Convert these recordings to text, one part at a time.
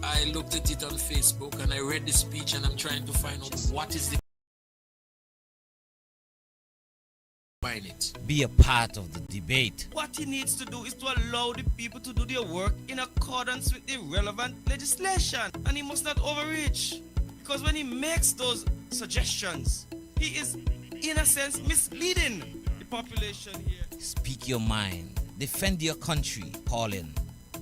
I looked at it on Facebook and I read the speech and I'm trying to find out what is the behind it. Be a part of the debate. What he needs to do is to allow the people to do their work in accordance with the relevant legislation, and he must not overreach, because when he makes those suggestions, he is in a sense misleading the population here. Speak your mind. Defend your country. Call in.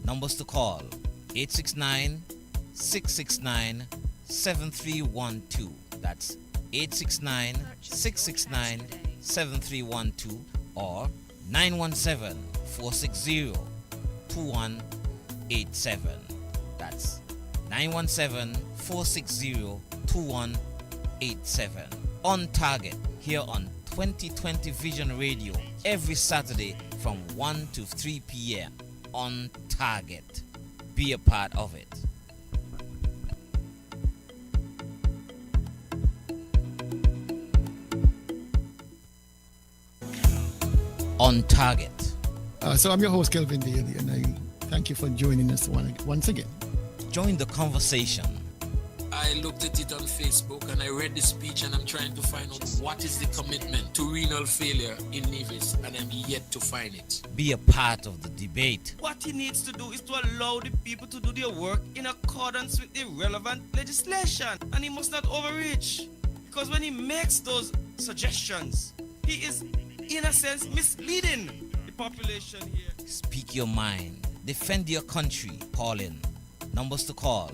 Numbers to call: 869-669-7312. That's 869-669-7312 or 917-460-2187. That's 917-460-2187. On target here on 2020 Vision Radio every Saturday from 1 to 3 p.m. On target. Be a part of it. On target. So I'm your host, Kelvin Daly, and I thank you for joining us once again. Join the conversation. I looked at it on Facebook and I read the speech and I'm trying to find out what is the commitment to renal failure in Nevis, and I'm yet to find it. Be a part of the debate. What he needs to do is to allow the people to do their work in accordance with the relevant legislation, and he must not overreach, because when he makes those suggestions, he is in a sense misleading the population here. Speak your mind. Defend your country. Call in. Numbers to call: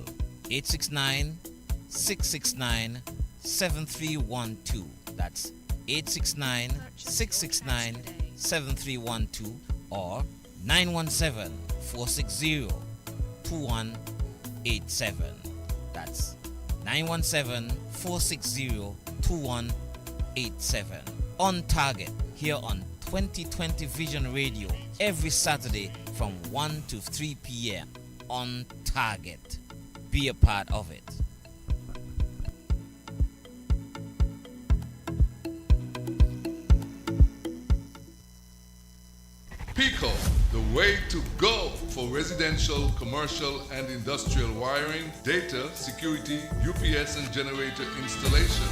869-669-7312. That's 869-669-7312 or 917-460-2187. That's 917-460-2187. On target here on 2020 Vision Radio every Saturday from 1 to 3 p.m. On target. Be a part of it. Pico, the way to go for residential, commercial, and industrial wiring, data, security, UPS, and generator installation.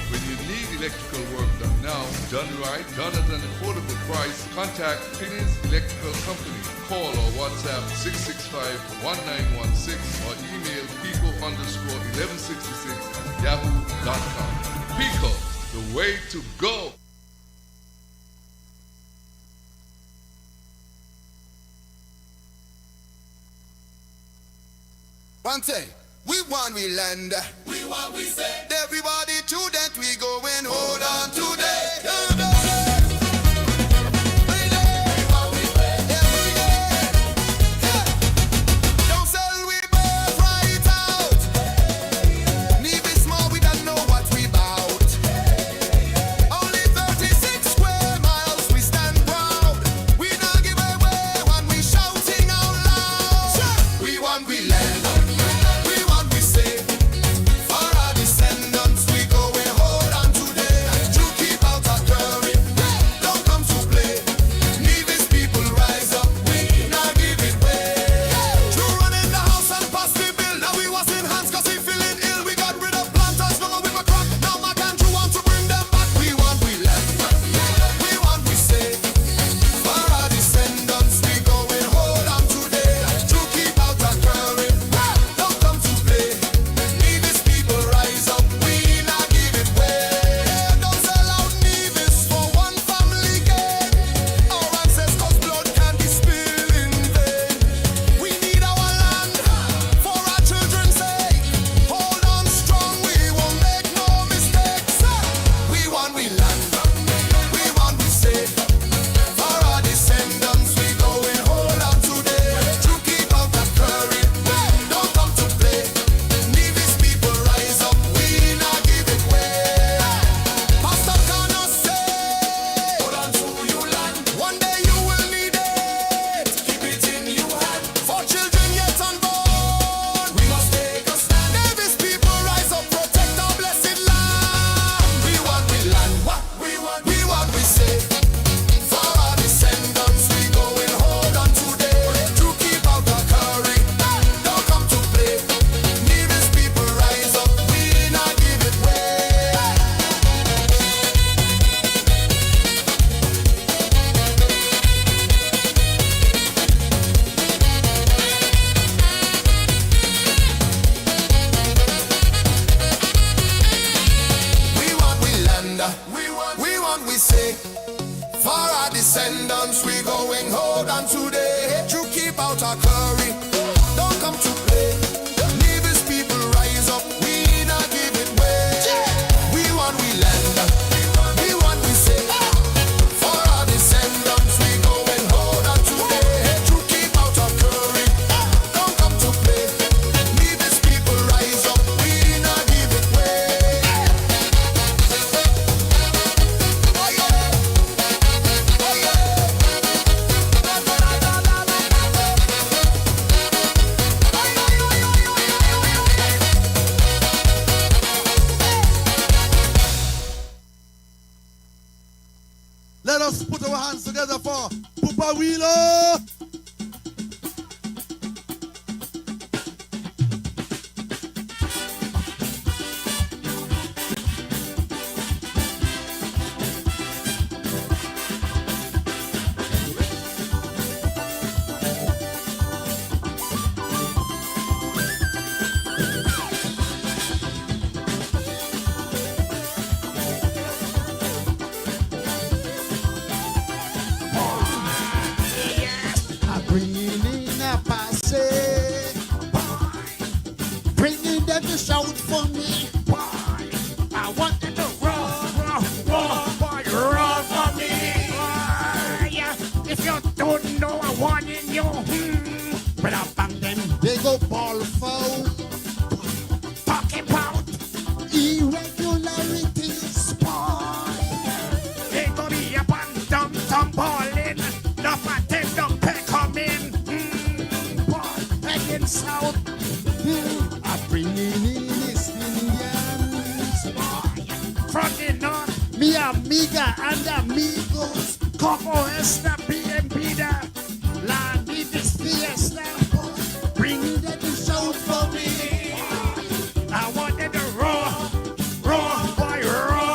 When you need electrical work done now, done right, done at an affordable price, contact Finney's Electrical Company. Call or WhatsApp 665-1916 or email pico_1166@yahoo.com. Pico, the way to go. Pante, we want we land. We want we say. Everybody to that we going hold on today. raw. Papa Wheeler. Bringing in a passe, bringing them to shout for me. I want them to roar for me. If you don't know I want it, you but I bang them, they go ball foul. Talking about irregularities, boy. They go be up and down balling. No pattern, no pay coming. Boy, heading south. I'm bringing in these Indians. Boy, from the north, mi amiga and amigos. Como esta bien vida. La need this fiesta. Boy, bringing them to shout for me. I want them to roar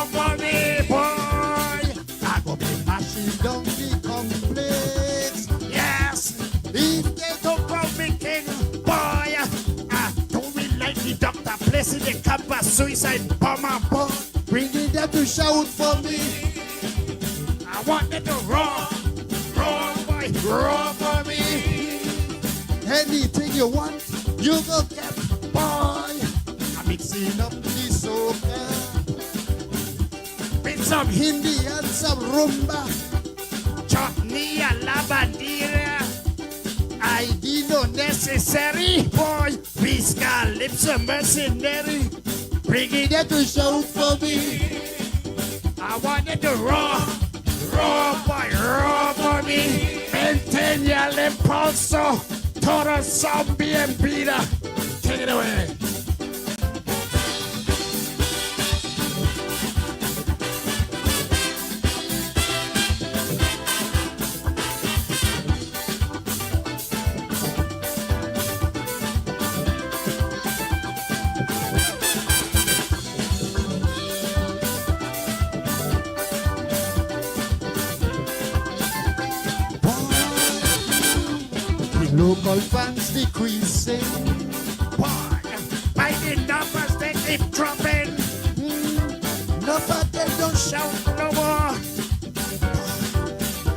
for me, boy. I go be mashing down the complex. Yes, if they don't call me king, boy, I don't really like the doctor placing the campus suicide bomber, boy. Bringing them to shout for me. I want them to roar for me. Anything you want, you go get, boy. I'm mixing up the soca with some Hindi and some rumba. Chutney and la bandera. ID no necessary, boy. Whisker lips a mercenary. Bringing them to shout for me. I want them to roar for me. Maintain your impulso. Total zombie and beater. Take it away. Local fans decreasing. Why? By the numbers they keep dropping. No, but they don't shout no more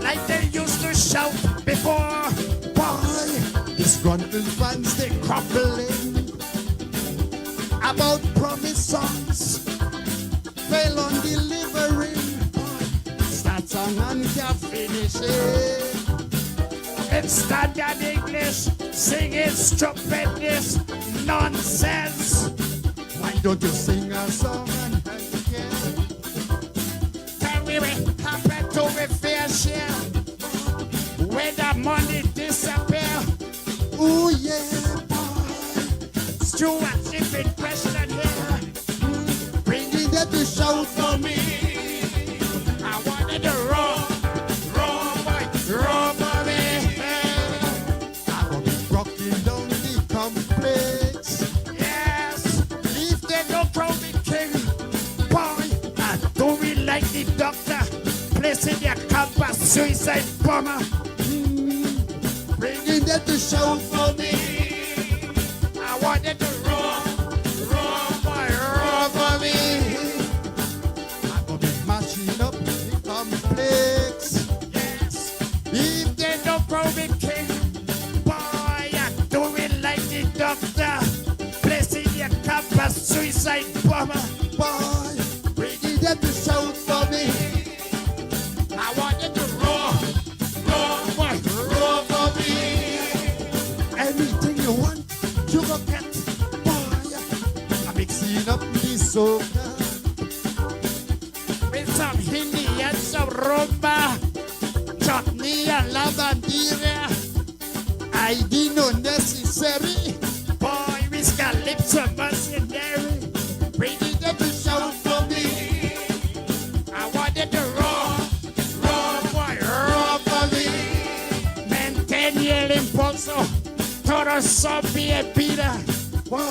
like they used to shout before. Why? Disgruntled fans they crumbling about promised songs. Fail on delivering. Start song and can't finish it. In standard English, singing stupidness, nonsense. Why don't you sing a song and again? Tell me what happened to me fair share when the money disappear. Ooh yeah, boy. Stewardship in question here. Bringing them to shout for me. I wanted to roar for me. Rocking down the complex. Yes, if they don't call me king, boy, I don't really like the doctor placing their campus suicide bomber. Bringing them to shout for me. I want them to roar for me. I'm gonna be mashing up the complex. Yes, if they don't call me king. Doctor, placing your campus suicide bomber. Boy, bringing them to shout for me. I want them to roar for me. Anything you want, you go get. Boy, I'm mixing up the soca with some Hindi and some rumba. Chutney and la bandera. ID no necessary. Boy, whisker lips a mercenary. Bringing them to shout for me. I wanted to roar for me. Don't so be a Peter. Why?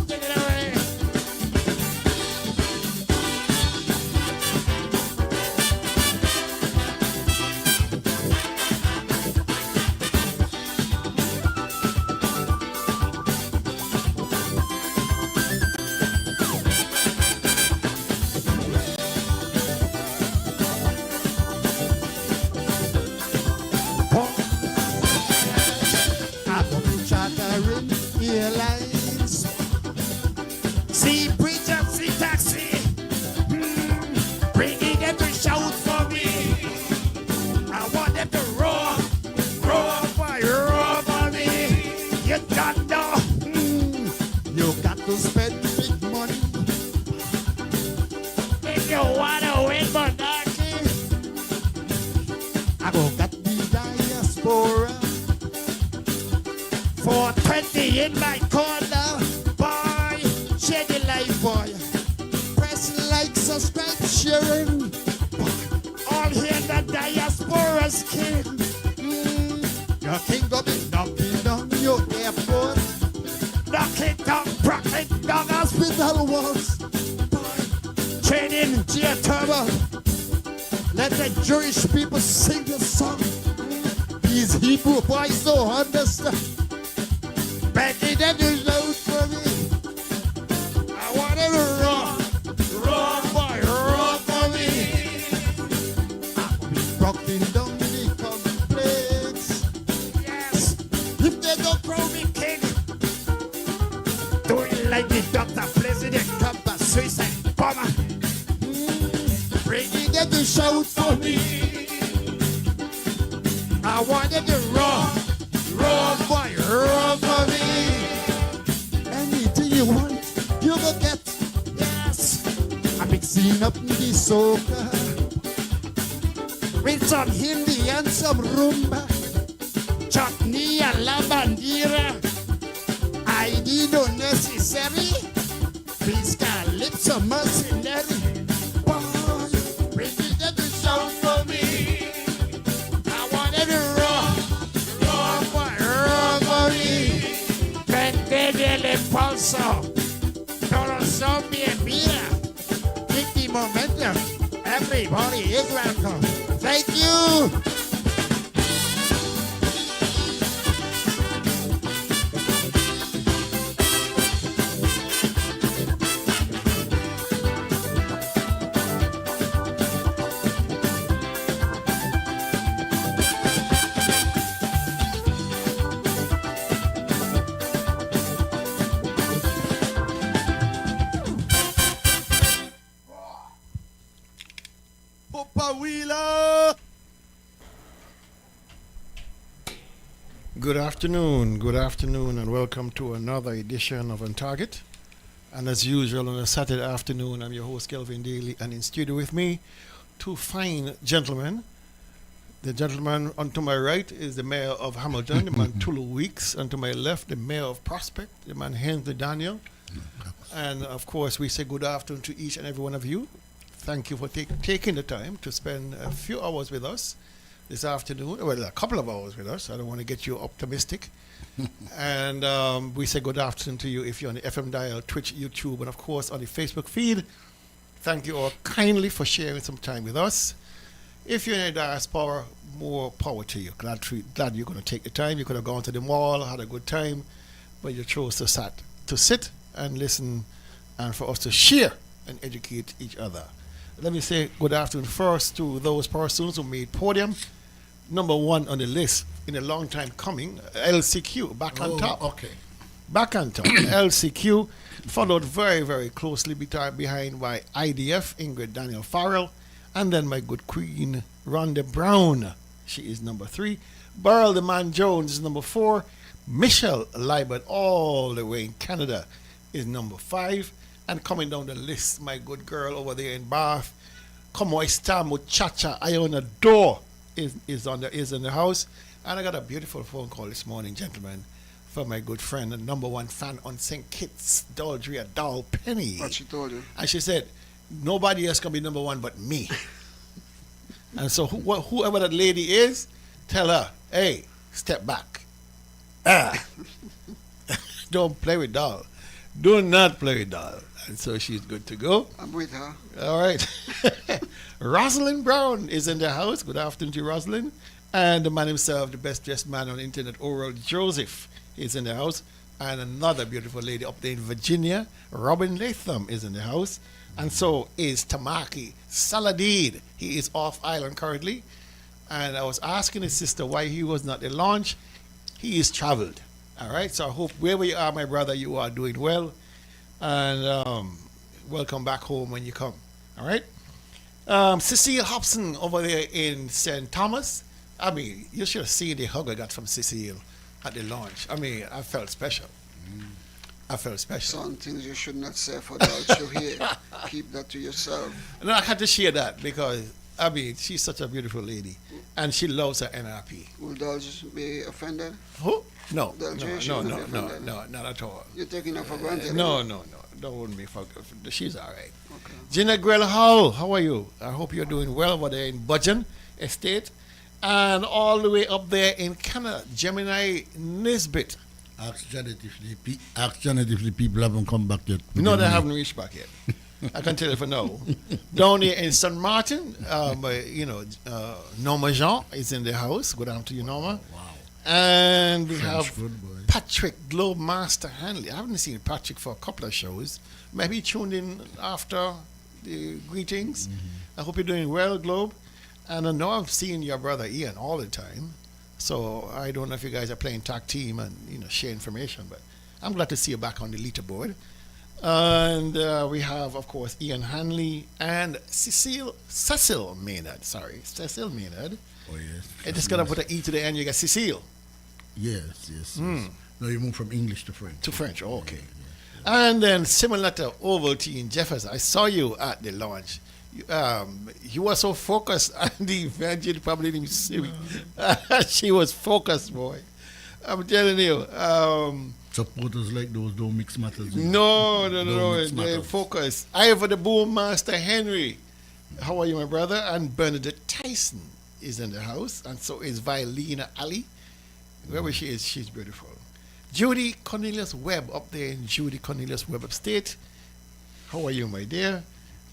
Take it away. Chartering airlines. See preacher, see taxi. Bringing them to shout for me. I want them to roar, roar for me. You don't know. You got to spend big money. If you wanna win monarchy, I go got the diaspora. 420 in my corner, boy, share the life, boy. Press like, subscribe, sharing. All here the diaspora's king. Your king go be knocking down your airport, knocking down Brooklyn, down hospital walls. Boy, training geothermal. Let the Jewish people sing the song. These Hebrew boys don't understand. Begging them to shout for me. I want them to roar for me. I'll be rocking down the complex. Yes, if they don't crown me king, do it like the doctor, president, Trump, suicide bomber. Bringing them to shout for me. I want them to roar for me. Anything you want, you will get. Yes, I'm mixing up the soca with some Hindi and some rumba, chutney and la bandera. I need no necessary. Please calypso mercenary. Boy, bring it them to shout for me. I want it to roar for me. Prendere pulso, todo so bien mira. Keep the momentum. Everybody is welcome. Thank you. Good afternoon, and welcome to another edition of On Target. And as usual, on a Saturday afternoon, I'm your host, Kelvin Daly, and in studio with me, two fine gentlemen. The gentleman unto my right is the mayor of Hamilton, the man Tulu Weeks, and to my left, the mayor of Prospect, the man Henry Daniel. And of course, we say good afternoon to each and every one of you. Thank you for taking the time to spend a few hours with us this afternoon. Well, a couple of hours with us. I don't want to get you optimistic. And we say good afternoon to you if you're on the FM dial, Twitch, YouTube, and of course on the Facebook feed. Thank you all kindly for sharing some time with us. If you're in the diaspora, more power to you. Glad you're going to take the time. You could have gone to the mall, had a good time, but you chose to sit and listen, and for us to share and educate each other. Let me say good afternoon first to those persons who made podium. Number one on the list in a long time coming, LCQ, back on top. Okay. Back on top. LCQ, followed very, very closely behind by IDF, Ingrid Daniel Farrell, and then my good queen, Rhonda Brown. She is number 3. Burl the Man Jones is number 4. Michelle Libert, all the way in Canada, is number 5. And coming down the list, my good girl over there in Bath, Como esta muchacha, Iona Door, is in the house. And I got a beautiful phone call this morning, gentlemen, from my good friend and number 1 fan on St. Kitts, Daldria Doll Penny. What she told you? And she said, nobody else can be number 1 but me. And so whoever that lady is, tell her, hey, step back. Don't play with doll. Do not play with doll. And so she's good to go. I'm with her. All right. Rosalind Brown is in the house. Good afternoon to Rosalind. And the man himself, the best dressed man on the internet, Oral Joseph, is in the house. And another beautiful lady up there in Virginia, Robin Latham, is in the house. And so is Tamaki Saladid. He is off island currently. And I was asking his sister why he was not at launch. He is traveled. All right. So I hope wherever you are, my brother, you are doing well. And welcome back home when you come. All right. Cecile Hobson over there in St. Thomas. I mean, you should have seen the hug I got from Cecile at the launch. I mean, I felt special. I felt special. Some things you should not say for those you hear. Keep that to yourself. No, I had to share that because, I mean, she's such a beautiful lady. And she loves her NRP. Will those be offended? Who? No, Those no, you no, shouldn't no, be no, offended. no, not at all. You're taking her for granted. No, no, no. Don't be fucked. She's all right. Okay. Gina Grell Hall, how are you? I hope you're doing well over there in Budgeon Estate. And all the way up there in Canada, Gemini Nisbet. Ask Janet if the people haven't come back yet. No, they haven't reached back yet. I can tell you for now. Down here in St. Martin, Norma Jean is in the house. Good afternoon to you, Norma. Wow. And we French have food, boy. Patrick Globe Master Hanley. I haven't seen Patrick for a couple of shows. Maybe he tuned in after the greetings. I hope you're doing well, Globe. And I know I've seen your brother Ian all the time. So I don't know if you guys are playing tag team and share information, but I'm glad to see you back on the leaderboard. And we have, of course, Ian Hanley and Cecile Maynard. Sorry, Cecile Maynard. Oh, yes. I just got to put an E to the end, you got Cecile. Yes. No, you moved from English to French. To French, okay. And then similar to Ovaltine Jefferson, I saw you at the launch. You were so focused on the event, you probably didn't see me. She was focused, boy. I'm telling you. Supporters like those don't mix matters. No. mix They're matters. focused. Ivor the Boom Master Henry. How are you, my brother? And Bernadette Tyson is in the house. And so is Violina Ali. Wherever she is, she's beautiful. Judy Cornelius Webb up there in Judy Cornelius Webb Upstate. How are you, my dear?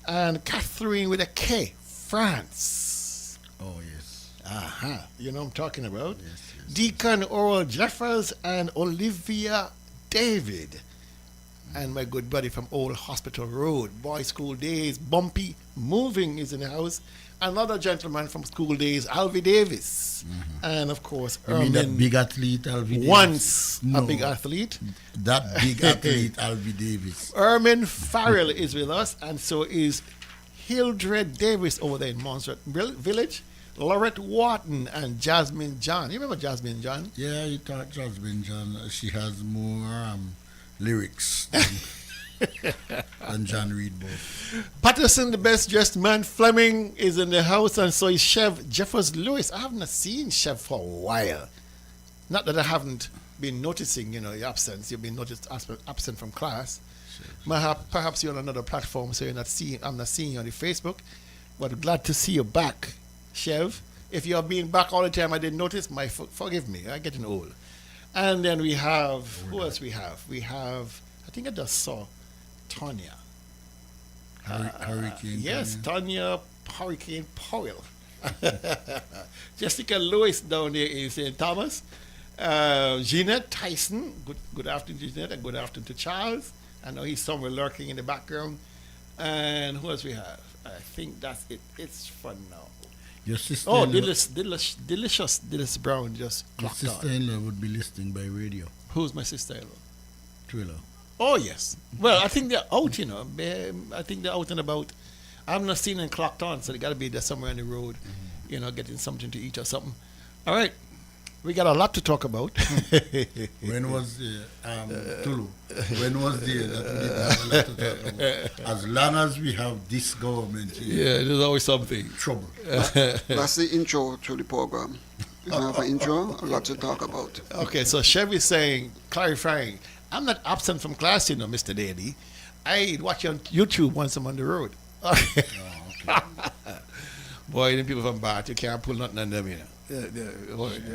And Catherine with a K, France. Oh, yes. You know what I'm talking about? Yes. Deacon Oral Jeffers and Olivia David. And my good buddy from Old Hospital Road, Boys School Days, Bumpy Moving is in the house. Another gentleman from School Days, Alvy Davis. And of course, You mean that big athlete, Alvy Davis? Once a No. big athlete. That big athlete, Alvy Davis. Ermin Farrell is with us, and so is Hildred Davis over there in Montserrat Village. Lorette Wharton and Jasmine John. You remember Jasmine John? Yeah, you thought Jasmine John, she has more lyrics than John Reed both. Patterson, the best dressed man, Fleming, is in the house, and so is Chev Jeffers Lewis. I haven't seen Chev for a while. Not that I haven't been noticing, your absence. You've been noticed absent from class. Perhaps you're on another platform, so I'm not seeing you on the Facebook. But glad to see you back, Chev. If you're being back all the time, I didn't notice. Forgive me. I'm getting old. And then we have who else? We have. I think I just saw Tanya. Hurricane. Yes, Tanya Hurricane Powell. Jessica Lewis down there in St. Thomas. Jeanette Tyson. Good afternoon to Jeanette, and good afternoon to Charles. I know he's somewhere lurking in the background. And who else we have? I think that's it. It's fun now. Your sister. Oh, Delicious Brown just Your clocked on. sister-in-law would be listening by radio. Who's my sister-in-law? Thriller. Oh, yes. Well, I think they're out, I think they're out and about. I've not seen them clocked on, so they got to be there somewhere on the road, getting something to eat or something. All right. We got a lot to talk about. When was the Tulu? When was the that we didn't have a lot to talk about? As long as we have this government here, Yeah, there's always something. trouble. That's the intro to the program. If you have an intro, a lot to talk about. Okay, so Chevy's saying, clarifying, I'm not absent from class, Mr. Daly. I watch you on YouTube once I'm on the road. Okay. Boy, them people from Bath, you can't pull nothing on them, They're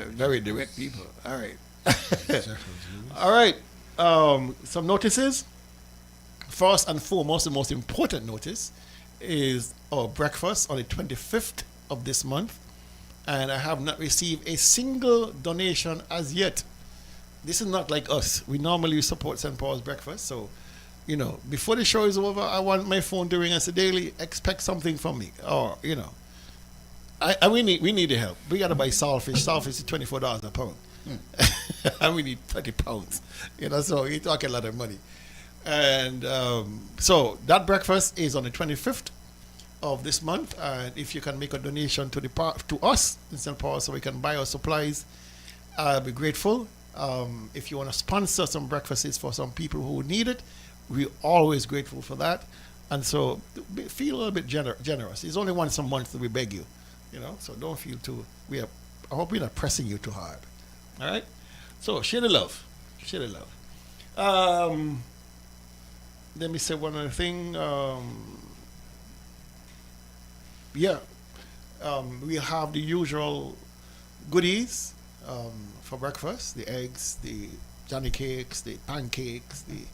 very direct people. All right. All right. Some notices. First and foremost, the most important notice is our breakfast on the 25th of this month. And I have not received a single donation as yet. This is not like us. We normally support St. Paul's breakfast. So, you know, before the show is over, I want my phone to ring and say, Daily, expect something from me. Or, you know, we need the help. We got to buy saltfish. Saltfish is $24 a pound. And we need 30 pounds. You know, so you're talking a lot of money. And so that breakfast is on the 25th of this month. And if you can make a donation to us in St. Paul so we can buy our supplies, I'll be grateful. If you want to sponsor some breakfasts for some people who need it, we're always grateful for that. And so feel a little bit generous. It's only once a month that we beg you, you know, so don't feel too, I hope we're not pressing you too hard. All right? So share the love. Share the love. Let me say one other thing. We have the usual goodies for breakfast: the eggs, the Johnny cakes, the pancakes, the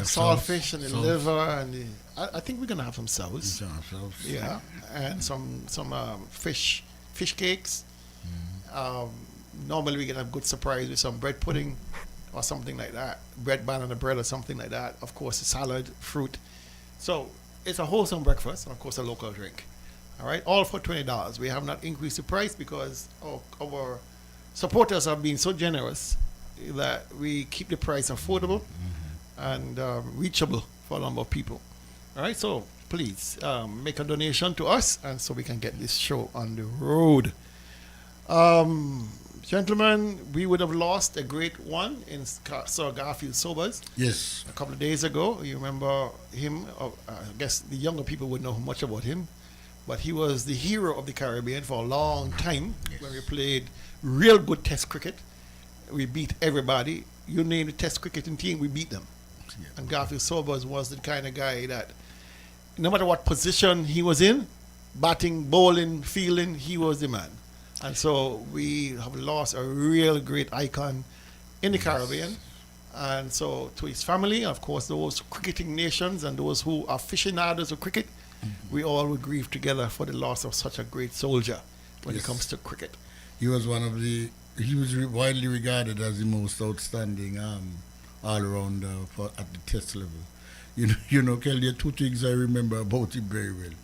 saltfish, and the liver, and I think we're gonna have some sours. Yeah, and some fish cakes. Normally we get a good surprise with some bread pudding or something like that, bread banana bread or something like that. Of course, a salad, fruit. So it's a wholesome breakfast, and of course a local drink. All right, all for $20. We have not increased the price because our supporters have been so generous that we keep the price affordable and reachable for a number of people. All right, so please make a donation to us, and so we can get this show on the road. Gentlemen, we would have lost a great one in Sir Garfield Sobers. Yes. A couple of days ago. You remember him? I guess the younger people would know much about him. But he was the hero of the Caribbean for a long time. Yes. When we played real good test cricket. We beat everybody. You name the test cricketing team, we beat them. Yeah. And Garfield Sobers was the kind of guy that no matter what position he was in, batting, bowling, fielding, he was the man. And so we have lost a real great icon in the Caribbean. And so to his family, of course, those cricketing nations and those who are aficionados of cricket, we all will grieve together for the loss of such a great soldier when it comes to cricket. He was he was widely regarded as the most outstanding all-rounder at the test level. You know, Kelly, there are two things I remember about him very well.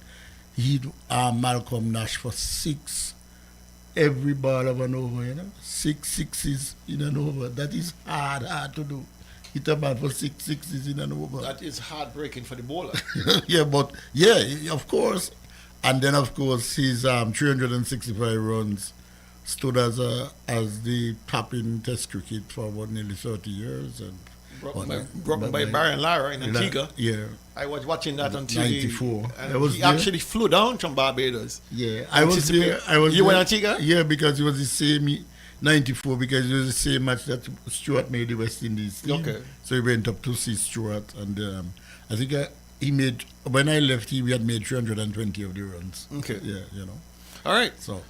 He Malcolm Nash for 6 every ball of an over, you know. 6 sixes in an over. That is hard to do. Hit a man for 6 sixes in an over. That is heartbreaking for the bowler. Of course. And then, of course, his 365 runs stood as the top in Test cricket for about nearly 30 years. And broken by Baron Lara in Antigua. Yeah. I was watching that on TV. 94. And he actually flew down from Barbados. Yeah, I was there. You were in Antigua? Yeah, because it was the same 94, because it was the same match that Stuart made the West Indies team. Okay. So he went up to see Stuart, and I think he made, when I left, he had made 320 of the runs. Okay. Yeah, you know. All right. So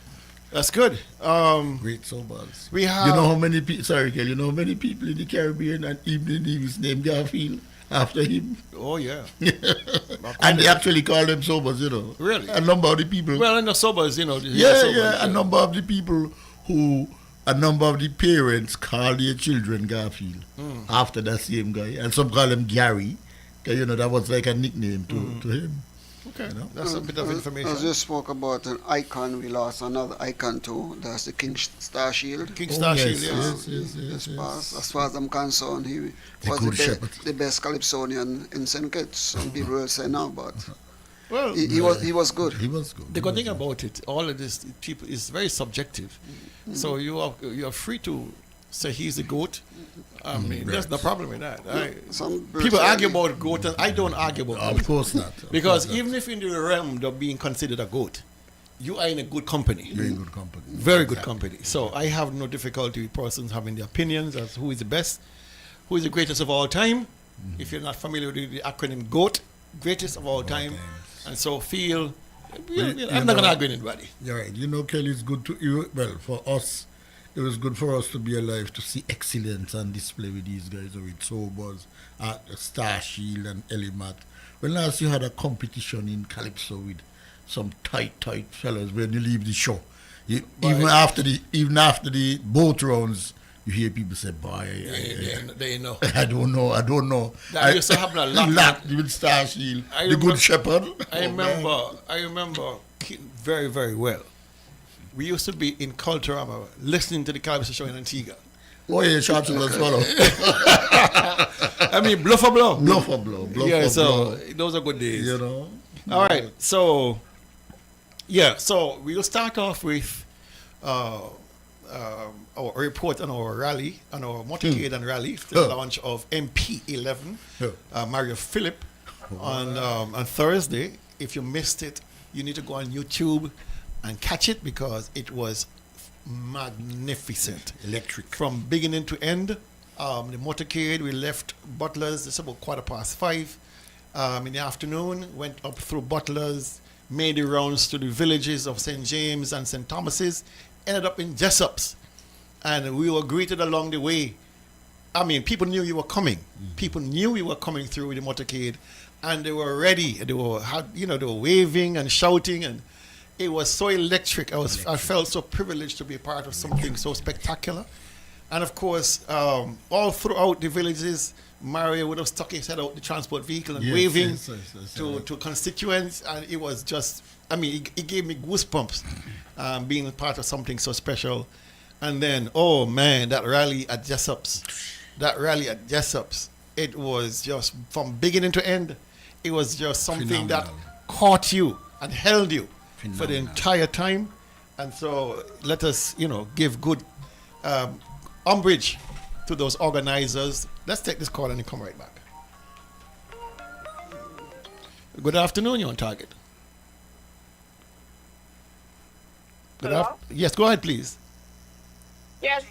that's good. Great Sobers. We have. You know how many people? Sorry, Kel. You know how many people in the Caribbean and even in his name Garfield after him? Oh yeah. And they actually call them Sobers, you know. Really? A number of the people. Well, in the Sobers, you know. A number of the people a number of the parents call their children Garfield after that same guy, and some call him Gary. You know, that was like a nickname to him. Okay, you know? That's a bit of information. As you spoke about an icon, we lost another icon too. That's the King Star Shield. King Star Shield, yes. As far as I'm concerned, he was the best Calypsonian in St. Kitts. Some people will say no, but well, he was good. He was good. The good thing about it, all of this people is very subjective. So you are free to say he's the GOAT. I mean, there's no problem with that. People argue about GOAT, and I don't argue about GOAT. Of course not. Because even if in the realm of being considered a GOAT, you are in a good company. You're in good company. Very good company. So I have no difficulty with persons having their opinions as who is the best, who is the greatest of all time. If you're not familiar with the acronym GOAT, greatest of all time. And so I'm not going to argue with anybody. You're right. You know, Kelly, it's good to, for us it was good for us to be alive to see excellence on display with these guys with Sobers, Star Shield and Elimat. When last you had a competition in Calypso with some tight fellas when you leave the show. Even after the boat rounds, you hear people say, "Boy, they know." I don't know. That used to happen a lot. With Star Shield, the Good Shepherd. I remember very, very well. We used to be in Culturama listening to the Calypso show in Antigua. Oh yeah, sharp as swallow. I mean, blow for blow. Blow. Those are good days. You know. All right, so we'll start off with our report on our rally, on our motorcade and rally, the launch of MP11, Mario Philip, on Thursday. If you missed it, you need to go on YouTube and catch it because it was magnificent. Electric. From beginning to end. The motorcade, we left Butlers, it's about 5:15 in the afternoon, went up through Butlers, made the rounds to the villages of St. James and St. Thomas's, ended up in Jessup's. And we were greeted along the way. I mean, people knew you were coming. People knew you were coming through with the motorcade, and they were ready. They were waving and shouting, and it was so electric. I felt so privileged to be part of something so spectacular. And of course, all throughout the villages, Mario would have stuck his head out the transport vehicle and waving to constituents, and it was just, it gave me goosebumps being part of something so special. And then, oh man, that rally at Jessup's, it was just from beginning to end, it was just something that caught you and held you for the entire time. And so let us, give good umbrage to those organizers. Let's take this call and then come right back. Good afternoon, you're on target. Yes, go ahead, please. Yes,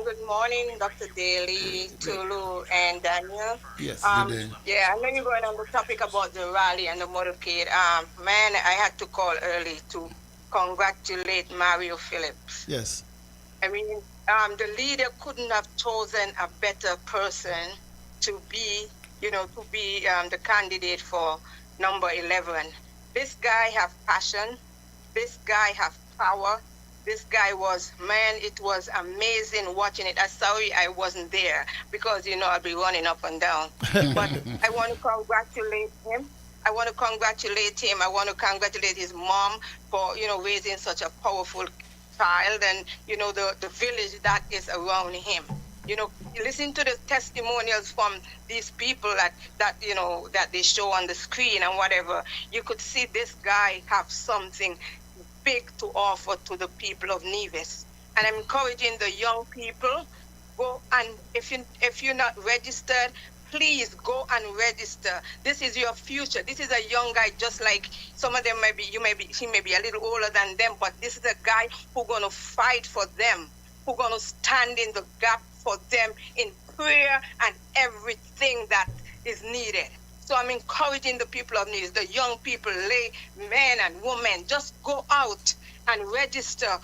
good morning, Dr. Daly, Tulu, and Daniel. Yes, good day. Yeah, I know you're going on the topic about the rally and the motorcade. Man, I had to call early to congratulate Mario Phillips. Yes. I mean, the leader couldn't have chosen a better person to be, the candidate for number 11. This guy have passion. This guy have power. This guy it was amazing watching it. I'm sorry I wasn't there because, I'll be running up and down. But I want to congratulate him. I want to congratulate his mom for, raising such a powerful child and, the village that is around him. Listen to the testimonials from these people that they show on the screen and whatever. You could see this guy have something big to offer to the people of Nevis. And I'm encouraging the young people, go and if you're not registered, please go and register. This is your future. This is a young guy, just like some of them he may be a little older than them, but this is a guy who's gonna fight for them, who's gonna stand in the gap for them in prayer and everything that is needed. So I'm encouraging the people of Nevis, the young people, men and women, just go out and register.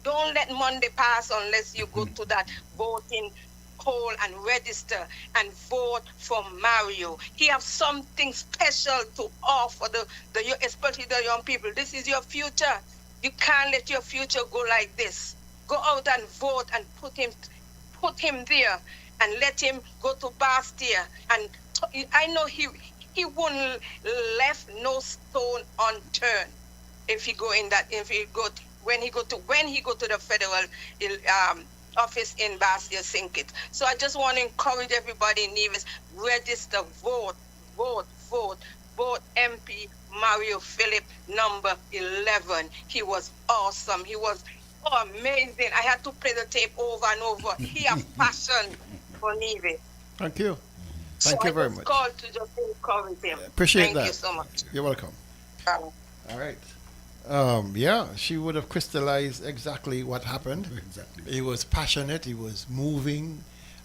Don't let Monday pass unless you go to that voting poll and register and vote for Mario. He has something special to offer especially the young people. This is your future. You can't let your future go like this. Go out and vote and put him there and let him go to Bastia. And I know he wouldn't left no stone unturned when he go to the federal office in Bastia, St. So I just want to encourage everybody in Nevis, register, vote MP Mario Philip number 11. He was awesome. He was amazing. I had to play the tape over and over. He has passion for Nevis. Thank you. Thank you very much. Called to just encourage him. Appreciate that. Thank you so much. You're welcome. All right. She would have crystallized exactly what happened. Exactly. He was passionate. He was moving.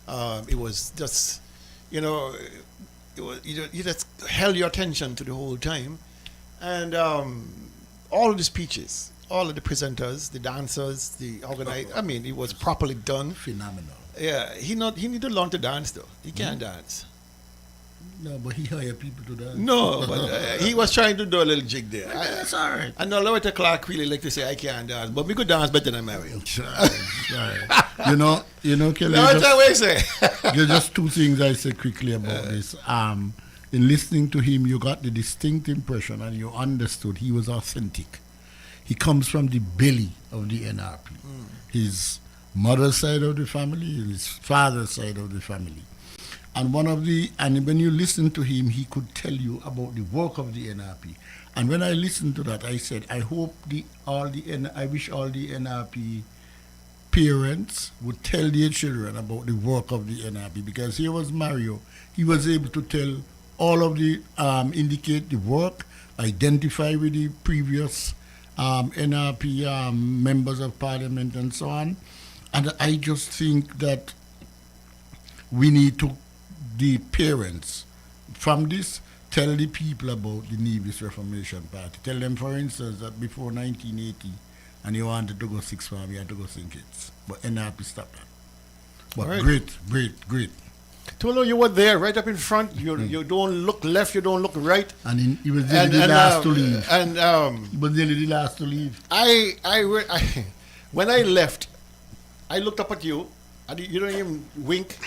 It was just, you just held your attention to the whole time. And all of the speeches, all of the presenters, the dancers, the organizers. I mean, it was properly done. Phenomenal. Yeah, he need to learn to dance though. He can't dance. No, but he hired people to dance. No, but he was trying to do a little jig there. That's all right. I know Loretta Clark really like to say I can't dance, but we could dance better than Mario. Sorry. you know, Kelly. There's just two things I say quickly about this. In listening to him, you got the distinct impression and you understood he was authentic. He comes from the belly of the NRP. His mother's side of the family, his father's side of the family. And when you listen to him, he could tell you about the work of the NRP. And when I listened to that, I said, I wish all the NRP parents would tell their children about the work of the NRP, because here was Mario. He was able to tell all of the, indicate the work, identify with the previous NRP members of parliament and so on. And I just think that we need to, the parents, from this, tell the people about the Nevis Reformation Party. Tell them, for instance, that before 1980, and you wanted to go Six Farm, you had to go St. Kitts. But NRP stopped that. But right. Great. Tolo, you were there, right up in front. You don't look left, you don't look right. And he was nearly the last to leave. He was nearly the last to leave. When I left, I looked up at you, and you don't even wink.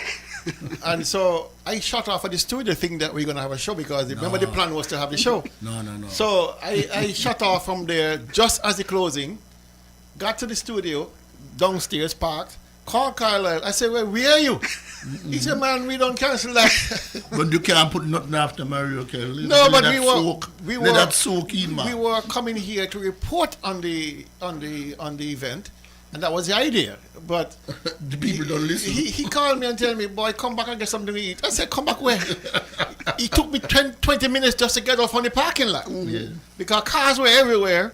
And so I shut off at the studio thinking that we're going to have a show, because remember the plan was to have the show. No. So I shut off from there just as the closing, got to the studio, downstairs, parked, called Carlisle. I said, well, where are you? He said, man, we don't cancel that. But you can't put nothing after Mario Kelly. No, but we were coming here to report on the event. And that was the idea. But the people don't listen. He called me and told me, boy, come back and get something to eat. I said, come back where? It took me 20 minutes just to get off on the parking lot. Because cars were everywhere.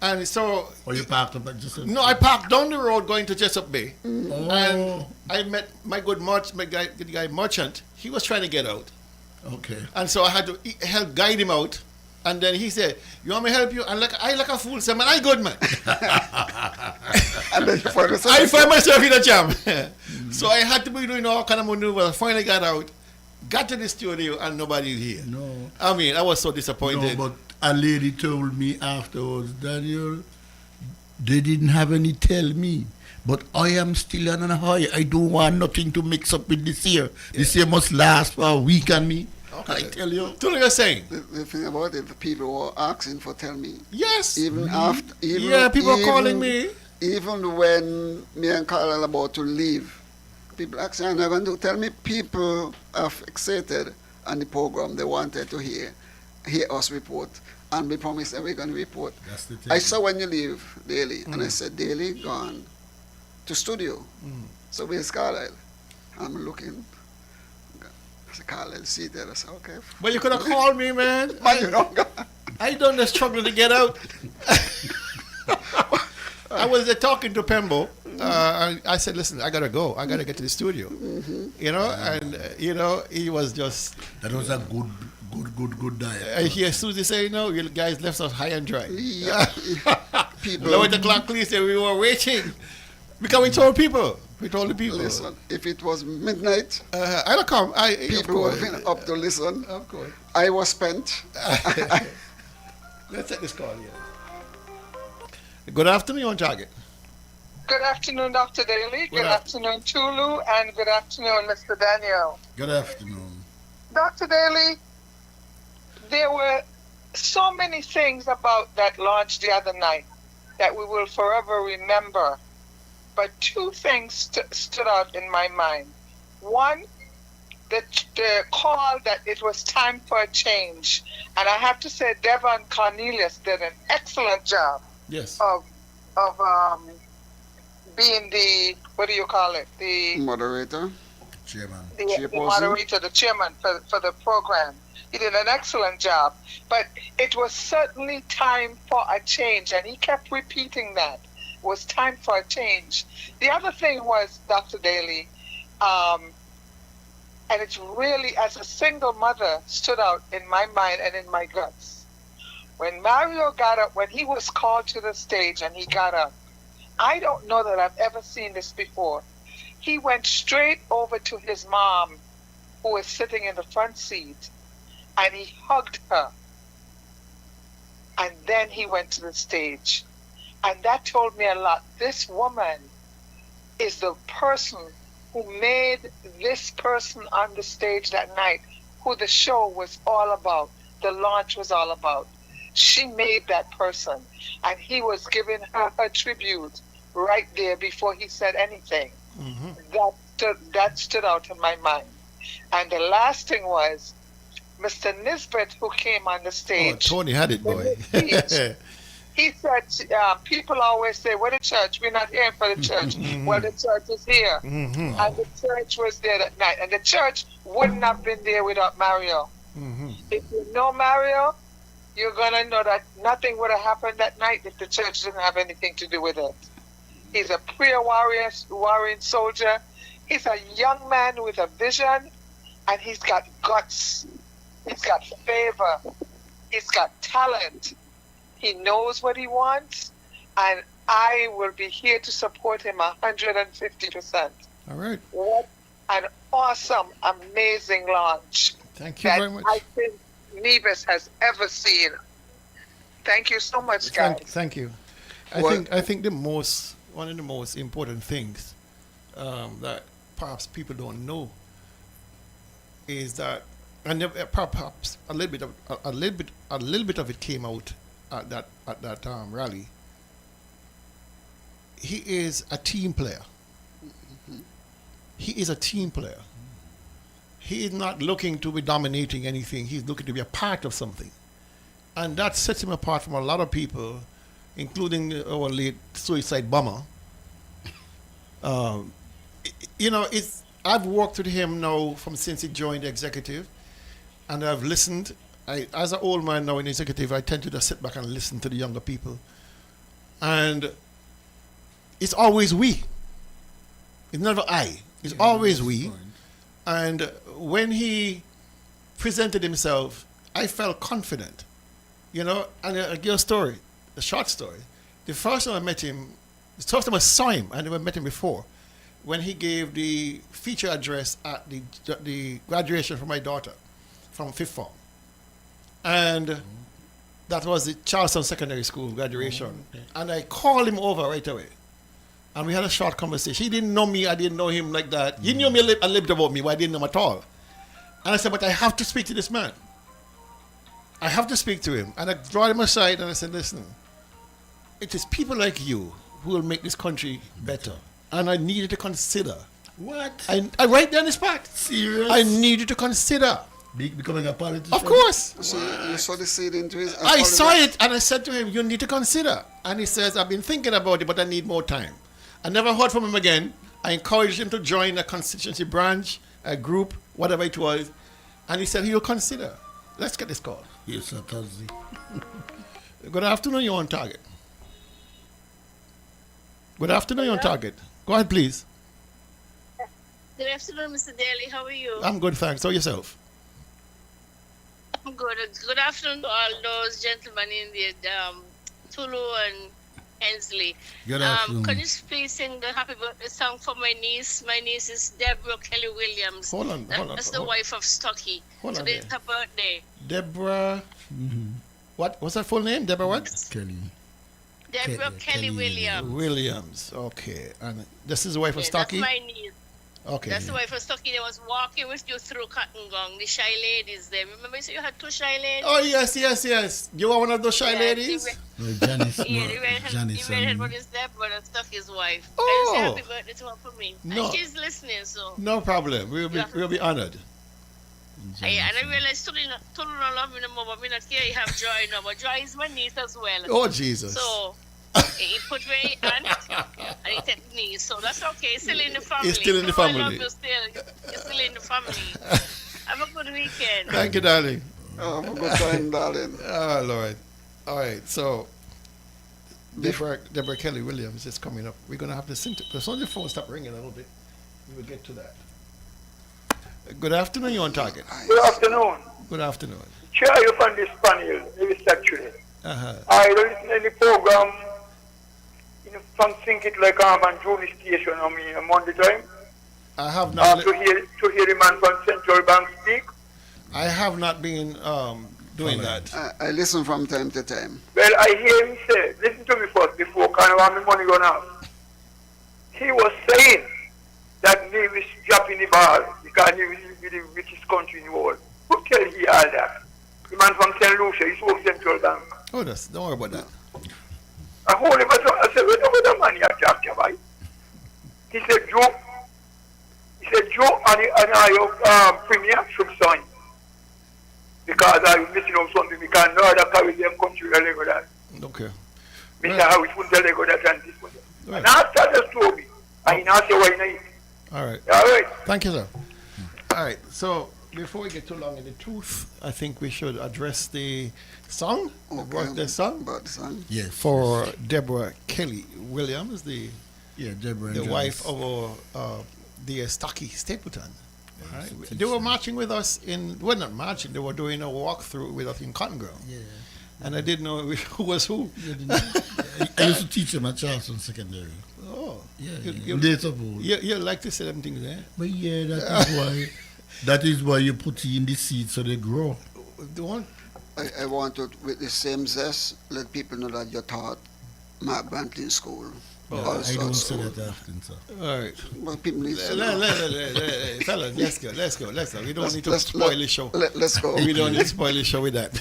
And so... Or you parked up at Jessup? No, I parked down the road going to Jessup Bay. And I met my guy Merchant. He was trying to get out. Okay. And so I had to help guide him out. And then he said, you want me to help you? And I like a fool said, man, I good, man. And then you find yourself I find myself in a jam. So I had to be doing all kind of maneuvers. I finally got out, got to the studio, and nobody's here. No. I mean, I was so disappointed. No, but a lady told me afterwards, Daniel, they didn't have any tell me. But I am still on a high. I don't want nothing to mix up with this year. This year must last for a week on me. Okay. I tell you. Tell me what you're saying. The thing about it, the people were asking for tell me. Yes. People are calling me. Even when me and Carl are about to leave, people asking, and they're going to tell me people are excited on the program. They wanted to hear us report. And we promised that we're going to report. That's the thing. I saw when you leave, Daly, and I said, Daly gone to studio. So where's Carlisle? I'm looking. I said, Carlisle seated. I said, okay. But you could have called me, man. I done the struggle to get out. I was there talking to Pembo. I said, listen, I got to go. I got to get to the studio. You know, and, he was just... That was a good diet. Here, Susie say, no, you guys left us high and dry. Yeah. People. Lower the clock, please, say we were waiting. Because we told people. We told the people. Listen, if it was midnight, I'll come. People would have been up to listen. Of course. I was spent. Let's take this call here. Good afternoon, on target. Good afternoon, Dr. Daly. Good afternoon, Tulu, and good afternoon, Mr. Daniel. Good afternoon. Dr. Daly, there were so many things about that launch the other night that we will forever remember. But two things stood out in my mind. One, the call that it was time for a change. And I have to say, Devon Cornelius did an excellent job of being the, what do you call it? The moderator. Chairman. The moderator, the chairman for the program. He did an excellent job. But it was certainly time for a change. And he kept repeating that. It was time for a change. The other thing was, Dr. Daly, and it's really, as a single mother, stood out in my mind and in my guts, When Mario got up, when he was called to the stage and he got up, I don't know that I've ever seen this before. He went straight over to his mom, who was sitting in the front seat, and he hugged her. And then he went to the stage. And that told me a lot. This woman is the person who made this person on the stage that night, who the show was all about, the launch was all about. She made that person. And he was giving her a tribute right there before he said anything. That stood out in my mind. And the last thing was Mr. Nisbet, who came on the stage. Oh, Tony had it, boy. He said, people always say, "Where the church? We're not here for the church." Well, the church is here. And the church was there that night. And the church wouldn't have been there without Mario. If you know Mario, you're going to know that nothing would have happened that night if the church didn't have anything to do with it. He's a prayer warrior soldier. He's a young man with a vision, and he's got guts. He's got favor. He's got talent. He knows what he wants, and I will be here to support him 150%. All right. What an awesome, amazing launch. Thank you very much. I think Nevis has ever seen. Thank you so much, guys. Thank you. I think one of the most important things that perhaps people don't know is that, and perhaps a little bit of it came out at that rally. He is a team player. He is a team player. He is not looking to be dominating anything. He's looking to be a part of something, and that sets him apart from a lot of people, including our late suicide bomber. I've worked with him now since he joined the executive, and I've listened. As an old man now in the executive, I tend to just sit back and listen to the younger people. And it's always we. It's never I. It's always we. And when he presented himself, I felt confident. And I'll give a story, a short story. The first time I met him, the first time I saw him, I never met him before, when he gave the feature address at the graduation for my daughter from fifth form. And that was the Charleston Secondary School graduation. And I called him over right away. And we had a short conversation. He didn't know me, I didn't know him like that. He knew me a little bit about me, but I didn't know him at all. And I said, but I have to speak to this man. I have to speak to him. And I brought him aside and I said, listen, it is people like you who will make this country better. And I need you to consider. What? I right there on the spot. Serious? I need you to consider. Becoming a politician? Of course. So you saw the seed into his... I saw it and I said to him, you need to consider. And he says, I've been thinking about it, but I need more time. I never heard from him again. I encouraged him to join a constituency branch, a group, whatever it was. And he said, he'll consider. Let's get this call. Yes, sir, Thursday. Good afternoon, you're on target. Good afternoon, you're on target. Go ahead, please. Good afternoon, Mr. Daly. How are you? I'm good, thanks. How yourself? I'm good. Good afternoon to all those gentlemen in the Tulu and Hensley. Good afternoon. Can you please sing the happy birthday song for my niece? My niece is Deborah Kelly Williams. Hold on. That's the wife of Stocky. Today's her birthday. Deborah. What's her full name? Deborah what? Kelly. Deborah Kelly Williams. Williams. Okay. And this is the wife of Stocky? That's my niece. Okay. That's the wife of Stocky. They was walking with you through Cotton Gong. The shy ladies there. Remember you said you had two shy ladies? Oh, yes. You are one of those shy ladies? Janice. Janice. The redhead one is Deborah and Stocky's wife. Oh. And say happy birthday to her for me. No. And she's listening, so. No problem. We'll be honored. And I realized Tulu don't love me no more, but me not care. You have Joy now, but Joy is my niece as well. Oh, Jesus. So he put me on it and he took me. So that's okay. It's still in the family. It's still in the family. I love you still. It's still in the family. Have a good weekend. Thank you, darling. Have a good time, darling. Oh, Lord. All right. So Deborah Kelly Williams is coming up. We're going to have to sing it. As soon as the phone stop ringing a little bit, we will get to that. Good afternoon, you're on target. Good afternoon. Good afternoon. Chair you from this panel, maybe actually. I don't listen to any program from Think It Like and Juni Station on me a Monday time. I have not. To hear the man from Central Bank speak. I have not been doing that. I listen from time to time. Well, I hear him say, listen to me first before kind of my money run out. He was saying that Navy is dropping the ball because Navy is the richest country in the world. Who tell he all that? The man from St. Lucia, he spoke Central Bank. Oh, don't worry about that. I hold him, I said, wait over the money you're talking about. He said, Joe and I premier should sign. Because I'm missing on something because no other Caribbean country will let go that. Okay. Mr. Harris wouldn't let go that and this one. And after the story, I now say why not. All right. All right. Thank you, sir. All right. So before we get too long in the tooth, I think we should address the song. Okay. The song? About the song. Yes. For Deborah Kelly Williams, the Deborah wife of the Stocky Stapleton. All right. They were marching with us not marching, they were doing a walkthrough with us in Cotton Grove. Yeah. And I didn't know who was who. I used to teach them at Charleston Secondary. Oh. Yeah. You like to say them things there? But yeah, that is why you put it in the seed so they grow. I want to, with the same zest, let people know that you taught Mark Brantley in school. I don't say that often, sir. All right. Well, people need to fellas, let's go. We don't need to spoil the show. Let's go. We don't need to spoil the show with that.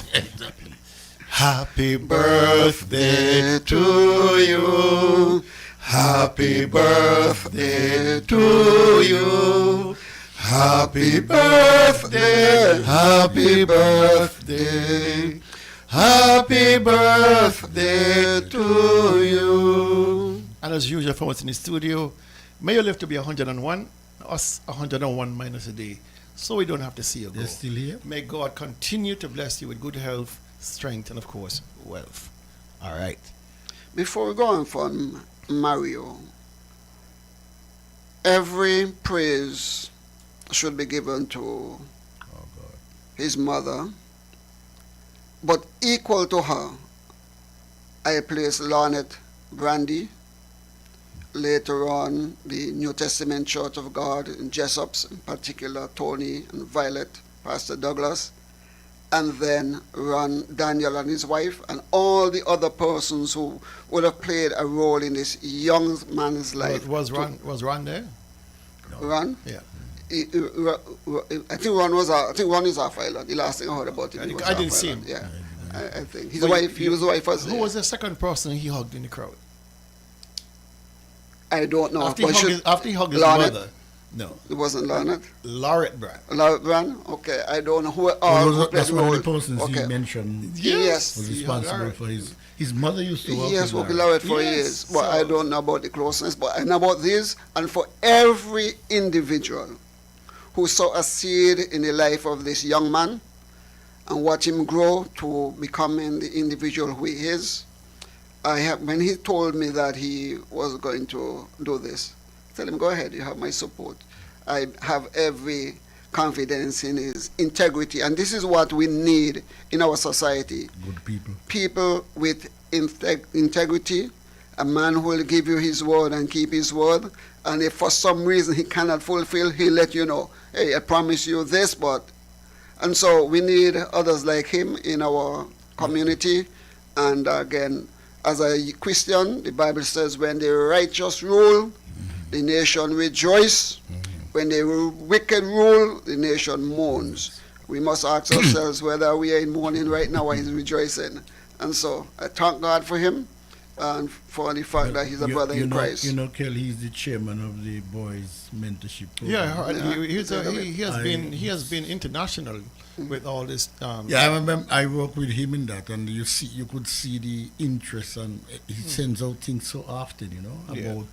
Happy birthday to you. Happy birthday to you. Happy birthday. Happy birthday. Happy birthday to you. And as usual for us in the studio, may you live to be 101, us 101 minus a day, so we don't have to see you go. They're still here. May God continue to bless you with good health, strength, and of course, wealth. All right. Before we go on from Mario, every praise should be given to his mother, but equal to her, I place Lornette Brandy, later on the New Testament Church of God in Jessops, in particular Tony and Violet, Pastor Douglas, and then Ron Daniel and his wife, and all the other persons who would have played a role in this young man's life. Was Ron there? No. Ron? Yeah. I think Ron is our filer. The last thing I heard about him. I didn't see him. Yeah. I think his wife. He was the wife. Who was the second person he hugged in the crowd? I don't know. After he hugged his mother. No. It wasn't Lornette? Lorette Brand. Lorette Brand? Okay. I don't know who. That's one of the persons he mentioned. Yes. Was responsible for his mother used to work with Lorette for years. But I don't know about the closeness. But I know about this. And for every individual who saw a seed in the life of this young man and watch him grow to becoming the individual who he is, when he told me that he was going to do this, tell him, go ahead, you have my support. I have every confidence in his integrity, and this is what we need in our society. Good people. People with integrity, a man who will give you his word and keep his word, and if for some reason he cannot fulfill, he'll let you know, hey, I promise you this, but... And so we need others like him in our community, and again, as a Christian, the Bible says, when the righteous rule, the nation rejoice. When the wicked rule, the nation mourns. We must ask ourselves whether we are in mourning right now or he's rejoicing. And so I thank God for him and for the fact that he's a brother in Christ. You know, Kelly, he's the chairman of the boys' mentorship program. He has been international with all this. I remember I worked with him in that, and you could see the interest, and he sends out things so often, about.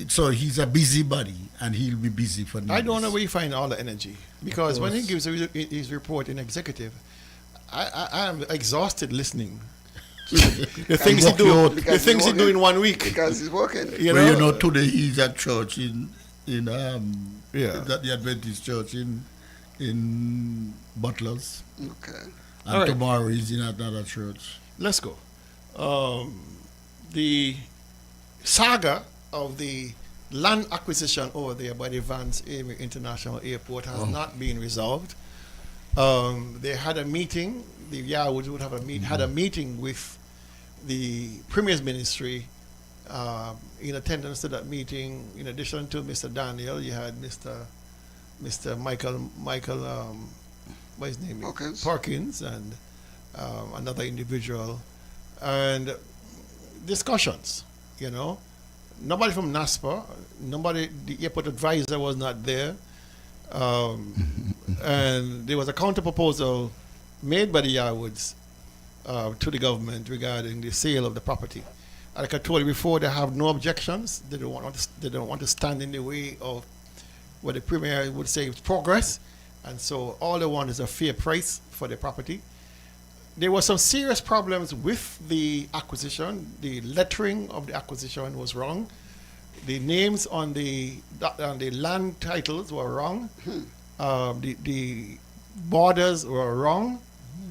So he's a busybody, and he'll be busy for. I don't know where you find all the energy, because when he gives his report in executive, I am exhausted listening. The things he do in 1 week because he's working. Today he's at church in the Adventist church in Butlers. Okay. And right. tomorrow is in another church. Let's go. The saga of the land acquisition over there by the Vance Amy International Airport has not been resolved. They had a meeting. The Yarwoods would have had a meeting with the Premier's Ministry. In attendance to that meeting, in addition to Mr. Daniel, you had Mr. Michael, what's his name? Perkins, and another individual, and discussions. Nobody from NASPA, the airport advisor was not there, and there was a counter proposal made by the Yarwoods to the government regarding the sale of the property. Like I told you before, they have no objections. They don't want to stand in the way of what the Premier would say is progress, and so all they want is a fair price for the property. There were some serious problems with the acquisition. The lettering of the acquisition was wrong. The names on the land titles were wrong. The borders were wrong.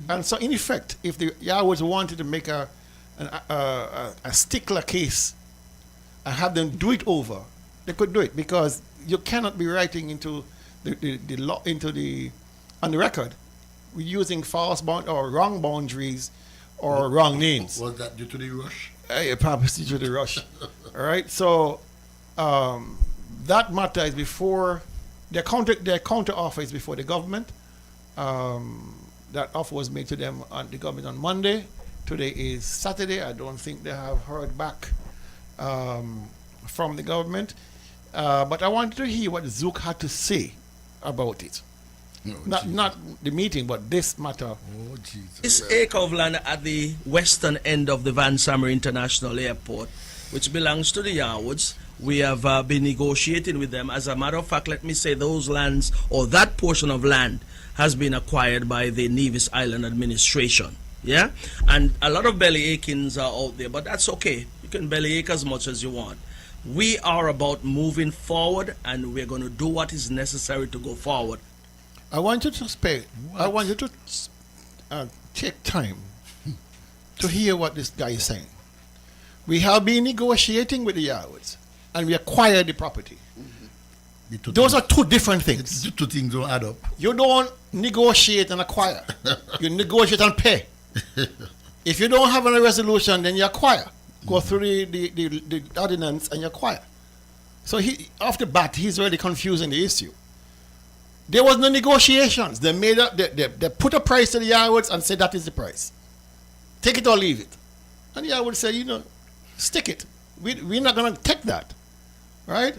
And so, in effect, if the Yarwoods wanted to make a stickler case and have them do it over, they could do it, because you cannot be writing into the law on the record using false or wrong boundaries or wrong names. Was that due to the rush? Probably due to the rush. All right. So that matter is before their counter offer is before the government. That offer was made to them on the government on Monday. Today is Saturday. I don't think they have heard back from the government. But I wanted to hear what Zook had to say about it. Not the meeting, but this matter. Oh, Jesus. This acre of land at the western end of the Van Summer International Airport, which belongs to the Yarwoods, we have been negotiating with them. As a matter of fact, let me say those lands, or that portion of land, has been acquired by the Nevis Island Administration. Yeah? And a lot of belly achings are out there, but that's okay. You can belly ache as much as you want. We are about moving forward, and we're going to do what is necessary to go forward. I want you to take time to hear what this guy is saying. We have been negotiating with the Yarwoods, and we acquired the property. Those are two different things. The two things don't add up. You don't negotiate and acquire. You negotiate and pay. If you don't have any resolution, then you acquire. Go through the ordinance and you acquire. So off the bat, he's already confusing the issue. There was no negotiations. They put a price to the Yarwoods and said that is the price. Take it or leave it. And the Yarwoods say, stick it. We're not going to take that. Right?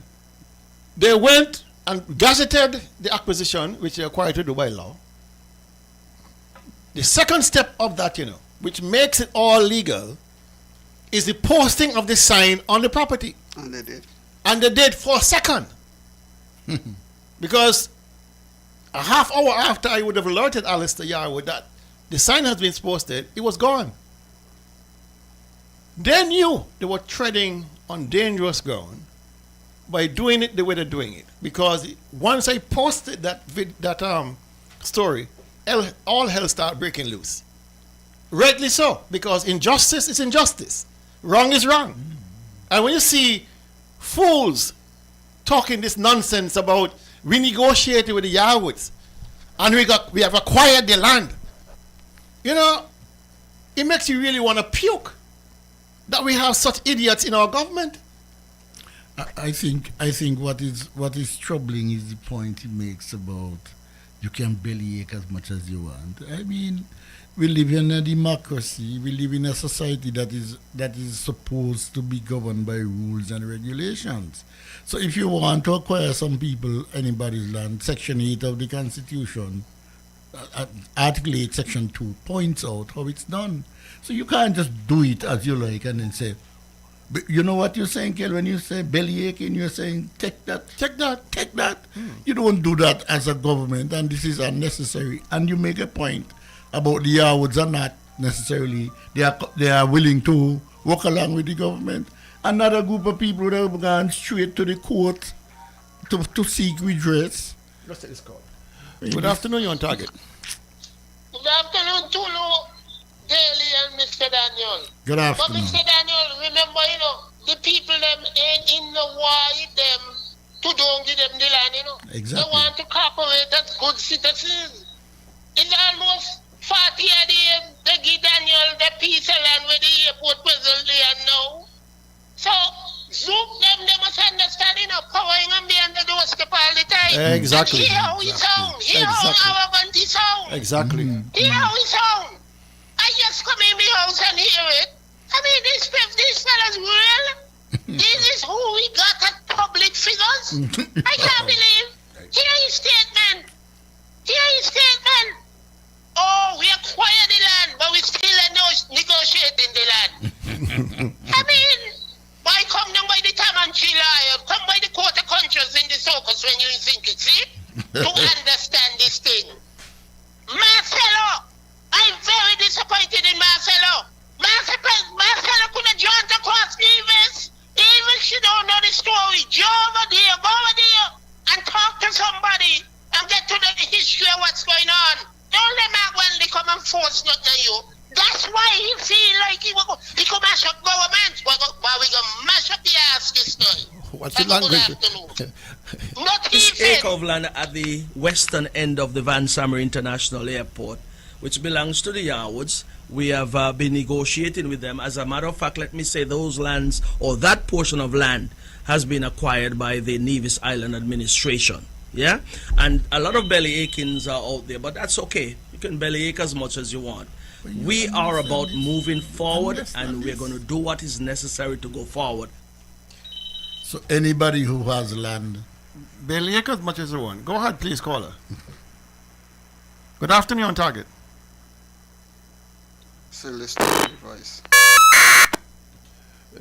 They went and gazetted the acquisition, which they acquired to do by law. The second step of that, which makes it all legal, is the posting of the sign on the property. And they did. And they did for a second. Because a half hour after I would have alerted Alistair Yarwood that the sign has been posted, it was gone. They knew they were treading on dangerous ground by doing it the way they're doing it. Because once I posted that story, all hell started breaking loose. Rightly so, because injustice is injustice. Wrong is wrong. And when you see fools talking this nonsense about renegotiating with the Yarwoods and we have acquired the land, it makes you really want to puke that we have such idiots in our government. I think what is troubling is the point he makes about you can bellyache as much as you want. I mean, we live in a democracy. We live in a society that is supposed to be governed by rules and regulations. So if you want to acquire some people, anybody's land, Section 8 of the Constitution, Article 8, Section 2 points out how it's done. So you can't just do it as you like and then say, but you know what you're saying, Kel, when you say bellyaching, you're saying take that. You don't do that as a government, and this is unnecessary. And you make a point about the Yarwoods are not necessarily, they are willing to work along with the government. Another group of people that have gone straight to the court to seek redress. Let's take this call. Good afternoon, you're on target. Good afternoon, Tulu, Daly, and Mr. Daniel. Good But afternoon. Mr. Daniel, remember, the people them ain't in the war with them to don't give them the land, Exactly. They want to cooperate as good citizens. In almost 40 years, they give Daniel the piece of land where the airport presently and now. So, Zoom them, they must understand, powering and being the doorstep all the time. Exactly. And hear how he sound. Hear how arrogant he sound. Exactly. Hear how he sound. I just come in my house and hear it. I mean, these fellas real. This is who we got as public figures. I can't believe. Hear his statement. Hear his statement. Oh, we acquired the land, but we still negotiating the land. I mean, why come down by the Tamanchila, come by the quarter countries in the circus when you think it, see? To understand this thing. Marcelo, I'm very disappointed in Marcelo. Marcelo could have joined across Nevis. Even she don't know the story. Go over there, and talk to somebody and get to the history of what's going on. Don't let Mark Wendy come and force nothing on you. That's why he feel like he could mash up government. Why we gonna mash up the ass this time? What's the language? This acre of land at the western end of the Van Summer International Airport, which belongs to the Yarwoods, we have been negotiating with them. As a matter of fact, let me say those lands, or that portion of land, has been acquired by the Nevis Island administration. Yeah? And a lot of belly achings are out there, but that's okay. You can belly ache as much as you want. We are about moving forward, and we're going to do what is necessary to go forward. So anybody who has land, Belly ache as much as you want. Go ahead, please, caller. Good afternoon, on target. Still listening to the voice.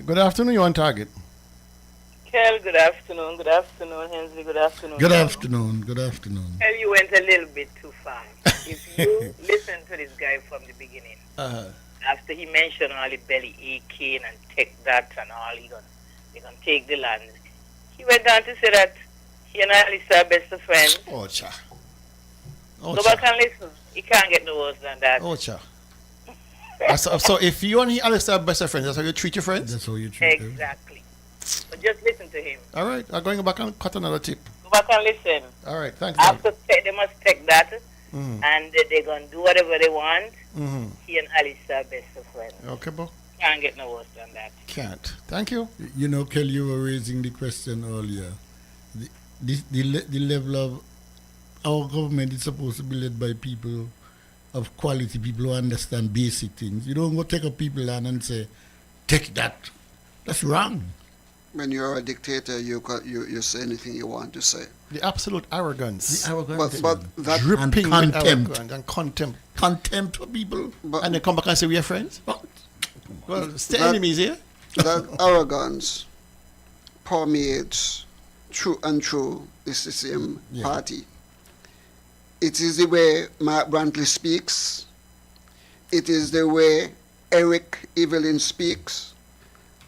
Good afternoon, you're on target. Kel, good afternoon. Good afternoon, Hensley. Good afternoon. good afternoon, good afternoon. Kel, you went a little bit too far. If you listen to this guy from the beginning, after he mentioned all the belly aching and take that and all, they're gonna take the land. He went on to say that he and Alice are best of friends. Oh, cha. Go back and listen. He can't get no worse than that. Oh, cha. So if you and Alex are best of friends, that's how you treat your friends? That's how you treat them. Exactly. But just listen to him. All right, I'm going back and cut another tip. Go back and listen. All right, thanks. They must take that, and they're going to do whatever they want. He and Alice are best of friends. Okay, bro. Can't get no worse than that. Can't. Thank you. You know, Kelly, you were raising the question earlier. The level of our government is supposed to be led by people of quality, people who understand basic things. You don't go take a people land and say, take that. That's wrong. When you're a dictator, you say anything you want to say. The absolute arrogance. The arrogance. But that dripping and with contempt. arrogance and contempt. Contempt for people. And they come back and say, we are friends? Well, stay enemies here. That arrogance permeates through and through the CCM party. It is the way Mark Brantley speaks. It is the way Eric Evelyn speaks.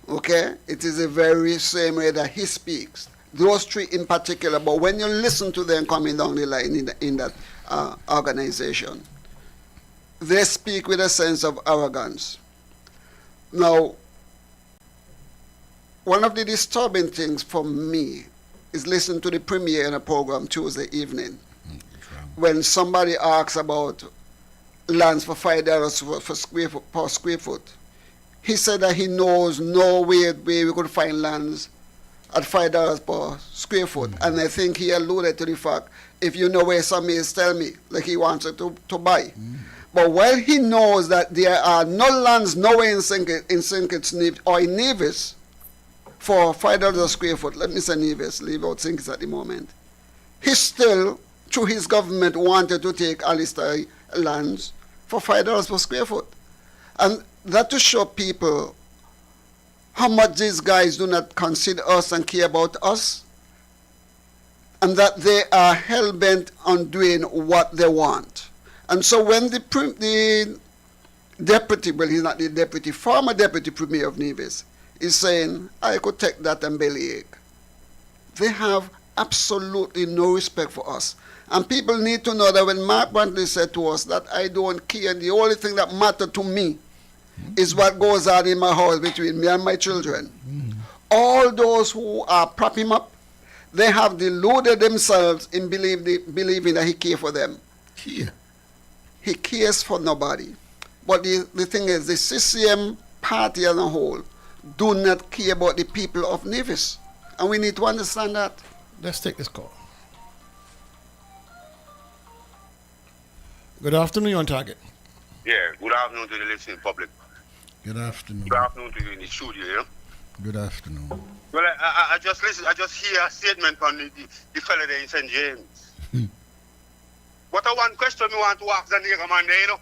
Okay? It is the very same way that he speaks. Those three in particular, but when you listen to them coming down the line in that organization, they speak with a sense of arrogance. Now, one of the disturbing things for me is listening to the premiere in a program Tuesday evening when somebody asks about lands for $5 per square foot. He said that he knows no way we could find lands at $5 per square foot. And I think he alluded to the fact, if you know where some is, tell me, like he wants it to buy. But while he knows that there are no lands nowhere in St. Kitts or in Nevis for $5 a square foot, let me say Nevis, leave out St. Kitts at the moment, he still, through his government, wanted to take Alistair lands for $5 per square foot. And that to show people how much these guys do not consider us and care about us, and that they are hell-bent on doing what they want. And so when the deputy, well, he's not the deputy, former deputy premier of Nevis, is saying, I could take that and bellyache, they have absolutely no respect for us. And people need to know that when Mark Brantley said to us that I don't care, the only thing that matters to me is what goes on in my house between me and my children. All those who are prop him up, they have deluded themselves in believing that he cares for them. Yeah. He cares for nobody. But the thing is, the CCM party as a whole do not care about the people of Nevis. And we need to understand that. Let's take this call. Good afternoon, you're on target. Yeah, good afternoon to the listening public. Good afternoon. Good afternoon to you in the studio, yeah? Good afternoon. Well, I just listen, I just hear a statement from the fella there in St. James. What I one question me want to ask the nigga man there, you know?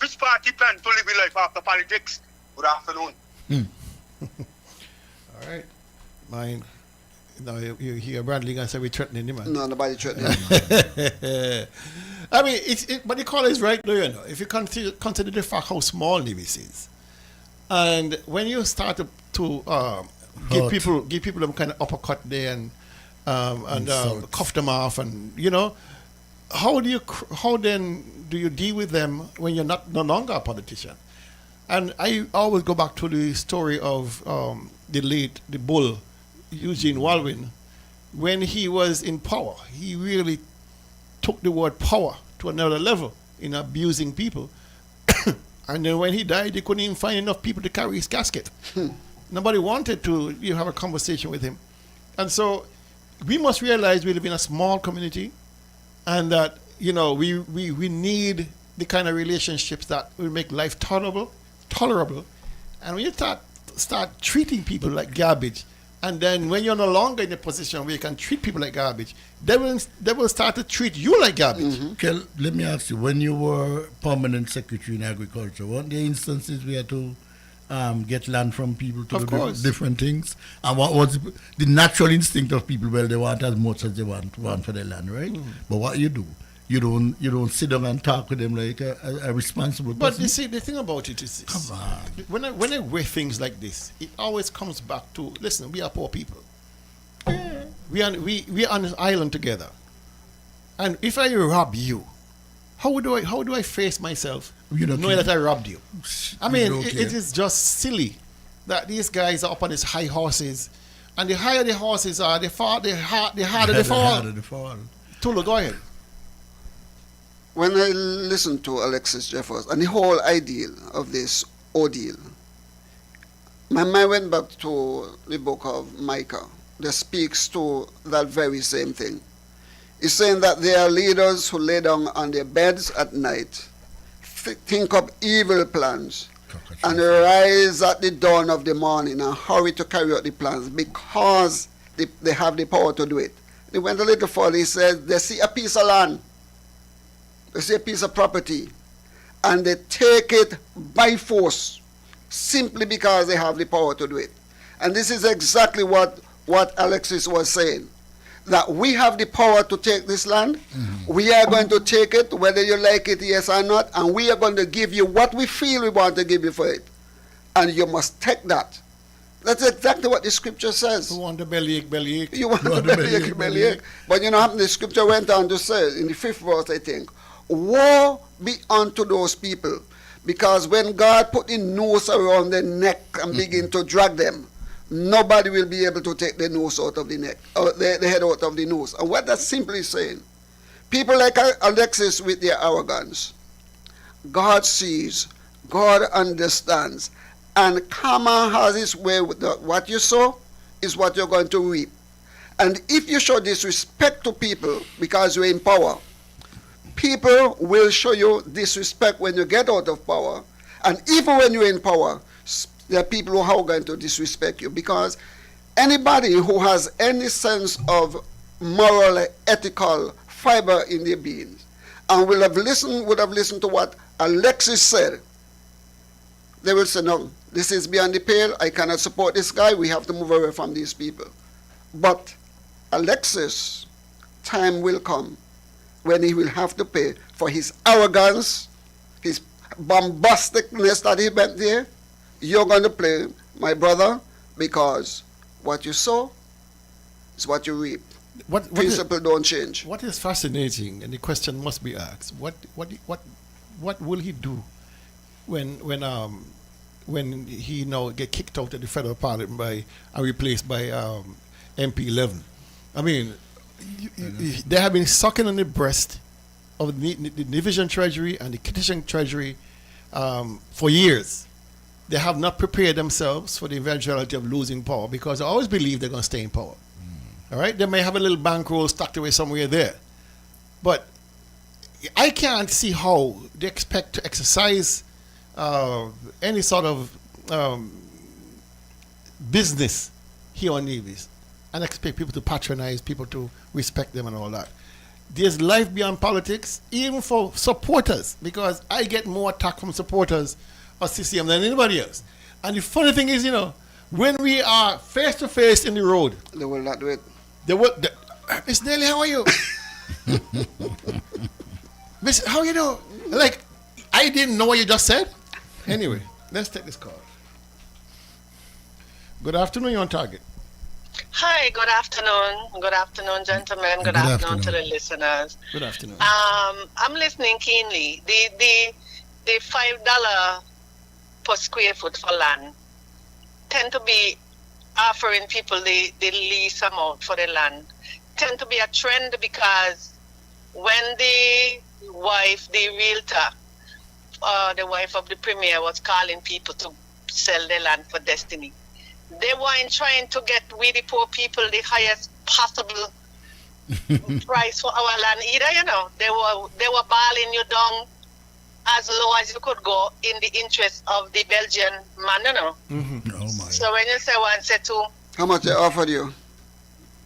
Which party plan to live in life after politics? Good afternoon. All right. Mine. No, you hear Bradley gonna say we threatening him, man. No, nobody threatening him. I mean, but the call is right, though, you know. If you consider the fact how small Nevis is, and when you start to give people them kind of uppercut there and cuff them off, and you know, how then do you deal with them when you're no longer a politician? And I always go back to the story of the bull Eugene Walwyn. When he was in power, he really took the word power to another level in abusing people. And then when he died, they couldn't even find enough people to carry his casket. Nobody wanted to have a conversation with him. And so we must realize we live in a small community, and that, you know, we need the kind of relationships that will make life tolerable. And when you start treating people like garbage, and then when you're no longer in a position where you can treat people like garbage, they will start to treat you like garbage. Okay, let me ask you, when you were permanent secretary in agriculture, weren't there instances where you had to get land from people to do different things? And what was the natural instinct of people? Well, they want as much as they want for their land, right? But what you do? You don't sit down and talk with them like a responsible person. But you see, the thing about it is this. Come on. When I wear things like this, it always comes back to, listen, we are poor people. We are on an island together. And if I rob you, how do I face myself knowing that I robbed you? I mean, it is just silly that these guys are up on these high horses, and the higher the horses are, the harder they fall. Tulu, go ahead. When I listened to Alexis Jeffers and the whole idea of this ordeal, my mind went back to the book of Micah that speaks to that very same thing. It's saying that there are leaders who lay down on their beds at night, think up evil plans, and rise at the dawn of the morning and hurry to carry out the plans because they have the power to do it. They went a little further. He says they see a piece of land, they see a piece of property, and they take it by force simply because they have the power to do it. And this is exactly what Alexis was saying, that we have the power to take this land. We are going to take it, whether you like it, yes or not, and we are going to give you what we feel we want to give you for it. And you must take that. That's exactly what the scripture says. You want the bellyache. You want the bellyache. But you know, the scripture went on to say, in the 5th verse, I think, woe be unto those people, because when God put the noose around their neck and begin to drag them, nobody will be able to take the noose out of the neck, or the head out of the noose. And what that's simply saying, people like Alexis with their arrogance, God sees, God understands, and karma has its way with what you sow is what you're going to reap. And if you show disrespect to people because you're in power, people will show you disrespect when you get out of power. And even when you're in power, there are people who are going to disrespect you, because anybody who has any sense of moral, ethical fiber in their beings and would have listened to what Alexis said, they will say, no, this is beyond the pale. I cannot support this guy. We have to move away from these people. But Alexis, time will come when he will have to pay for his arrogance, his bombasticness that he went there. You're going to pay, my brother, because what you sow is what you reap. Principle don't change. What is fascinating, and the question must be asked: What will he do when he now get kicked out of the federal parliament by and replaced by MP 11? I mean, they have been sucking on the breast of the division treasury and the kitchen treasury for years. They have not prepared themselves for the eventuality of losing power because they always believe they're going to stay in power. All right, they may have a little bankroll tucked away somewhere there, but I can't see how they expect to exercise any sort of business here on Nevis and expect people to patronize, people to respect them and all that. There's life beyond politics, even for supporters, because I get more attack from supporters of CCM than anybody else. And the funny thing is, when we are face to face in the road, they will not do it. They will. Miss Nelly, how are you? Miss, how you doing? Like, I didn't know what you just said. Anyway, let's take this call. Good afternoon, you're on target. Hi, good afternoon. Good afternoon, gentlemen. Good afternoon to the listeners. Good afternoon. I'm listening keenly. The $5 per square foot for land tend to be offering people the lease amount for the land. Tend to be a trend because when the realtor, the wife of the premier was calling people to sell their land for destiny, they weren't trying to get we the poor people the highest possible price for our land either, They were balling you down as low as you could go in the interest of the Belgian man, Mm-hmm. Oh my. So when you say one, say two. How much they offered you?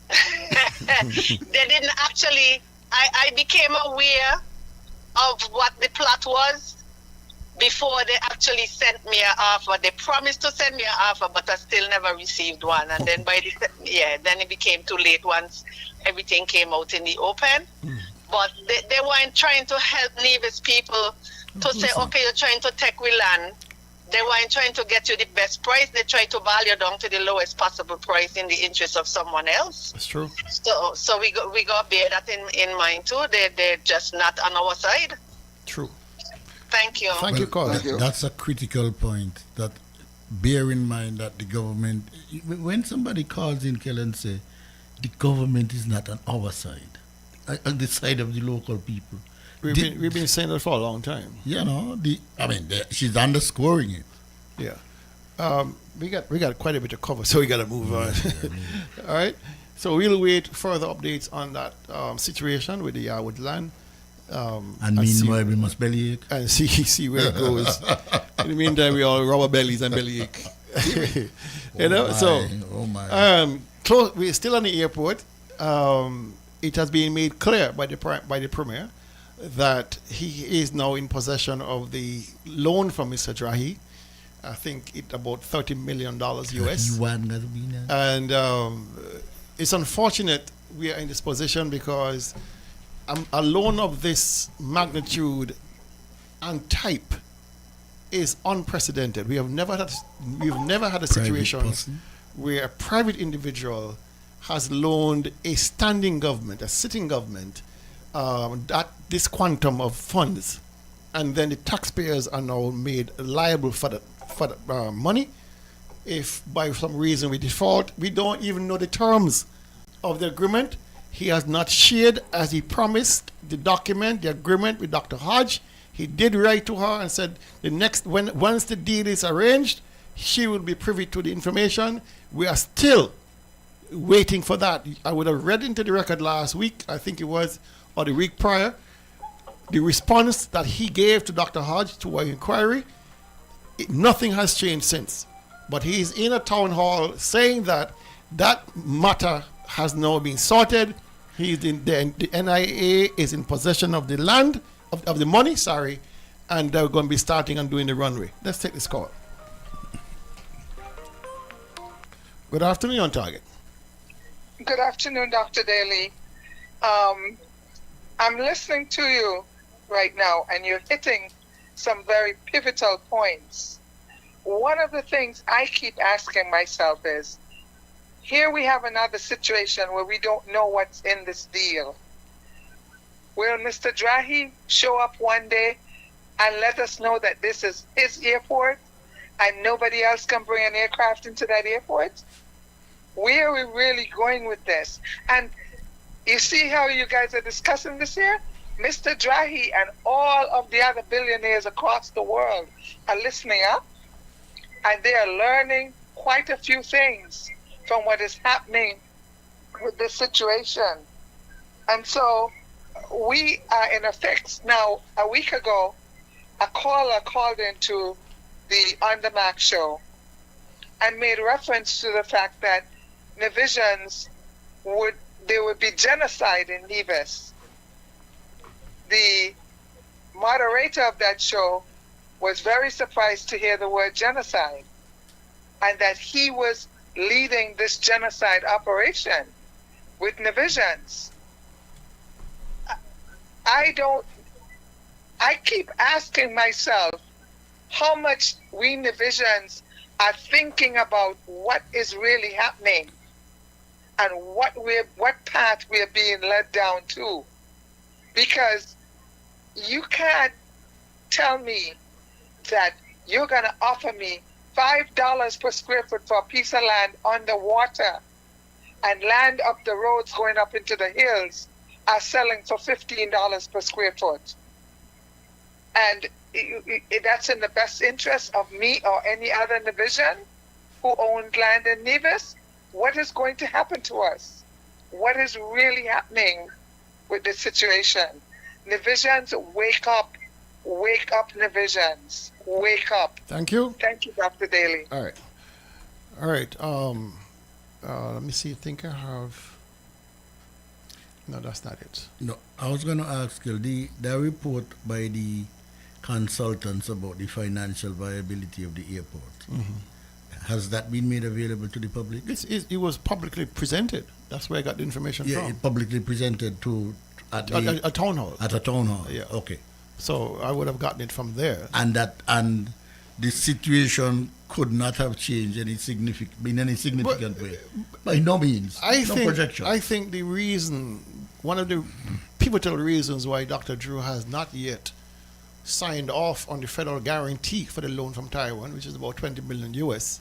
They didn't actually. I became aware of what the plot was before they actually sent me an offer. They promised to send me an offer, but I still never received one. And then then it became too late once everything came out in the open. But they weren't trying to help Nevis people to say, okay, you're trying to take we land. They weren't trying to get you the best price. They tried to value down to the lowest possible price in the interest of someone else. That's true. So we got to bear that in mind too. They're just not on our side. True. Thank you. Thank you, Carl. That's a critical point. That bear in mind that the government, when somebody calls in, Kel, and say, the government is not on our side, on the side of the local people. We've been saying that for a long time. She's underscoring it. Yeah. We got quite a bit to cover, so we got to move on. All right. So we'll wait further updates on that situation with the Yarwood land. And meanwhile, we must bellyache. And see where it goes. In the meantime, we all rub our bellies and bellyache. We're still on the airport. It has been made clear by the Premier that he is now in possession of the loan from Mr. Drahi. I think it's about $30 million US. And it's unfortunate we are in this position because a loan of this magnitude and type is unprecedented. We've never had a situation where a private individual has loaned a standing government, a sitting government, that this quantum of funds, and then the taxpayers are now made liable for the money. If by some reason we default, we don't even know the terms of the agreement. He has not shared, as he promised, the agreement with Dr. Hodge. He did write to her and said once the deal is arranged, she will be privy to the information. We are still waiting for that. I would have read into the record last week, I think it was, or the week prior, the response that he gave to Dr. Hodge to our inquiry. Nothing has changed since. But he is in a town hall saying that matter has now been sorted. The NIA is in possession of the land, of the money, and they're going to be starting and doing the runway. Let's take this call. Good afternoon, on target. Good afternoon, Dr. Daly. I'm listening to you right now, and you're hitting some very pivotal points. One of the things I keep asking myself is, here we have another situation where we don't know what's in this deal. Will Mr. Drahi show up one day and let us know that this is his airport and nobody else can bring an aircraft into that airport? Where are we really going with this? And you see how you guys are discussing this here? Mr. Drahi and all of the other billionaires across the world are listening up, and they are learning quite a few things from what is happening with this situation. And so we are in a fix. Now, a week ago, a caller called into the On The Mac show and made reference to the fact that Navisions there would be genocide in Nevis. The moderator of that show was very surprised to hear the word genocide, and that he was leading this genocide operation with Navisions. I keep asking myself how much we Navisions are thinking about what is really happening and what path we're being led down to. Because you can't tell me that you're going to offer me $5 per square foot for a piece of land on the water, and land up the roads going up into the hills are selling for $15 per square foot. And that's in the best interest of me or any other Navision who owned land in Nevis. What is going to happen to us? What is really happening with this situation? Navisions, wake up. Wake up, Navisions. Wake up. Thank you. Thank you, Dr. Daly. All right. Let me see. I think I have... No, that's not it. No, I was going to ask you, the report by the consultants about the financial viability of the airport, has that been made available to the public? It was publicly presented. That's where I got the information from. Yeah, it publicly presented at a town hall. At a town hall. Yeah. Okay. So I would have gotten it from there. And the situation could not have changed in any significant way. By no means. Projection. I think the reason, one of the pivotal reasons why Dr. Drew has not yet signed off on the federal guarantee for the loan from Taiwan, which is about 20 million US,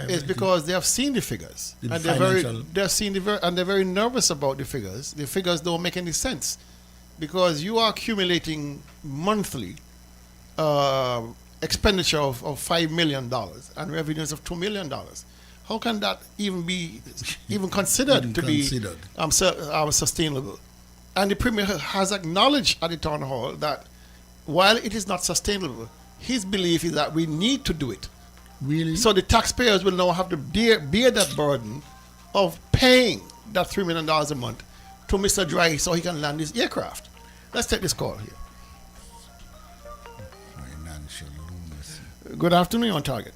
is because they have seen the figures, and they're very nervous about the figures. The figures don't make any sense because you are accumulating monthly expenditure of $5 million and revenues of $2 million. How can that even be considered to be sustainable? And the Premier has acknowledged at the town hall that while it is not sustainable, his belief is that we need to do it. Really? So the taxpayers will now have to bear that burden of paying that $3 million a month to Mr. Dry so he can land his aircraft. Let's take this call here. Financial lunacy. Good afternoon, on target.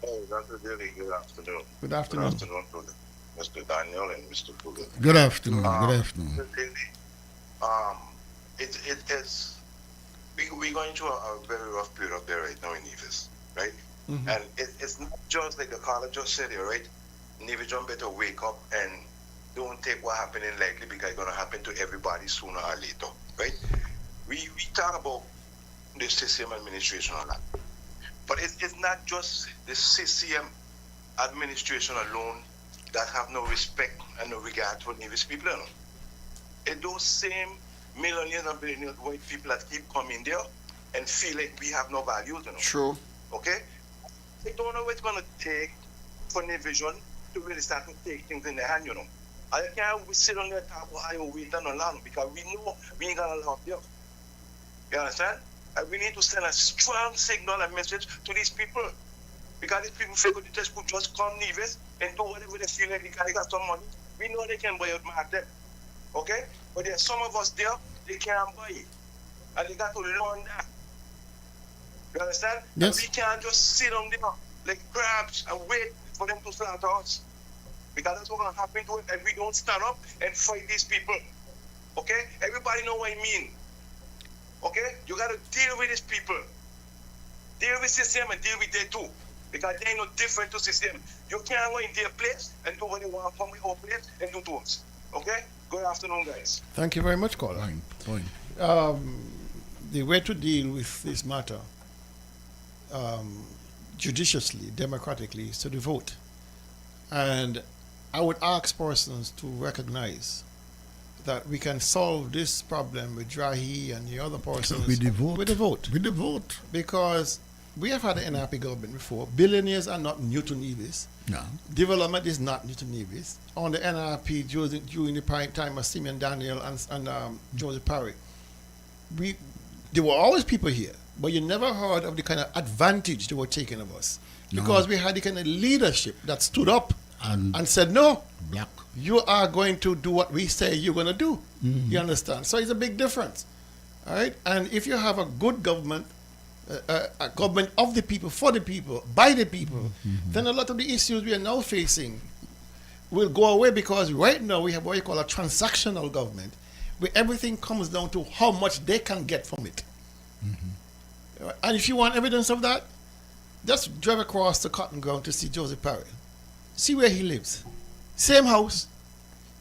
Hey, Dr. Daly, good afternoon. Good afternoon. Good afternoon to Mr. Daniel and Mr. Fuller. Good afternoon. Good afternoon. Mr. Daly, we're going through a very rough period up there right now in Nevis, right? Mm-hmm. And it's not just like the caller just said here, right? Nevis better wake up and don't take what happened in lightly because it's going to happen to everybody sooner or later, right? We talk about the CCM administration a lot, but it's not just the CCM administration alone that have no respect and no regard for Nevis people. You know? It's those same millionaires and billionaires white people that keep coming there and feel like we have no values. You know? True. Okay? They don't know what it's going to take for Navision to really start to take things in their hand, you know. I can't sit on there and talk about how we done on land because we know we ain't got a lot there. You understand? And we need to send a strong signal and message to these people. Because these people figure they just could just come Nevis and do whatever they feel like because they got some money. We know they can buy out market. Okay? But there's some of us there, they can't buy it. And they got to learn that. You understand? Yes. And we can't just sit on there like crabs and wait for them to slaughter us. Because that's what's going to happen to us if we don't stand up and fight these people. Okay? Everybody know what I mean. Okay? You got to deal with these people. Deal with CCM and deal with them too. Because they ain't no different to system. You can't go in their place and do what you want from your place and do to us. Okay? Good afternoon, guys. Thank you very much, caller. Fine. The way to deal with this matter judiciously, democratically, is to the vote. And I would ask persons to recognize that we can solve this problem with Drahi and the other persons With the vote. With the vote. With the vote. Because we have had an NRP government before. Billionaires are not new to Nevis. No. Development is not new to Nevis. On the NRP during the prime time of Simeon Daniel and Joseph Parry, there were always people here, but you never heard of the kind of advantage they were taking of us. No. Because we had the kind of leadership that stood up and said, no, black. You are going to do what we say you're going to do. Mm-hmm. You understand? So it's a big difference. All right? And if you have a good government, a government of the people, for the people, by the people, then a lot of the issues we are now facing will go away, because right now we have what you call a transactional government, where everything comes down to how much they can get from it. And if you want evidence of that, just drive across the cotton ground to see Joseph Parry. See where he lives. Same house.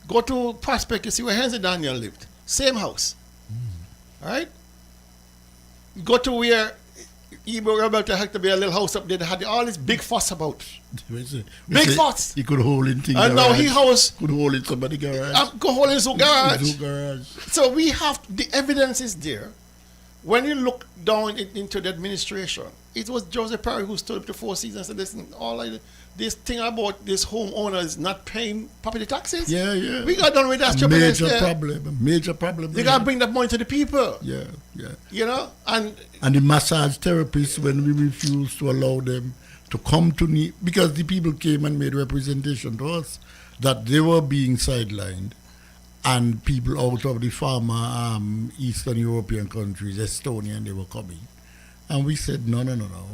Go to Prospect, you see where Henry Daniel lived. Same house. All right? Go to where Ebro Roberto had to be a little house up there. They had all this big fuss about. Big fuss. He could hold in things. And now he house. Could hold in somebody's garage. Could hold in his garage. Garage. So we have, the evidence is there. When you look down into the administration, it was Joseph Parry who stood up to Four Seasons and said, listen, this thing about this homeowners not paying property taxes. Yeah. We got done with that. Major problem. They got to bring that money to the people. Yeah. You know, and the massage therapists, when we refused to allow them to come to me, because the people came and made representation to us that they were being sidelined, and people out of the former Eastern European countries, Estonia, and they were coming. And we said, no.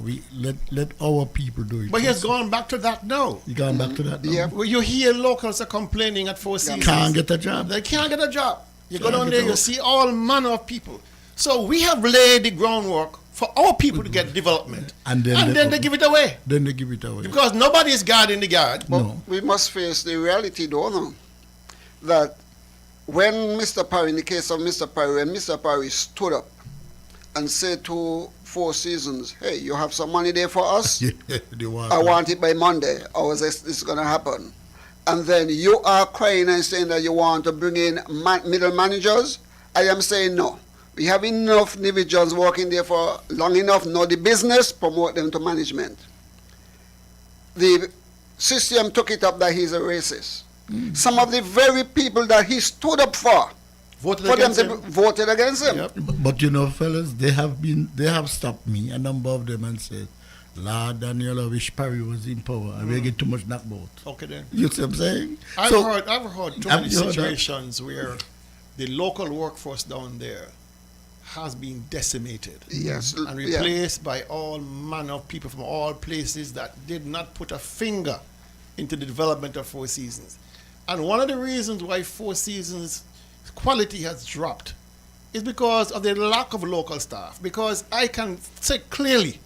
We let our people do it. But he has gone back to that now. He gone back to that now. Yeah. Well, you hear locals are complaining at Four Seasons. Can't get a job. They can't get a job. You go down there, you see all manner of people. So we have laid the groundwork for our people to get development. And then they give it away. Then they give it away. Because nobody is guarding the guard. But we must face the reality, though, no? That when Mr. Parry, in the case of Mr. Parry, when Mr. Parry stood up and said to Four Seasons, hey, you have some money there for us? I want it by Monday. How is this going to happen? And then you are crying and saying that you want to bring in middle managers? I am saying no. We have enough individuals working there for long enough. Know the business, promote them to management. The system took it up that he's a racist. Some of the very people that he stood up for voted against him. Yep. But you know, fellas, they have stopped me, a number of them, and said, Lord Daniel, I wish Parry was in power. I will get too much knockout. Okay then. You see what I'm saying? I've heard too many situations where the local workforce down there has been decimated. Yes. And replaced by all manner of people from all places that did not put a finger into the development of Four Seasons. And one of the reasons why Four Seasons quality has dropped is because of the lack of local staff. Because I can say clearly,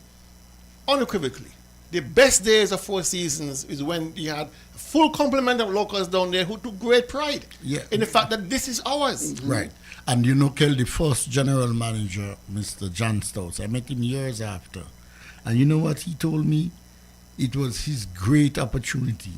unequivocally, the best days of Four Seasons is when you had a full complement of locals down there who took great pride in the fact that this is ours. Right. And you know, Kel, the first general manager, Mr. John Stouts, I met him years after. And you know what he told me? It was his great opportunity,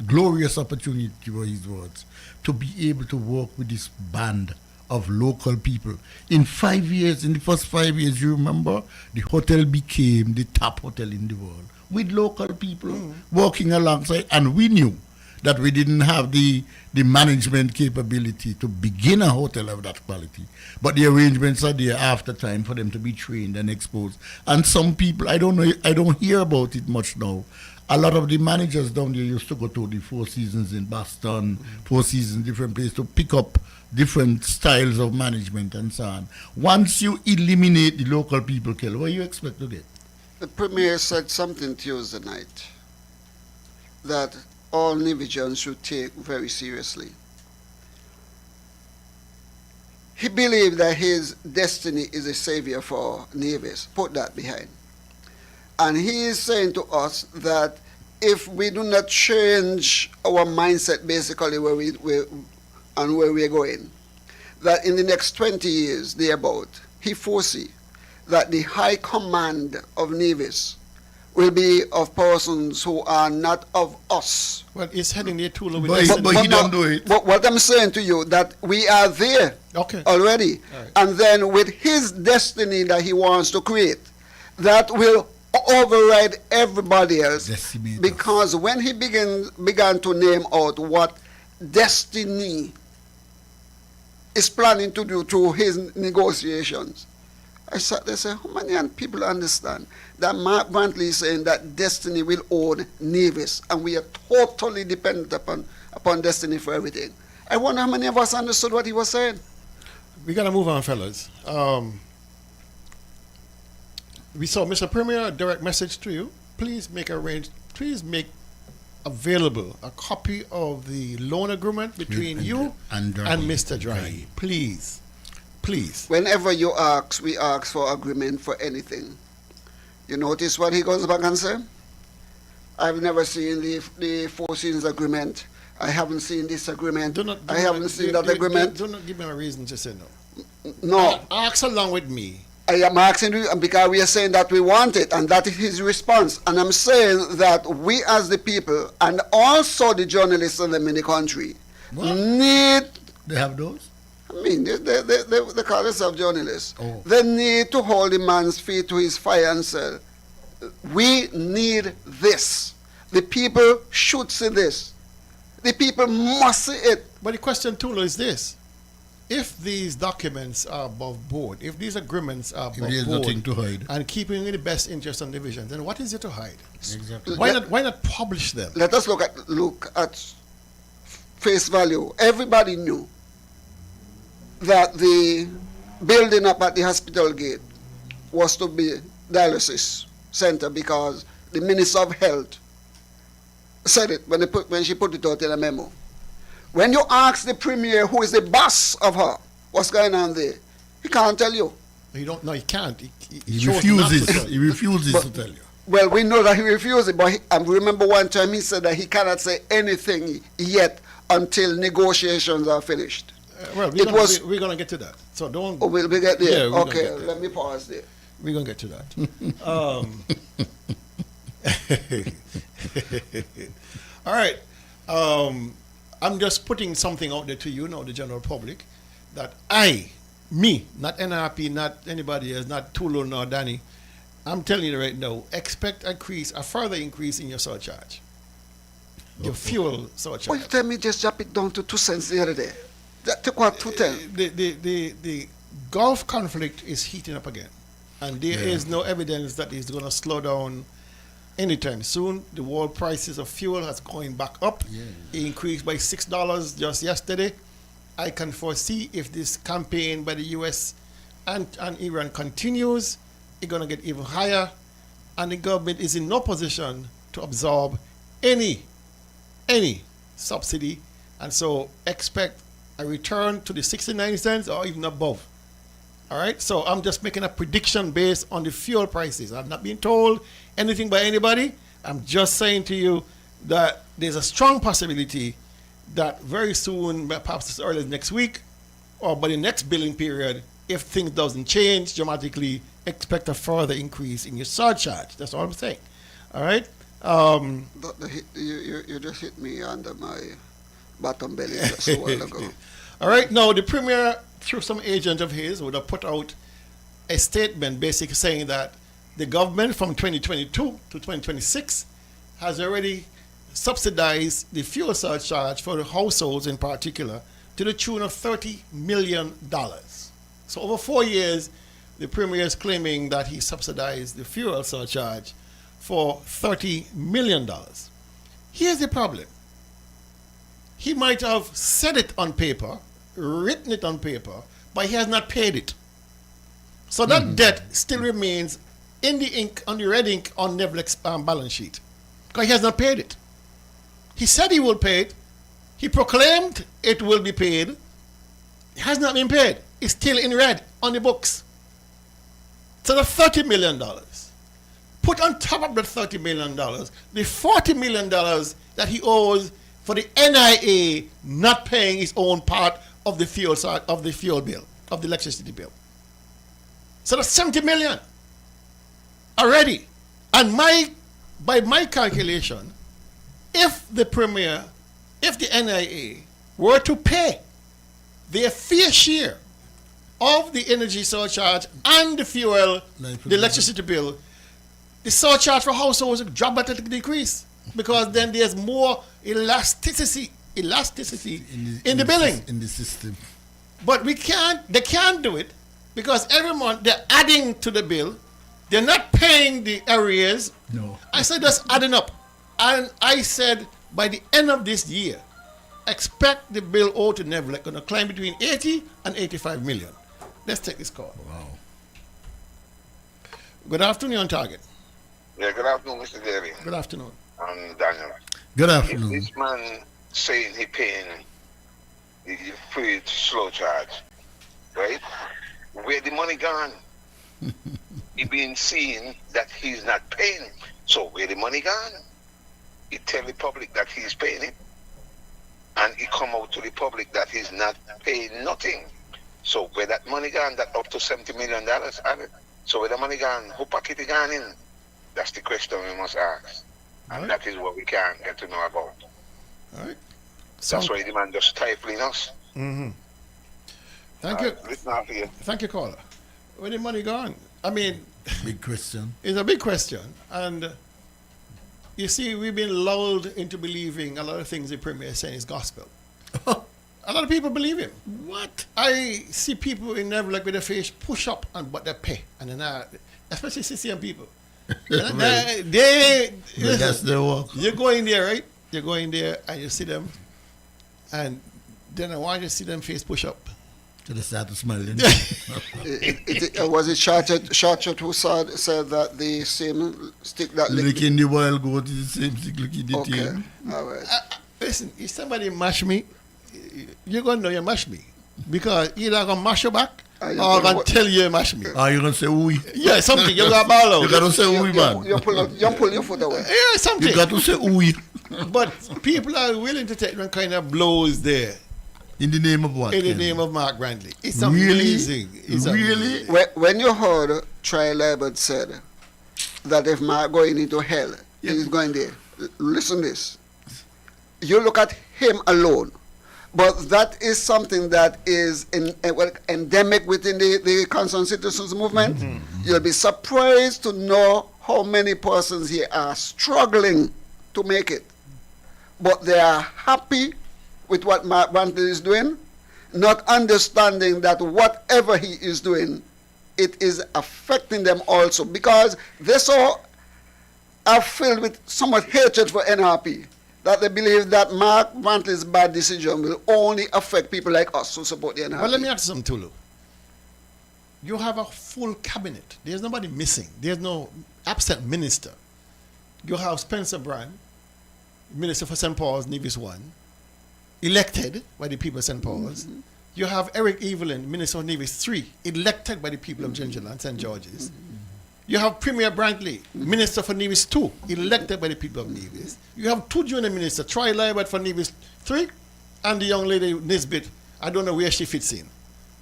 glorious opportunity were his words, to be able to work with this band of local people. In 5 years, in the first 5 years, you remember, the hotel became the top hotel in the world with local people working alongside. And we knew that we didn't have the management capability to begin a hotel of that quality. But the arrangements are there after time for them to be trained and exposed. And some people, I don't hear about it much now. A lot of the managers down there used to go to the Four Seasons in Boston, Four Seasons, different places, to pick up different styles of management and so on. Once you eliminate the local people, Kel, what do you expect to get? The Premier said something Tuesday night that all Nivijans should take very seriously. He believed that his destiny is a savior for Nevis. Put that behind. And he is saying to us that if we do not change our mindset, basically where we're going, that in the next 20 years, thereabout, he foresee that the high command of Nevis will be of persons who are not of us. Well, it's heading there too. But he don't do it. But what I'm saying to you, that we are there already. All right. And then with his destiny that he wants to create, that will override everybody else. Because when he began to name out what destiny is planning to do through his negotiations, I sat there and said, how many people understand that Mark Brantley is saying that destiny will own Nevis and we are totally dependent upon destiny for everything? I wonder how many of us understood what he was saying. We got to move on, fellas. We saw Mr. Premier, a direct message to you. Please make available a copy of the loan agreement between you and Mr. Dry. Please. Whenever you ask, we ask for agreement for anything. You notice what he goes back and say? I've never seen the Four Seasons agreement. I haven't seen this agreement. I haven't seen that agreement. Do not give me a reason to say no. No. Ask along with me. I am asking you because we are saying that we want it, and that is his response. And I'm saying that we as the people, and also the journalists in the country, need... They have those? I mean, they call themselves journalists. They need to hold the man's feet to his fire and say, we need this. The people should see this. The people must see it. But the question, Tulu, is this. If these documents are above board, if these agreements are above board, nothing to hide, and keeping in the best interest of the division, then what is there to hide? Exactly. Why not publish them? Let us look at face value. Everybody knew that the building up at the hospital gate was to be dialysis center because the Minister of Health said it when she put it out in a memo. When you ask the Premier, who is the boss of her, what's going on there, he can't tell you. You don't know, he can't. He refuses. He refuses to tell you. Well, we know that he refuses, but I remember one time he said that he cannot say anything yet until negotiations are finished. Well, we're going to get to that. So don't... Oh, we'll get there? Yeah, okay, let me pause there. We're going to get to that. All right. I'm just putting something out there to you now, the general public, that me, not NRP, not anybody else, not Tulu nor Danny, I'm telling you right now, expect a further increase in your surcharge. Your fuel surcharge. Well, you tell me just drop it down to 2 cents the other day. That took what, 2.10? The Gulf conflict is heating up again. And there is no evidence that it's going to slow down anytime soon. The world prices of fuel has going back up. It increased by $6 just yesterday. I can foresee if this campaign by the U.S. and Iran continues, it's going to get even higher. And the government is in no position to absorb any subsidy. And so expect a return to the 69 cents or even above. All right, so I'm just making a prediction based on the fuel prices. I've not been told anything by anybody. I'm just saying to you that there's a strong possibility that very soon, perhaps as early as next week or by the next billing period, if things doesn't change dramatically, expect a further increase in your surcharge. That's all I'm saying. All right? You just hit me under my bottom belly just a while ago. All right, now the Premier, through some agent of his, would have put out a statement basically saying that the government from 2022 to 2026 has already subsidized the fuel surcharge for the households in particular to the tune of $30 million. So over 4 years, the Premier is claiming that he subsidized the fuel surcharge for $30 million. Here's the problem. He might have said it on paper, written it on paper, but he has not paid it. So that debt still remains in the ink, on the red ink on Nevlec's balance sheet, because he has not paid it. He said he will pay it. He proclaimed it will be paid. It has not been paid. It's still in red on the books. So the $30 million. put on top of the $30 million, the $40 million that he owes for the NIA not paying his own part of the fuel bill, of the electricity bill. So that's $70 million already. And by my calculation, if the NIA were to pay their fair share of the energy surcharge and the fuel, the electricity bill, the surcharge for households would dramatically decrease, because then there's more elasticity in the billing. In the system. But they can't do it, because every month they're adding to the bill. They're not paying the arrears. No. I said that's adding up. And I said by the end of this year, expect the bill owed to Nevlec going to climb between 80 and 85 million. Let's take this call. Wow. Good afternoon, on target. Yeah, good afternoon, Mr. Daly. Good afternoon. I'm Daniel. Good afternoon. If this man saying he paying the free slow charge, right? Where the money gone? He being seen that he's not paying. So where the money gone? He tell the public that he's paying it, and he come out to the public that he's not paying nothing. So where that money gone? That up to $70 million added. So where the money gone? Who pocket it gone in? That's the question we must ask, and that is what we can't get to know about. All right. That's why the man just stifling us. Mm-hmm. Thank you. Listen after you. Thank you, caller. Where the money gone? I mean, big question. It's a big question, and you see, we've been lulled into believing a lot of things the Premier is saying is gospel. A lot of people believe him. What? I see people in Nevlec with their face push up and but they pay, and then especially CCM people. That's their work. You go in there, right? You go in there and you see them, and then I want you to see them face push up. So they start to smile. Was it Shortshot who said that the same stick that lick in the wild goat is the same stick lick in the tail? All right. Listen, if somebody mash me, you're going to know you mash me. Because either I'm going to mash you back, or I'm going to tell you mash me. Or you're going to say ooey. Yeah, something. You're going to ball out. You got to say ooey, man. You pull your foot away. Yeah, something. You got to say ooey. But people are willing to take them kind of blows there. In the name of what? In the name of Mark Brantley. It's amazing. It's really? Amazing. When you heard Trial Ebert said that if Mark going into hell, he's going there. Listen this. You look at him alone. But that is something that is endemic within the concerned citizens movement. Mm-hmm. You'll be surprised to know how many persons here are struggling to make it. But they are happy with what Mark Brantley is doing, not understanding that whatever he is doing, it is affecting them also, because they so are filled with so much hatred for NRP that they believe that Mark Brantley's bad decision will only affect people like us who support the NRP. Well, let me ask you something, Tulu. You have a full cabinet. There's nobody missing. There's no absent minister. You have Spencer Brand, Minister for St. Paul's, Nevis 1, elected by the people of St. Paul's. Mm-hmm. You have Eric Evelyn, Minister of Nevis 3, elected by the people of Gingerland, St. George's. Mm-hmm. You have Premier Brantley, Minister for Nevis 2, elected by the people of Nevis. You have two junior ministers, Troy Libert for Nevis 3, and the young lady Nisbet, I don't know where she fits in.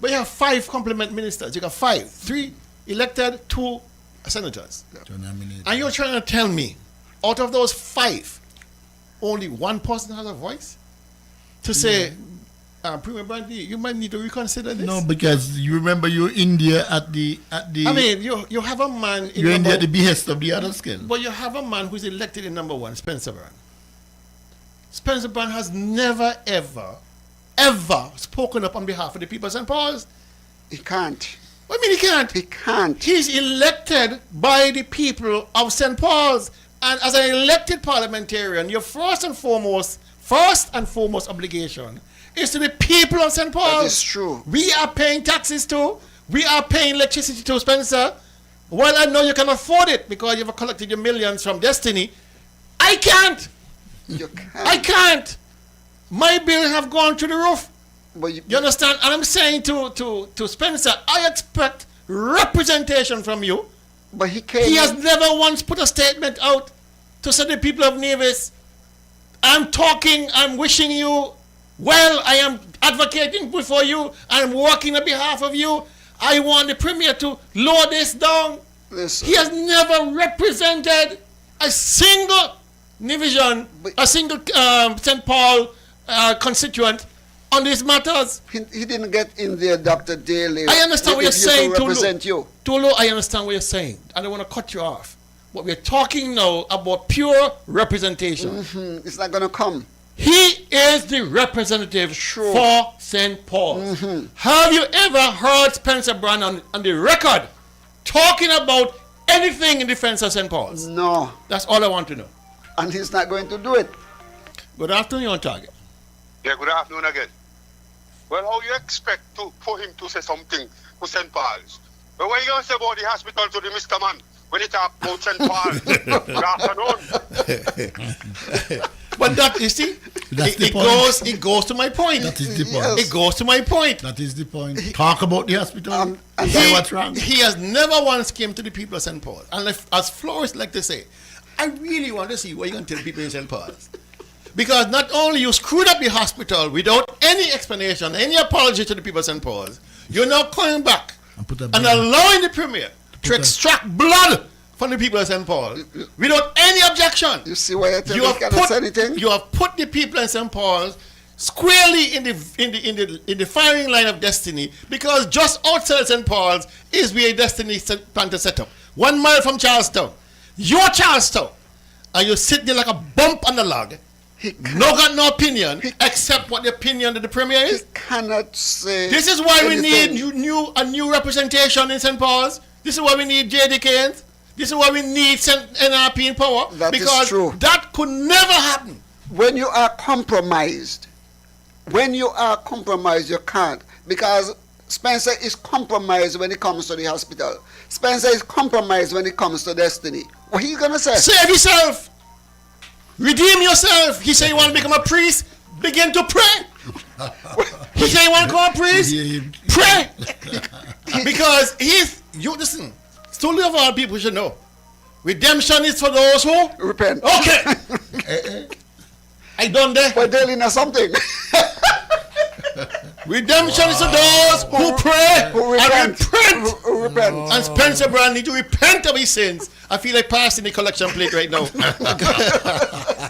But you have 5 complement ministers. You got 5, 3 elected, 2 senators. And you're trying to tell me, out of those 5, only one person has a voice? To say, Premier Brantley, you might need to reconsider this. No, because you remember you're in there at the. I mean, you have a man. You're in there at the behest of the other scale. But you have a man who's elected in number 1, Spencer Brand. Spencer Brand has never, ever spoken up on behalf of the people of St. Paul's. He can't. What do you mean he can't? He can't. He's elected by the people of St. Paul's. And as an elected parliamentarian, your first and foremost obligation is to the people of St. Paul's. That is true. We are paying taxes too. We are paying electricity too, Spencer. Well, I know you can afford it because you've collected your millions from Destiny. I can't. You can't. I can't. My bill have gone to the roof. But you understand? And I'm saying to Spencer, I expect representation from you But he came. He has never once put a statement out to say the people of Nevis, I'm talking, I'm wishing you well, I am advocating before you, I'm working on behalf of you. I want the Premier to lower this down. Listen. He has never represented a single division, a single St. Paul constituent on these matters. He didn't get in there, Dr. Daly. I understand what you're saying, represent you. Tulu, I understand what you're saying. I don't want to cut you off. But we're talking now about pure representation. It's not going to come. He is the representative for St. Paul's. Have you ever heard Spencer Brand on the record talking about anything in defense of St. Paul's? No. That's all I want to know. And he's not going to do it. Good afternoon, you're on target. Yeah, good afternoon again. Well, how you expect for him to say something to St. Paul's? But what are you going to say about the hospital to the Mr. Man when he talk about St. Paul's? Good afternoon. But that, you see, it goes to my point. That is the point. It goes to my point. That is the point. Talk about the hospital and say what's wrong. He has never once came to the people of St. Paul. And as Flores like to say, I really want to see what you're going to tell people in St. Paul's. Because not only you screwed up the hospital without any explanation, any apology to the people of St. Paul's, you're now coming back and allowing the Premier to extract blood from the people of St. Paul without any objection. You see why I tell you cannot say anything? You have put the people in St. Paul's squarely in the firing line of destiny, because just outside St. Paul's is where destiny plan to set up. 1 mile from Charlestown. You're Charlestown. And you sit there like a bump on the log. Got no opinion except what the opinion of the Premier is. He cannot say. This is why anything. we need a new representation in St. Paul's. This is why we need J.D. Keynes. This is why we need NRP in power. That is because true. That could never happen. When you are compromised, you can't. Because Spencer is compromised when it comes to the hospital. Spencer is compromised when it comes to destiny. What are you going to say? Save yourself. Redeem yourself. He said you want to become a priest. Begin to pray. He said you want to become a priest. Pray. Because listen. Solely of all people should know. Redemption is for those who repent. Okay. I done there. We're dealing with something. Redemption is for those who pray and repent. And Spencer Brand need to repent of his sins. I feel like passing the collection plate right now.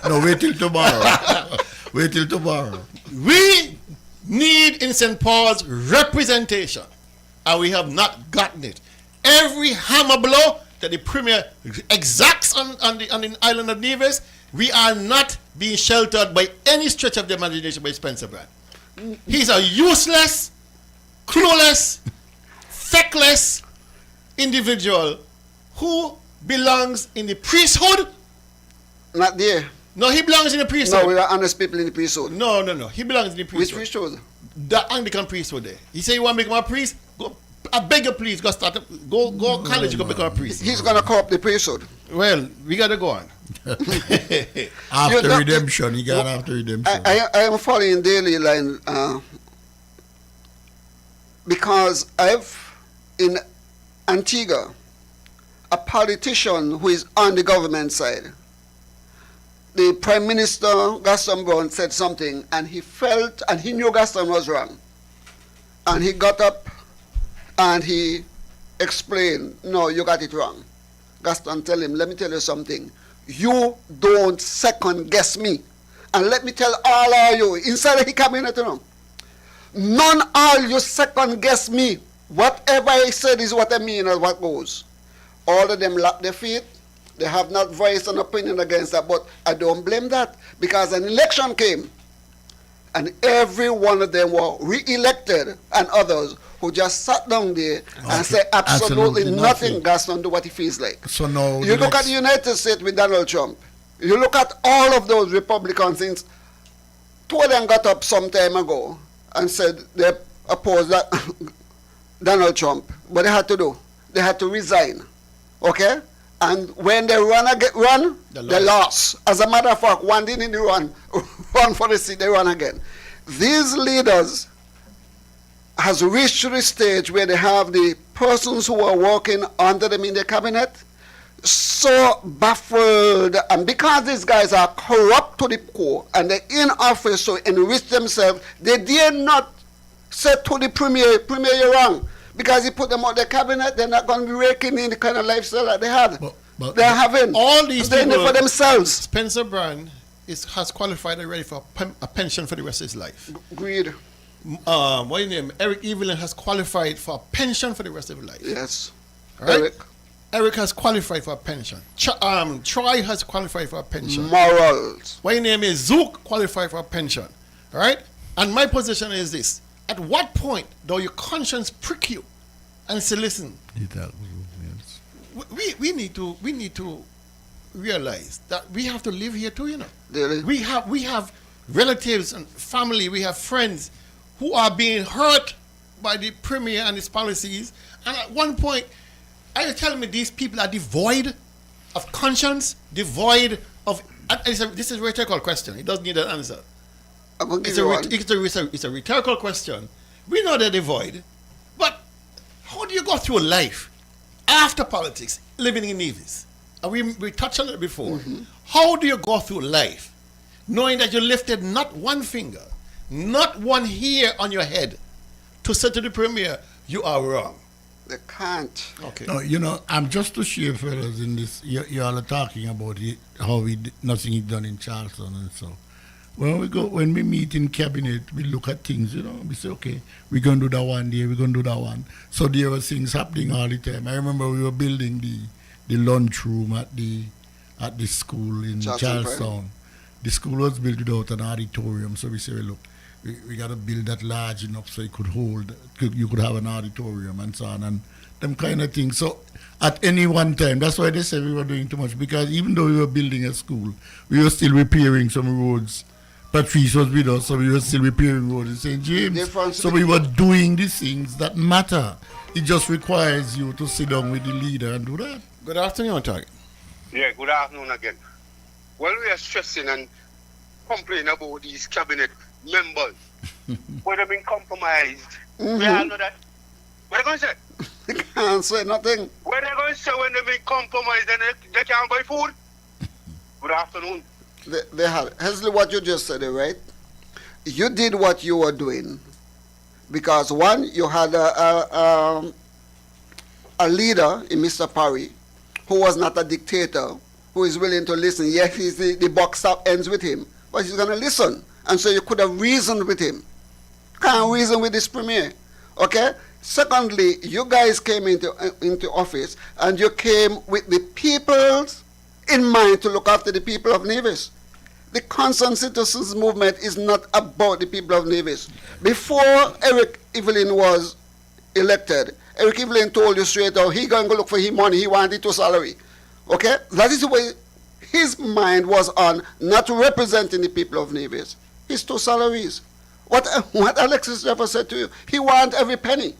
No, wait till tomorrow. Wait till tomorrow. We need in St. Paul's representation, and we have not gotten it. Every hammer blow that the Premier exacts on the island of Nevis, we are not being sheltered by any stretch of the imagination by Spencer Brand. He's a useless, clueless, feckless individual who belongs in the priesthood. Not there. No, he belongs in the priesthood. No, we are honest people in the priesthood. No. He belongs in the priesthood. Which priesthood? The Anglican priesthood there. He said you want to become a priest? Go. I beg you, please, go college, go become a priest. He's going to call up the priesthood. Well, we got to go on. After redemption, he got after redemption. I am following daily line because in Antigua, a politician who is on the government side, the Prime Minister, Gaston Brown, said something, and he felt, and he knew Gaston was wrong. And he got up and he explained, no, you got it wrong. Gaston tell him, let me tell you something. You don't second guess me. And let me tell all of you, inside the cabinet, none all you second guess me. Whatever I said is what I mean and what goes. All of them lap their feet. They have not voiced an opinion against that, but I don't blame that because an election came and every one of them were re-elected, and others who just sat down there and said absolutely nothing. Gaston do what he feels like. So now you look at the United States with Donald Trump. You look at all of those Republicans, since two of them got up some time ago and said they opposed that Donald Trump. What they had to do, they had to resign. Okay? And when they they lost. As a matter of fact, one didn't run for the seat, they run again. These leaders has reached to the stage where they have the persons who were working under them in the cabinet so baffled, and because these guys are corrupt to the core and they're in office to enrich themselves, they dare not say to the premier, you're wrong, because he put them on the cabinet. They're not going to be raking in the kind of lifestyle that they have. They're having all these they're in it people for themselves. Spencer Brand has qualified already for a pension for the rest of his life. Agreed. What is his name? Eric Evelyn has qualified for a pension for the rest of his life. Yes. Right? Eric has qualified for a pension. Troy has qualified for a pension. Morals. What his name is? Zook qualified for a pension. Right? And my position is this. At what point do your conscience prick you and say, listen, we need to realize that we have to live here too, you know. Really? We have relatives and family, we have friends who are being hurt by the premier and his policies. And at one point, are you telling me these people are devoid of conscience, devoid of... This is a rhetorical question. It doesn't need an answer. It's a rhetorical question. We know they're devoid. But how do you go through life after politics, living in Nevis? And we touched on it before. Mm-hmm. How do you go through life knowing that you lifted not one finger, not one hair on your head to say to the premier, you are wrong? They can't. Okay. No, you know, I'm just to share, fellas, in this. You all are talking about it, how nothing is done in Charleston and so. When we meet in cabinet, we look at things, you know, we say, okay, we're going to do that one day, we're going to do that one. So there were things happening all the time. I remember we were building the lunchroom at the school in Charlestown. The school was built without an auditorium, so we say, well, look, we got to build that large enough so it you could have an auditorium and so on, and them kind of things. So at any one time, that's why they say we were doing too much, because even though we were building a school, we were still repairing some roads. Patrice was with us, so we were still repairing roads in St. James. So we were doing the things that matter. It just requires you to sit down with the leader and do that. Good afternoon, Target. Yeah, good afternoon again. Well, we are stressing and complaining about these cabinet members. Where they've been compromised. Mm-hmm. We all know that. What are they going to say? They can't say nothing. What are they going to say when they've been compromised and they can't buy food? Good afternoon. They have. Hesley, what you just said, right? You did what you were doing because, one, you had a leader in Mr. Parry who was not a dictator, who is willing to listen. Yes, the buck stop ends with him, but he's going to listen. And so you could have reasoned with him. Can't reason with this premier. Okay? Secondly, you guys came into office and you came with the people's in mind to look after the people of Nevis. The Concerned Citizens Movement is not about the people of Nevis. Before Eric Evelyn was elected, Eric Evelyn told you straight out, he going to look for his money, he wanted to salary. Okay? That is the way his mind was on, not representing the people of Nevis. His two salaries. What Alexis Jefferson said to you, he want every penny.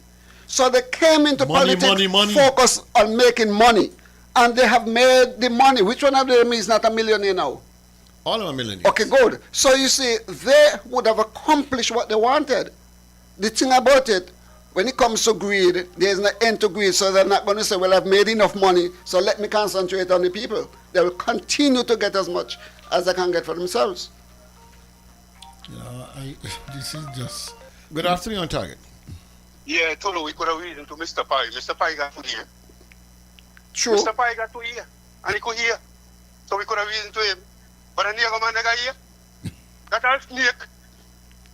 So they came into politics focused on making money. And they have made the money. Which one of them is not a millionaire now? All of them are millionaires. Okay, good. So you see, they would have accomplished what they wanted. The thing about it, when it comes to greed, there's no end to greed. So they're not going to say, well, I've made enough money, so let me concentrate on the people. They will continue to get as much as they can get for themselves. This is just... Good afternoon, Target. Yeah, Tolo, we could have reasoned to Mr. Pai. Mr. Pai got to hear. True. Mr. Pai got to hear. And he could hear. So we could have reasoned to him. But a nigger man that got here. That a snake.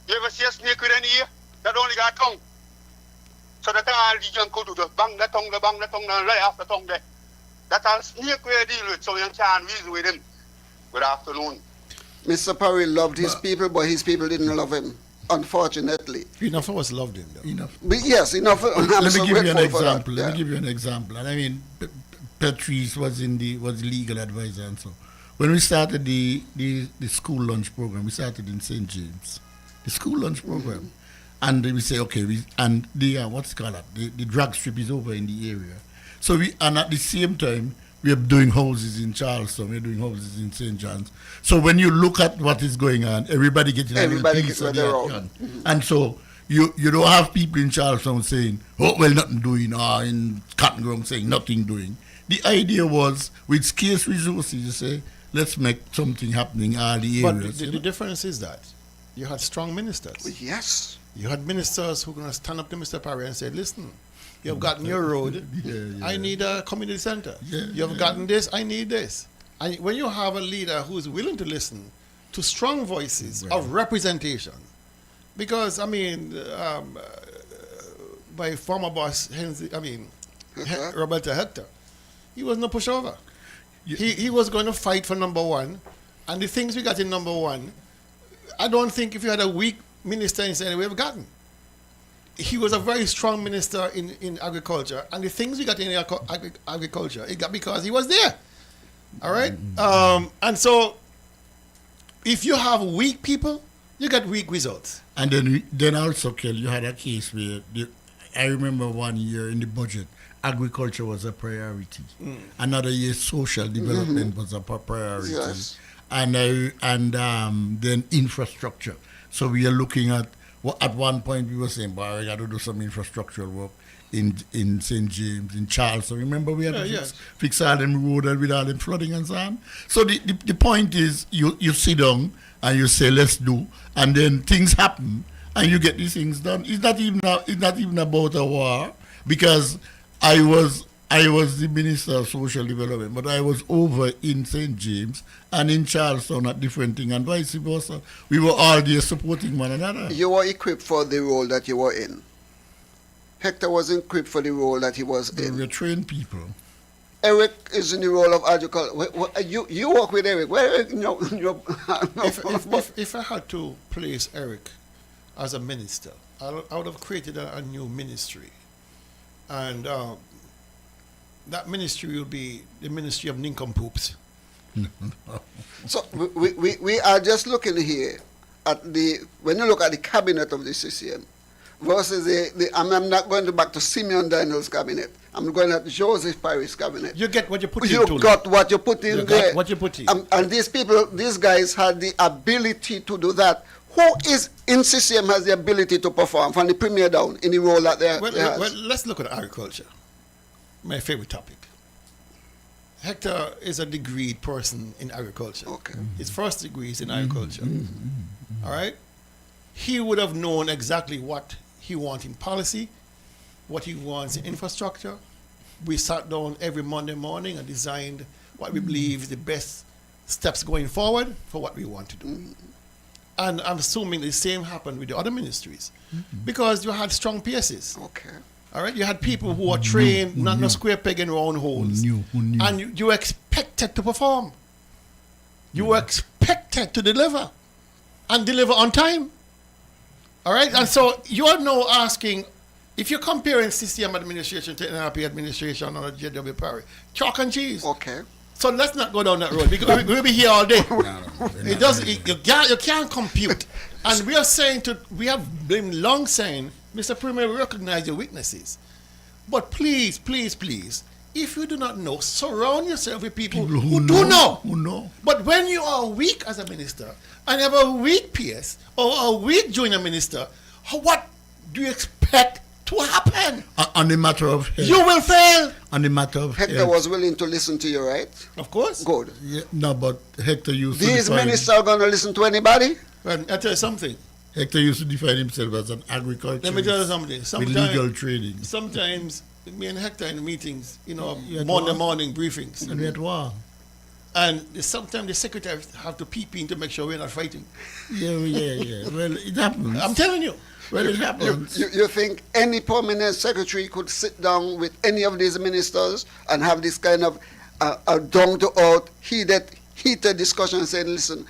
You ever see a snake with an ear? That only got tongue. So that all the young could do the bang the tongue, and lay off the tongue there. That a snake we deal with, so you can't reason with him. Good afternoon. Mr. Parry loved his people, but his people didn't love him, unfortunately. Enough of us loved him, though. Enough. But yes, enough. Let me give you an example. Let me give you an example. And I mean, Patrice was legal advisor and so. When we started the school lunch program, we started in St. James. The school lunch program. Mm-hmm. And we say, okay, what's it called? The drug strip is over in the area. So and at the same time, we are doing houses in Charleston, we're doing houses in St. John's. So when you look at what is going on, everybody getting a piece of their account. Mm-hmm. And so You don't have people in Charlestown saying, oh, well, nothing doing, or in Cotton Grove saying nothing doing. The idea was, with scarce resources, you say, let's make something happening in all the areas. But the difference is that you had strong ministers. Yes. You had ministers who were going to stand up to Mr. Parry and say, listen, you have gotten your road, I need a community center. You have gotten this, I need this. And when you have a leader who is willing to listen to strong voices of representation, because, I mean, my former boss, Roberto Hector, he was no pushover. He was going to fight for number one, and the things we got in number one, I don't think if you had a weak minister in any way we've gotten. He was a very strong minister in agriculture, and the things we got in agriculture, it got because he was there. All right? And so, if you have weak people, you get weak results. And then also, Kel, you had a case where, I remember one year in the budget, agriculture was a priority. Another year, social development was a priority. Yes. And then infrastructure. So we are looking at, at one point we were saying, well, we got to do some infrastructural work in St. James, in Charleston. Remember we had to fix all them road and with all them flooding and so on. So the point is, you sit down and you say, let's do, and then things happen and you get these things done. It's not even about a war, because I was the Minister of Social Development, but I was over in St. James and in Charleston at different things, and vice versa. We were all there supporting one another. You were equipped for the role that you were in. Hector was equipped for the role that he was in. We were trained people. Eric is in the role of agriculture. You work with Eric. Where Eric? No. If I had to place Eric as a minister, I would have created a new ministry. And that ministry will be the Ministry of Nincompoops. So we are just looking here at when you look at the cabinet of the CCM versus I'm not going back to Simeon Daniel's cabinet. I'm going at Joseph Parry's cabinet. You get what you put in. You got what you put in there. What you put in. And these guys had the ability to do that. Who is in CCM has the ability to perform from the premier down in the role that they have? Well, let's look at agriculture. My favorite topic. Hector is a degreed person in agriculture. Okay. His first degree is in agriculture. All right? He would have known exactly what he wants in policy, what he wants in infrastructure. We sat down every Monday morning and designed what we believe is the best steps going forward for what we want to do. And I'm assuming the same happened with the other ministries, because you had strong PSs. Okay. All right, you had people who were trained, not no square peg in round holes. And you were expected to perform. You were expected to deliver, and deliver on time. All right, and so you are now asking, if you're comparing CCM administration to NRP administration or J.W. Parry, chalk and cheese. Okay. So let's not go down that road, because we'll be here all day. You can't compute. And we have been long saying, Mr. Premier, we recognize your weaknesses. But please, please, please, if you do not know, surround yourself with people who do know. Who know. But when you are weak as a minister, and you have a weak PS, or a weak junior minister, what do you expect to happen? On the matter of health. You will fail. On the matter of Hector health. was willing to listen to you, right? Of course. Good. Yeah, no, but Hector used to These ministers are going to listen to anybody? Well, I'll tell you something. Hector used to define himself as an agriculturalist. Let me tell you something. With legal trading. Sometimes, me and Hector in meetings, morning briefings. And we had war. And sometimes the secretary have to peep in to make sure we're not fighting. Yeah. Well, it happens. I'm telling you. Well, it happens. You think any permanent secretary could sit down with any of these ministers and have this kind of down-to-earth, heated discussion and saying, listen,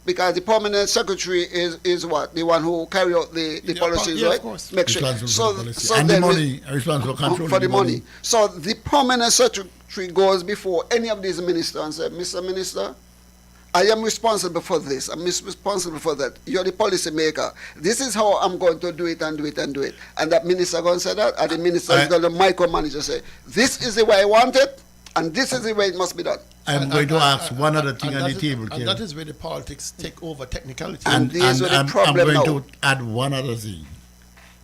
because the permanent secretary is what? The one who carry out the policies, right? Of course. Make sure. And the money, responsible for controlling for the money. So the permanent secretary goes before any of these ministers and says, Mr. Minister, I am responsible for this. I'm responsible for that. You're the policy maker. This is how I'm going to do it and do it and do it. And that minister going to say that, and the minister is going to micromanage and say, this is the way I want it, and this is the way it must be done. I'm going to ask one other thing on the table, and that is where the politics take over technicality. And these are the I'm problem going now. to add one other thing.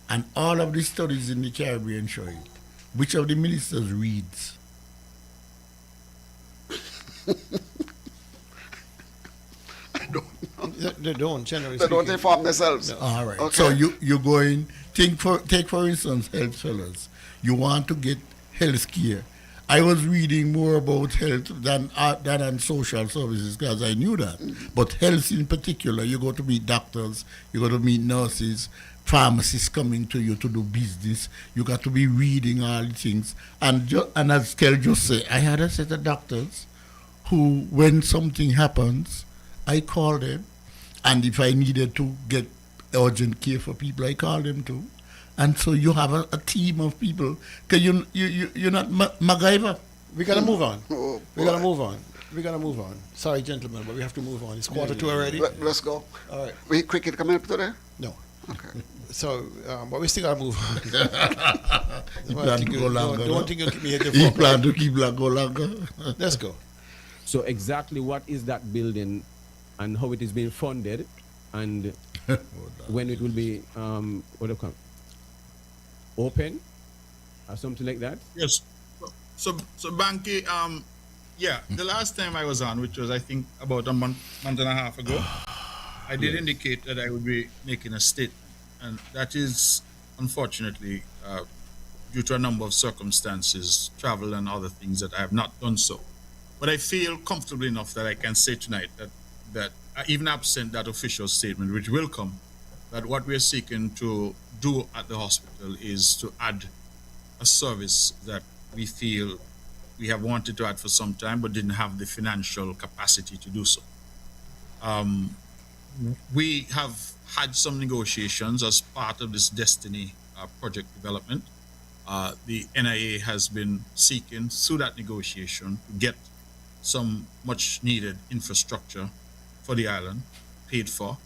And all of the studies in the Caribbean show it. Which of the ministers reads? They don't generally. They don't inform themselves. No. All right. Okay. So you're going take for instance health fellas. You want to get health care. I was reading more about health than on social services because I knew that. But health in particular, you go to meet doctors, you go to meet nurses, pharmacists coming to you to do business. You got to be reading all the things. And as Kel just said, I had a set of doctors who, when something happens, I call them. And if I needed to get urgent care for people, I call them too. And so you have a team of people. Because you're not MacGyver. We got to move on. Oh, We got to move on. We got to move on. Sorry, gentlemen, but we have to move on. It's 1:45 already. Let's go. All right. We cricket coming up today? No. Okay. So, but we still got to move on. He plan to go longer. Don't think you'll keep me here till He 4 plan to keep go longer. Let's go. So exactly what is that building and how it is being funded and when it will be what do you call it? Open or something like that? Yes. So Banky, yeah, the last time I was on, which was I think about a month and a half ago, I did indicate that I would be making a statement, and that is unfortunately due to a number of circumstances, travel and other things, that I have not done so. But I feel comfortable enough that I can say tonight that even absent that official statement, which will come, that what we are seeking to do at the hospital is to add a service that we feel we have wanted to add for some time but didn't have the financial capacity to do so. We have had some negotiations as part of this Destiny project development. The NIA has been seeking through that negotiation to get some much needed infrastructure for the island paid for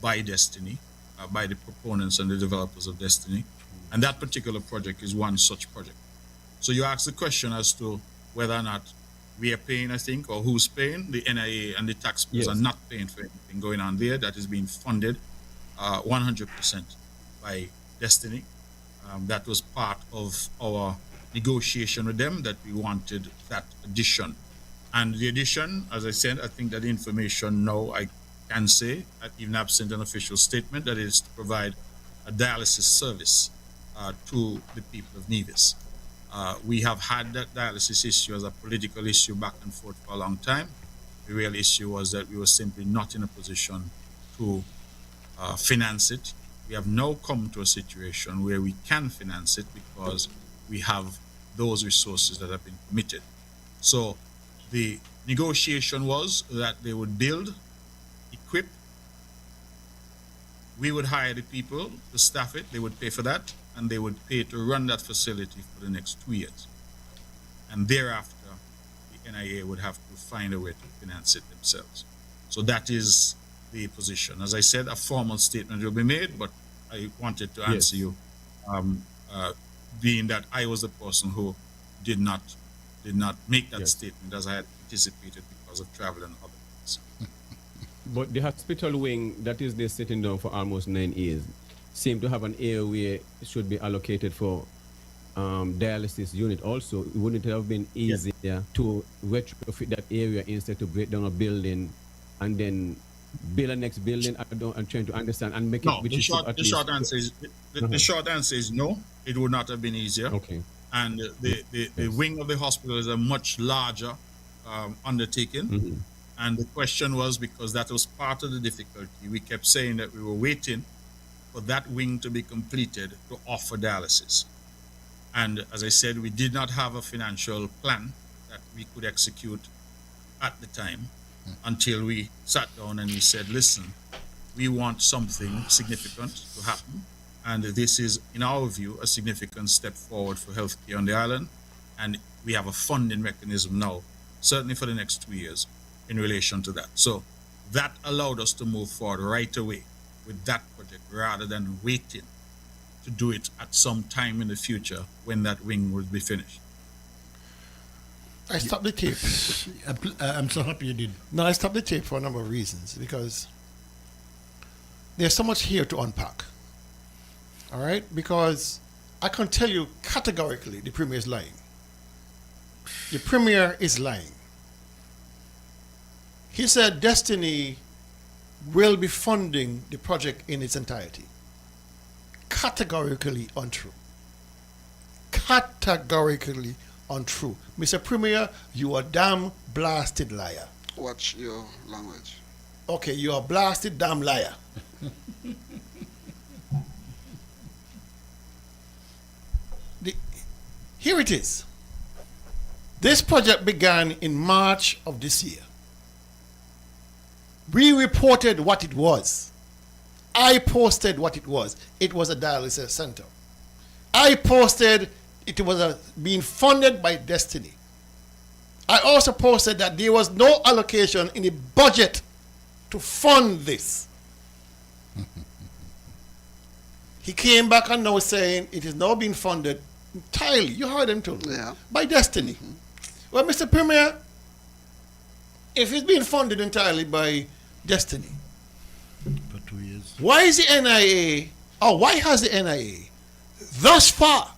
by Destiny, by the proponents and the developers of Destiny. And that particular project is one such project. So you ask the question as to whether or not we are paying, I think, or who's paying. The NIA and the taxpayers are not paying for anything going on there. That is being funded 100% by Destiny. That was part of our negotiation with them, that we wanted that addition. And the addition, as I said, I think that the information now I can say, even absent an official statement, that is to provide a dialysis service to the people of Nevis. We have had that dialysis issue as a political issue back and forth for a long time. The real issue was that we were simply not in a position to finance it. We have now come to a situation where we can finance it because we have those resources that have been committed. So the negotiation was that they would build, equip, we would hire the people to staff it, they would pay for that, and they would pay to run that facility for the next 2 years. And thereafter, the NIA would have to find a way to finance it themselves. So that is the position. As I said, a formal statement will be made, but I wanted to answer you, being that I was the person who did not make that statement as I had anticipated because of travel and other things. But the hospital wing that is there sitting down for almost 9 years seem to have an area where it should be allocated for dialysis unit also. Wouldn't it have been easier to retrofit that area instead to break down a building and then build a next building? I'm trying to understand and make it. The short answer is the short answer is no. It would not have been easier. Okay. And the wing of the hospital is a much larger undertaking. Mm-hmm. And the question was, because that was part of the difficulty, we kept saying that we were waiting for that wing to be completed to offer dialysis. And as I said, we did not have a financial plan that we could execute at the time until we sat down and we said, listen, we want something significant to happen. And this is, in our view, a significant step forward for healthcare on the island. And we have a funding mechanism now, certainly for the next 2 years, in relation to that. So that allowed us to move forward right away with that project rather than waiting to do it at some time in the future when that wing would be finished. I stopped the tape. I'm so happy you did. No, I stopped the tape for a number of reasons because there's so much here to unpack. All right? Because I can tell you categorically the Premier is lying. The Premier is lying. He said Destiny will be funding the project in its entirety. Categorically untrue. Categorically untrue. Mr. Premier, you are damn blasted liar. Watch your language. Okay, you are blasted damn liar. Here it is. This project began in March of this year. We reported what it was. I posted what it was. It was a dialysis center. I posted it was being funded by Destiny. I also posted that there was no allocation in the budget to fund this. He came back and now saying it is now being funded entirely, you heard him too, by Destiny. Well, Mr. Premier, if it's being funded entirely by Destiny, for 2 years, why is the NIA, or why has the NIA thus far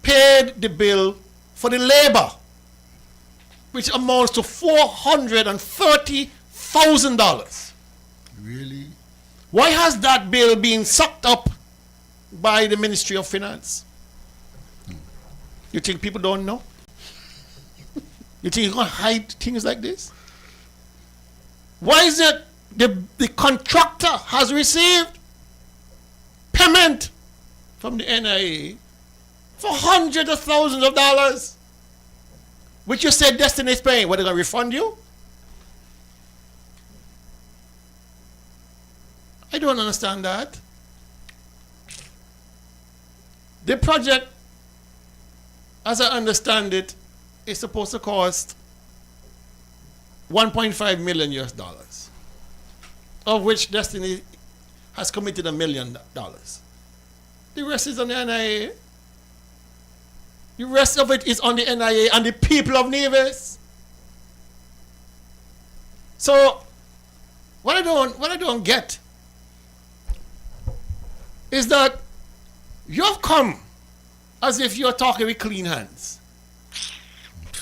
paid the bill for the labor, which amounts to $430,000? Really? Why has that bill been sucked up by the Ministry of Finance? You think people don't know? You think you're going to hide things like this? Why is it the contractor has received payment from the NIA for hundreds of thousands of dollars, which you said Destiny is paying? What, are they going to refund you? I don't understand that. The project, as I understand it, is supposed to cost $1.5 million US, of which Destiny has committed $1 million. The rest is on the NIA. The rest of it is on the NIA and the people of Nevis. So, what I don't get is that you have come as if you're talking with clean hands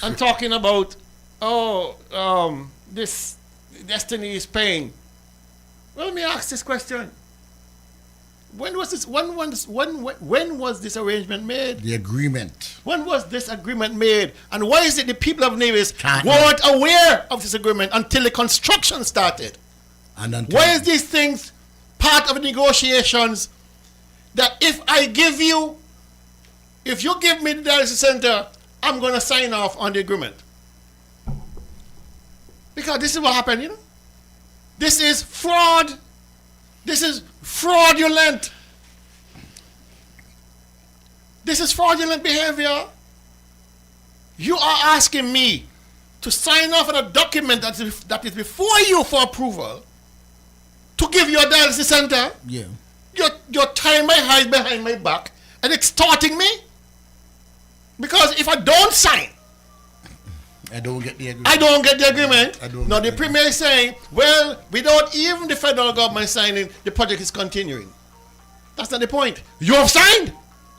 and talking about, this Destiny is paying. Well, let me ask this question. When was this arrangement made? The agreement. When was this agreement made? And why is it the people of Nevis weren't aware of this agreement until the construction started? And why is these things part of the negotiations that if you give me the dialysis center, I'm going to sign off on the agreement? Because this is what happened, you know? This is fraud. This is fraudulent. This is fraudulent behavior. You are asking me to sign off on a document that is before you for approval to give you a dialysis center. Yeah. You're tying my hands behind my back and extorting me? Because if I don't sign, I don't get the agreement. I don't get the agreement. Now the Premier is saying, well, without even the federal government signing, the project is continuing. That's not the point. You have signed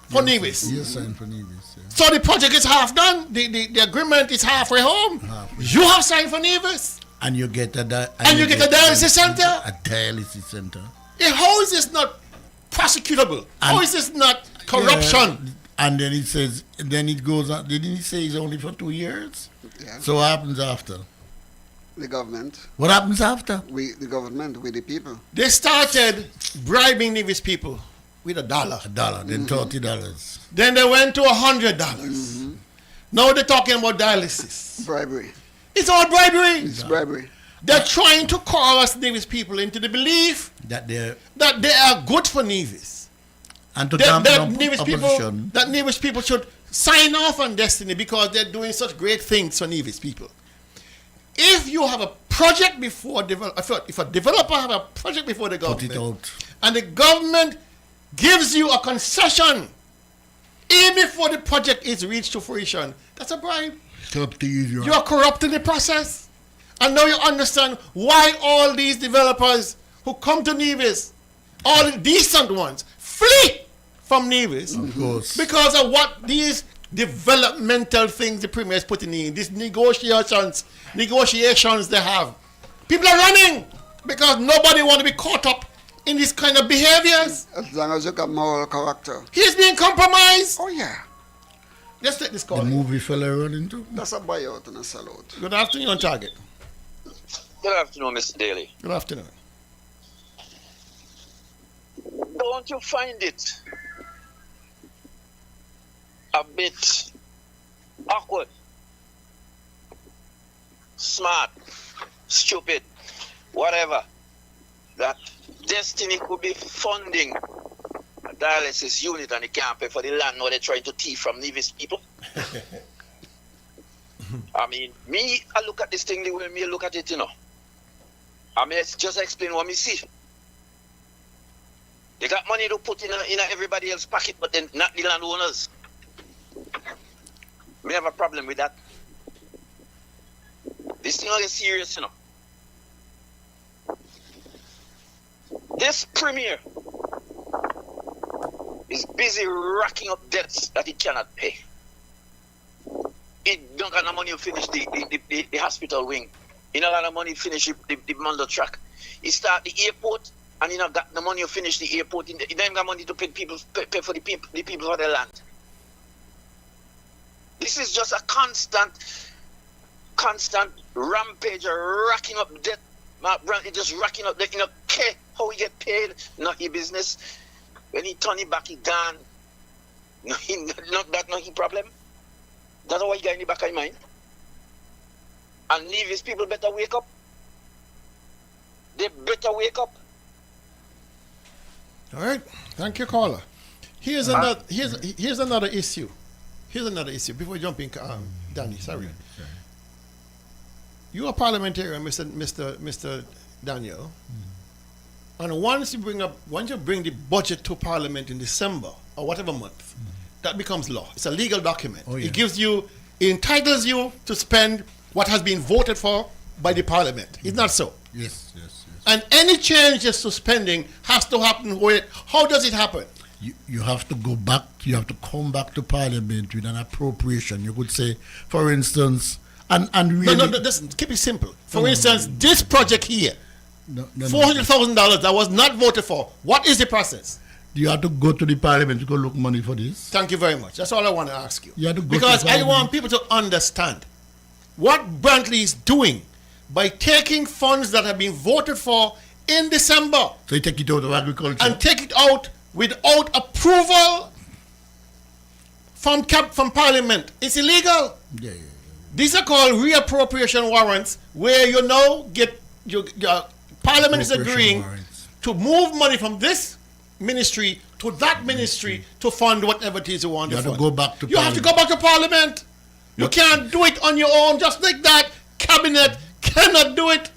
for Nevis. You signed for Nevis. Yeah. So the project is half done. The agreement is halfway home. You have signed for Nevis. And you get a dialysis center. A dialysis center. How is this not prosecutable? How is this not corruption? Yeah. And then it goes on. Didn't he say it's only for 2 years? Yeah. So what happens after? The government. What happens after? The government, with the people. They started bribing Nevis people with $1. Then $30. Then they went to $100. Now they're talking about dialysis. Bribery. It's all bribery. It's bribery. They're trying to coerce Nevis people into the belief that they are good for Nevis. And to that Nevis people should sign off on Destiny because they're doing such great things for Nevis people. If you have a project before if a developer have a project before the government, put it out, and the government gives you a concession even before the project is reached to fruition, that's a bribe. You are corrupting the process. And now you understand why all these developers who come to Nevis, all the decent ones, flee from Nevis. Of course. Because of what these developmental things the Premier is putting in, these negotiations they have. People are running because nobody want to be caught up in this kind of behaviors. As long as you got moral character. He's being compromised. Oh, yeah. Let's take this call. The movie fella running too. That's a buyout and a sellout. Good afternoon, on Target. Good afternoon, Mr. Daly. Good afternoon. Don't you find it a bit awkward, smart, stupid, whatever, that Destiny could be funding a dialysis unit and they can't pay for the land now they're trying to thief from Nevis people? I mean, I look at this thing the way me look at it, I mean, let's just explain what me see. They got money to put in everybody else's pocket, but then not the landowners. We have a problem with that. This thing is serious, This premier is busy racking up debts that he cannot pay. He don't got no money to finish the hospital wing. He don't got no money to finish the Mondo track. He start the airport and he not got no money to finish the airport. He don't got money to pay for the people for their land. This is just a constant rampage, racking up debt. It just racking up debt. Care how he get paid, not his business. When he turn it back, he gone. Not his problem. That's why he got in the back of his mind. And leave his people better wake up. They better wake up. All right. Thank you, caller. Here's another issue. Here's another issue. Before we jump in, Danny, sorry. You are parliamentarian, Mr. Daniel. And once you bring the budget to Parliament in December or whatever month, that becomes law. It's a legal document. Oh, yeah. It entitles you to spend what has been voted for by the Parliament. It's not so. Yes. And any changes to spending has to happen with it. How does it happen? You have to go back, you have to come back to Parliament with an appropriation. You could say, for instance, and really... No, listen, keep it simple. For instance, this project here, $400,000 that was not voted for. What is the process? You have to go to the Parliament to go look money for this. Thank you very much. That's all I want to ask you. You have to go because to I want people to understand what Brantley is doing by taking funds that have been voted for in December. So you take it out of agriculture? And take it out without approval from Parliament. It's illegal. Yeah. These are called reappropriation warrants, where you now get your Parliament is agreeing to move money from this ministry to that ministry to fund whatever it is you want to fund. You have to go back to Parliament. You have to go back to Parliament. You can't do it on your own just like that. Cabinet cannot do it.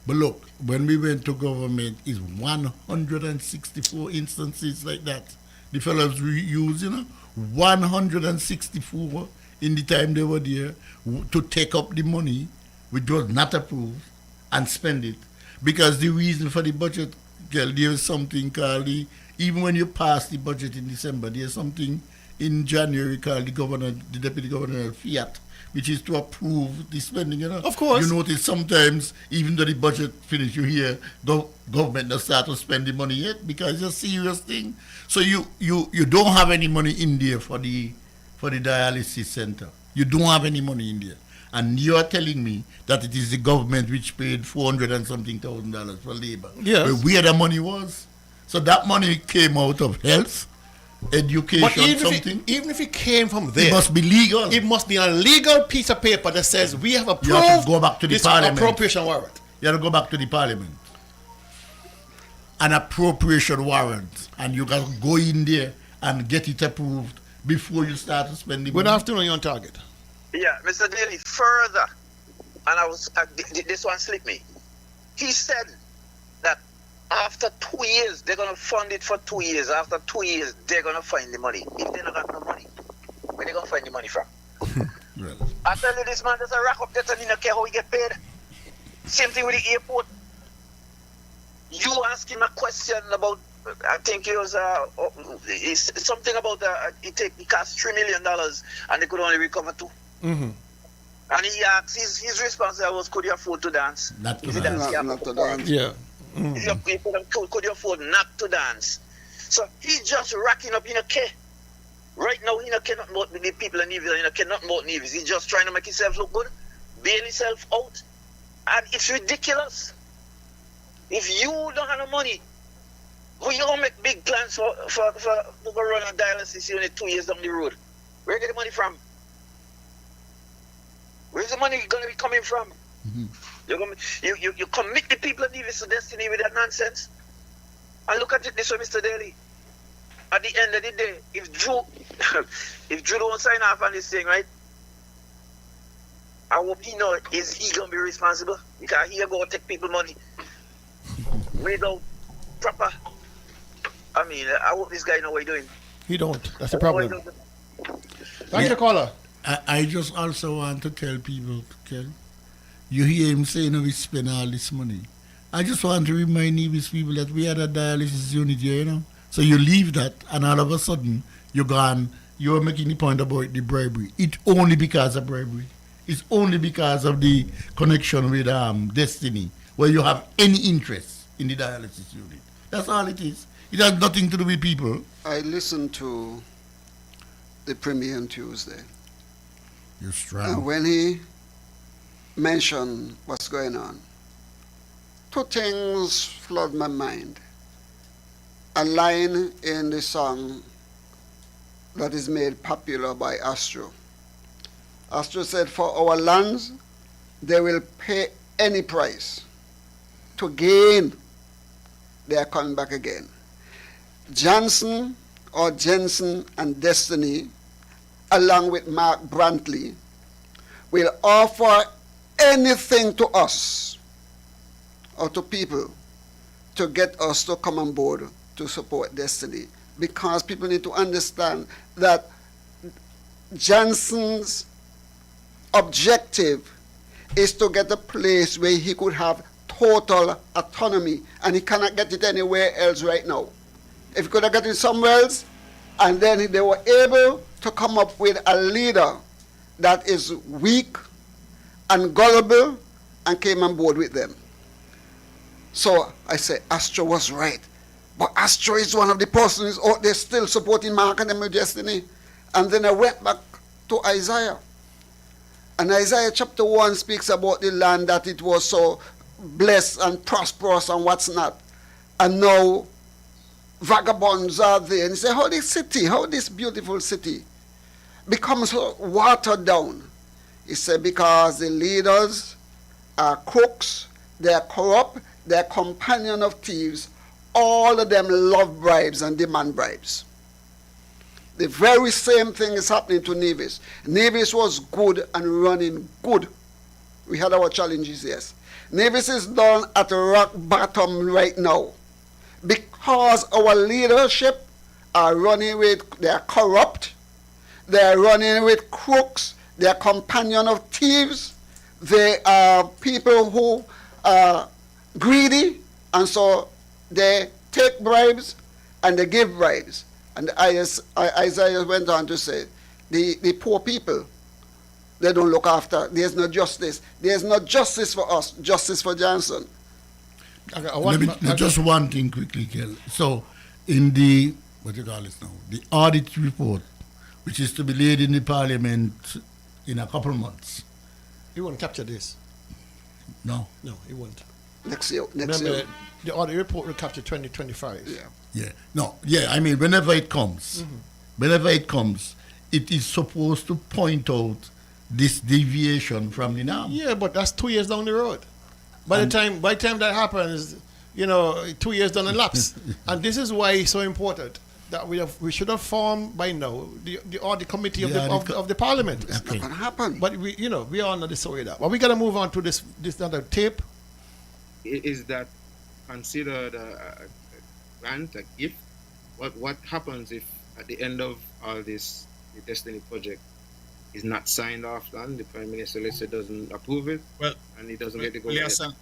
But look, when we went to government, it's 164 instances like that. The fellows used, 164 in the time they were there to take up the money which was not approved and spend it. Because the reason for the budget, there is something called even when you pass the budget in December, there's something in January called the deputy governor fiat, which is to approve the spending. Of course. You notice sometimes, even though the budget finish, you hear government does start to spend the money yet because it's a serious thing. So you don't have any money in there for the dialysis center. You don't have any money in there. And you're telling me that it is the government which paid $400 and something thousand for labor. Yes. Where the money was. So that money came out of health, education, but even if it came from there, it must be legal. It must be a legal piece of paper that says we have approved. You have to go back to the this Parliament. Appropriation warrant. You have to go back to the Parliament. An appropriation warrant, and you can go in there and get it approved before you start to spend the money. Good afternoon, you're on target. Yeah, Mr. Daly, further, and this one slipped me. He said that after 2 years, they're going to fund it for 2 years. After 2 years, they're going to find the money. If they don't got no money, Where they gonna find the money from? Well, I tell you, this man does a rack up debt and he don't care how he get paid. Same thing with the airport. You ask him a question about, I think it was it's something about it cost $3 million and they could only recover 2. Mm-hmm. And he asks, his response was, could you afford to dance? Not to Is it dance. Not to dance. Yeah. Could you afford not to dance? So he's just racking up, care. Right now, he don't care nothing about the people in Nevis, he don't care nothing about Nevis. He's just trying to make himself look good, bail himself out. And it's ridiculous. If you don't have no money, who you gonna make big plans for to go run a dialysis unit 2 years down the road? Where you get the money from? Where's the money gonna be coming from? Mm-hmm. You commit the people of Nevis to destiny with that nonsense. And look at it this way, Mr. Daly. At the end of the day, if Drew don't sign off on this thing, right? I hope he know, is he gonna be responsible? Because he gonna take people money without proper. I mean, I hope this guy know what he's doing. He don't. That's the problem. Thank you, caller. I just also want to tell people, Kel, you hear him saying we spend all this money. I just want to remind these people that we had a dialysis unit here, So you leave that, and all of a sudden, you're making the point about the bribery. It's only because of bribery. It's only because of the connection with Destiny, where you have any interest in the dialysis unit. That's all it is. It has nothing to do with people. I listened to the Premier on Tuesday. You're strong. When he mentioned what's going on, 2 things flood my mind. A line in the song that is made popular by Astro. Astro said, for our lands, they will pay any price to gain. They are coming back again. Jensen and Destiny, along with Mark Brantley, will offer anything to us or to people to get us to come on board to support Destiny. Because people need to understand that Jensen's objective is to get a place where he could have total autonomy, and he cannot get it anywhere else right now. If he could have got it somewhere else, and then they were able to come up with a leader that is weak and gullible and came on board with them. So I say Astro was right. But Astro is one of the persons out there still supporting Mark and them with Destiny. And then I went back to Isaiah. And Isaiah chapter 1 speaks about the land that it was so blessed and prosperous and what's not. And now vagabonds are there. And he said, how this beautiful city becomes so watered down. He said, because the leaders are crooks, they are corrupt, they are companion of thieves. All of them love bribes and demand bribes. The very same thing is happening to Nevis. Nevis was good and running good. We had our challenges, yes. Nevis is down at rock bottom right now because our leadership are running with, they are corrupt, they are running with crooks, they are companion of thieves, they are people who are greedy, and so they take bribes and they give bribes. And Isaiah went on to say, the poor people, they don't look after. There's no justice. There's no justice for us, justice for Johnson. Just one thing quickly, Kel. So, in the, what you call it now, the audit report, which is to be laid in the parliament in a couple of months. He won't capture this. No. No, he won't. Next year. Remember, the audit report will capture 2025. Yeah. Yeah. No. Yeah. I mean, whenever it comes, it is supposed to point out this deviation from the norm. Yeah, but that's 2 years down the road. By the time that happens, 2 years down the lapse. And this is why it's so important that we should have formed by now the audit committee of the parliament. It's not gonna happen. But we are not sorry that. But we gotta move on to this other tape. Is that considered a grant, a gift? What happens if at the end of all this the Destiny project is not signed off on, the Prime Minister, let's say, doesn't approve it, Well, and he doesn't get to go well, ahead. yes,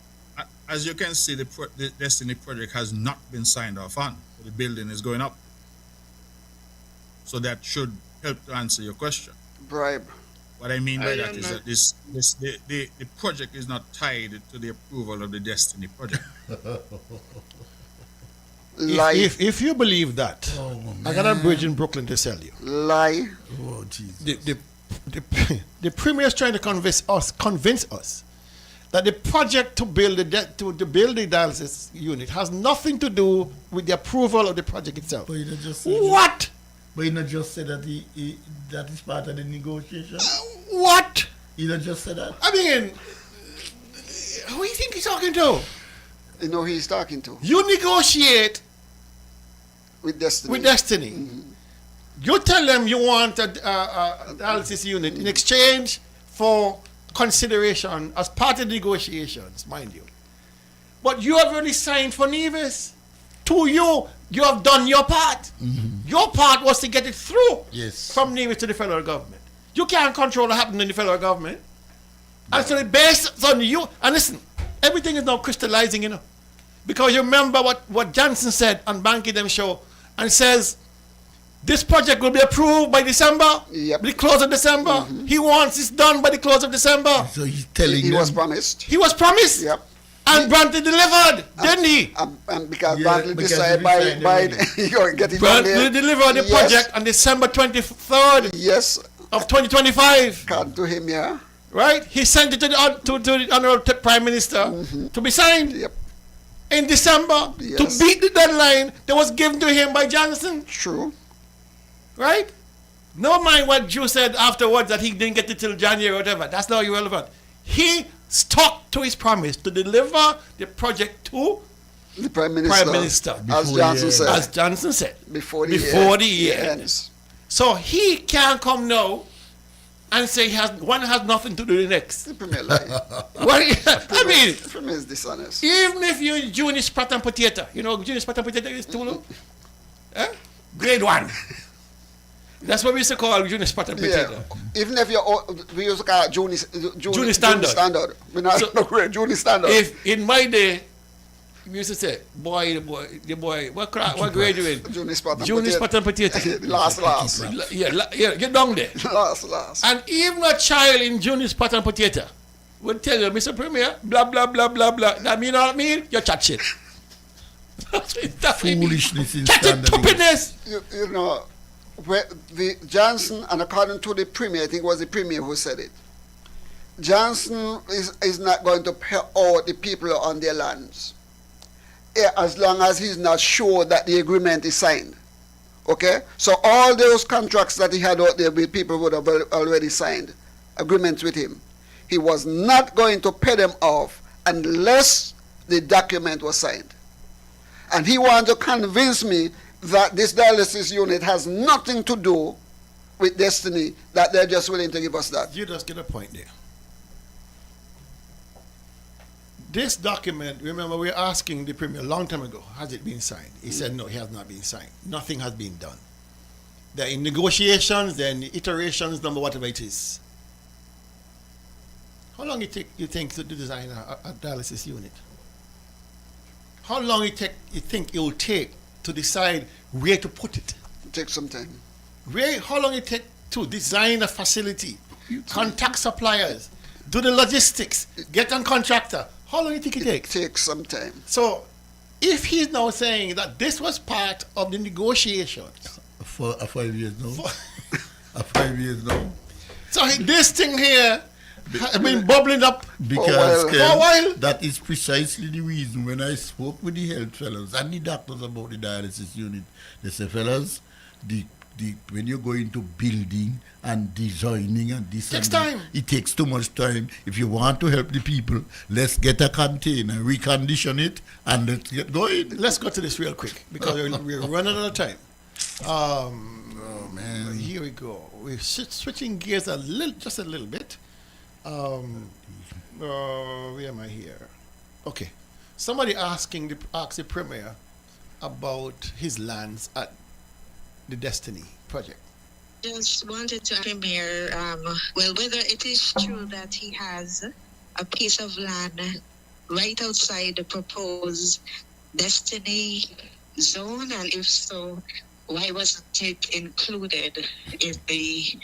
as you can see, the Destiny project has not been signed off on. The building is going up. So that should help to answer your question. Bribe. What I mean by that is that the project is not tied to the approval of the Destiny project. If you believe that, I got a bridge in Brooklyn to sell you. Lie. Oh, Jesus. The premier is trying to convince us that the project to build the dialysis unit has nothing to do with the approval of the project itself. But you just What? But you not just said that that is part of the negotiation. What? You not just said that. I mean, who do you think he's talking to? You know who he's talking to. You negotiate with Destiny. Mm-hmm. You tell them you want a dialysis unit in exchange for consideration as part of the negotiations, mind you. But you have already signed for Nevis. To you have done your part. Mm-hmm. Your part was to get it through from Nevis to the federal government. You can't control what happened in the federal government. And so based on you, and listen, everything is now crystallizing, you know. Because you remember what Johnson said on Banky Dem show, and says, this project will be approved by December, the close of December. Mm-hmm. He wants this done by the close of December. So he's telling He was promised. He was promised. Yep. And Brantley delivered, didn't he? And because Brantley decided by you know, get it done there. Brantley delivered the project on December 23rd of 2025. Come to him, yeah. Right? He sent it to the Honorable Prime Minister to be signed. Yep. In December to beat the deadline that was given to him by Johnson. True. Right? No mind what Drew said afterwards that he didn't get it till January or whatever. That's not irrelevant. He stuck to his promise to deliver the project to the Prime Minister. As Johnson said. As Johnson said. Before the year ends. So he can't come now and say one has nothing to do with the next. The Premier lie. I mean, the Premier is dishonest. Even if you're junior sprat and potato, you know junior sprat and potato is Tulu? Grade 1. That's what we used to call junior sprat and potato. Even if we used to call it junior standard. We're not junior standard. If in my day, we used to say, the boy, what grade you in? Junior sprat and potato. Last. Yeah, get down there. Last. And even a child in junior sprat and potato would tell you, Mr. Premier, blah, blah, blah, blah, blah. That mean what I mean? You're chat shit. Foolishness in stupidness. You know, the Johnson, and according to the Premier, I think it was the Premier who said it, Johnson is not going to pay out the people on their lands as long as he's not sure that the agreement is signed. Okay? So all those contracts that he had out there with people would have already signed agreements with him. He was not going to pay them off unless the document was signed. And he wanted to convince me that this dialysis unit has nothing to do with Destiny, that they're just willing to give us that. You just get a point there. This document, remember we were asking the Premier a long time ago, has it been signed? He said no, it has not been signed. Nothing has been done. They're in negotiations, they're in iterations, number whatever it is. How long you think to design a dialysis unit? How long you think it will take to decide where to put it? It takes some time. How long it take to design a facility, contact suppliers, do the logistics, get a contractor? How long do you think it takes? It takes some time. So, if he's now saying that this was part of the negotiations. For 5 years now. 5 years now. So, this thing here has been bubbling up because for a while. That is precisely the reason when I spoke with the health fellows and the doctors about the dialysis unit, they say, fellas, when you go into building and designing and this takes time. It takes too much time. If you want to help the people, let's get a container, recondition it, and let's get going. Let's go to this real quick because we're running out of time. Oh man! Here we go. We're switching gears just a little bit. Where am I here? Okay. Somebody asked the Premier about his lands at the Destiny project. just wanted to ask Premier, well, whether it is true that he has a piece of land right outside the proposed Destiny zone, and if so, why wasn't it included in the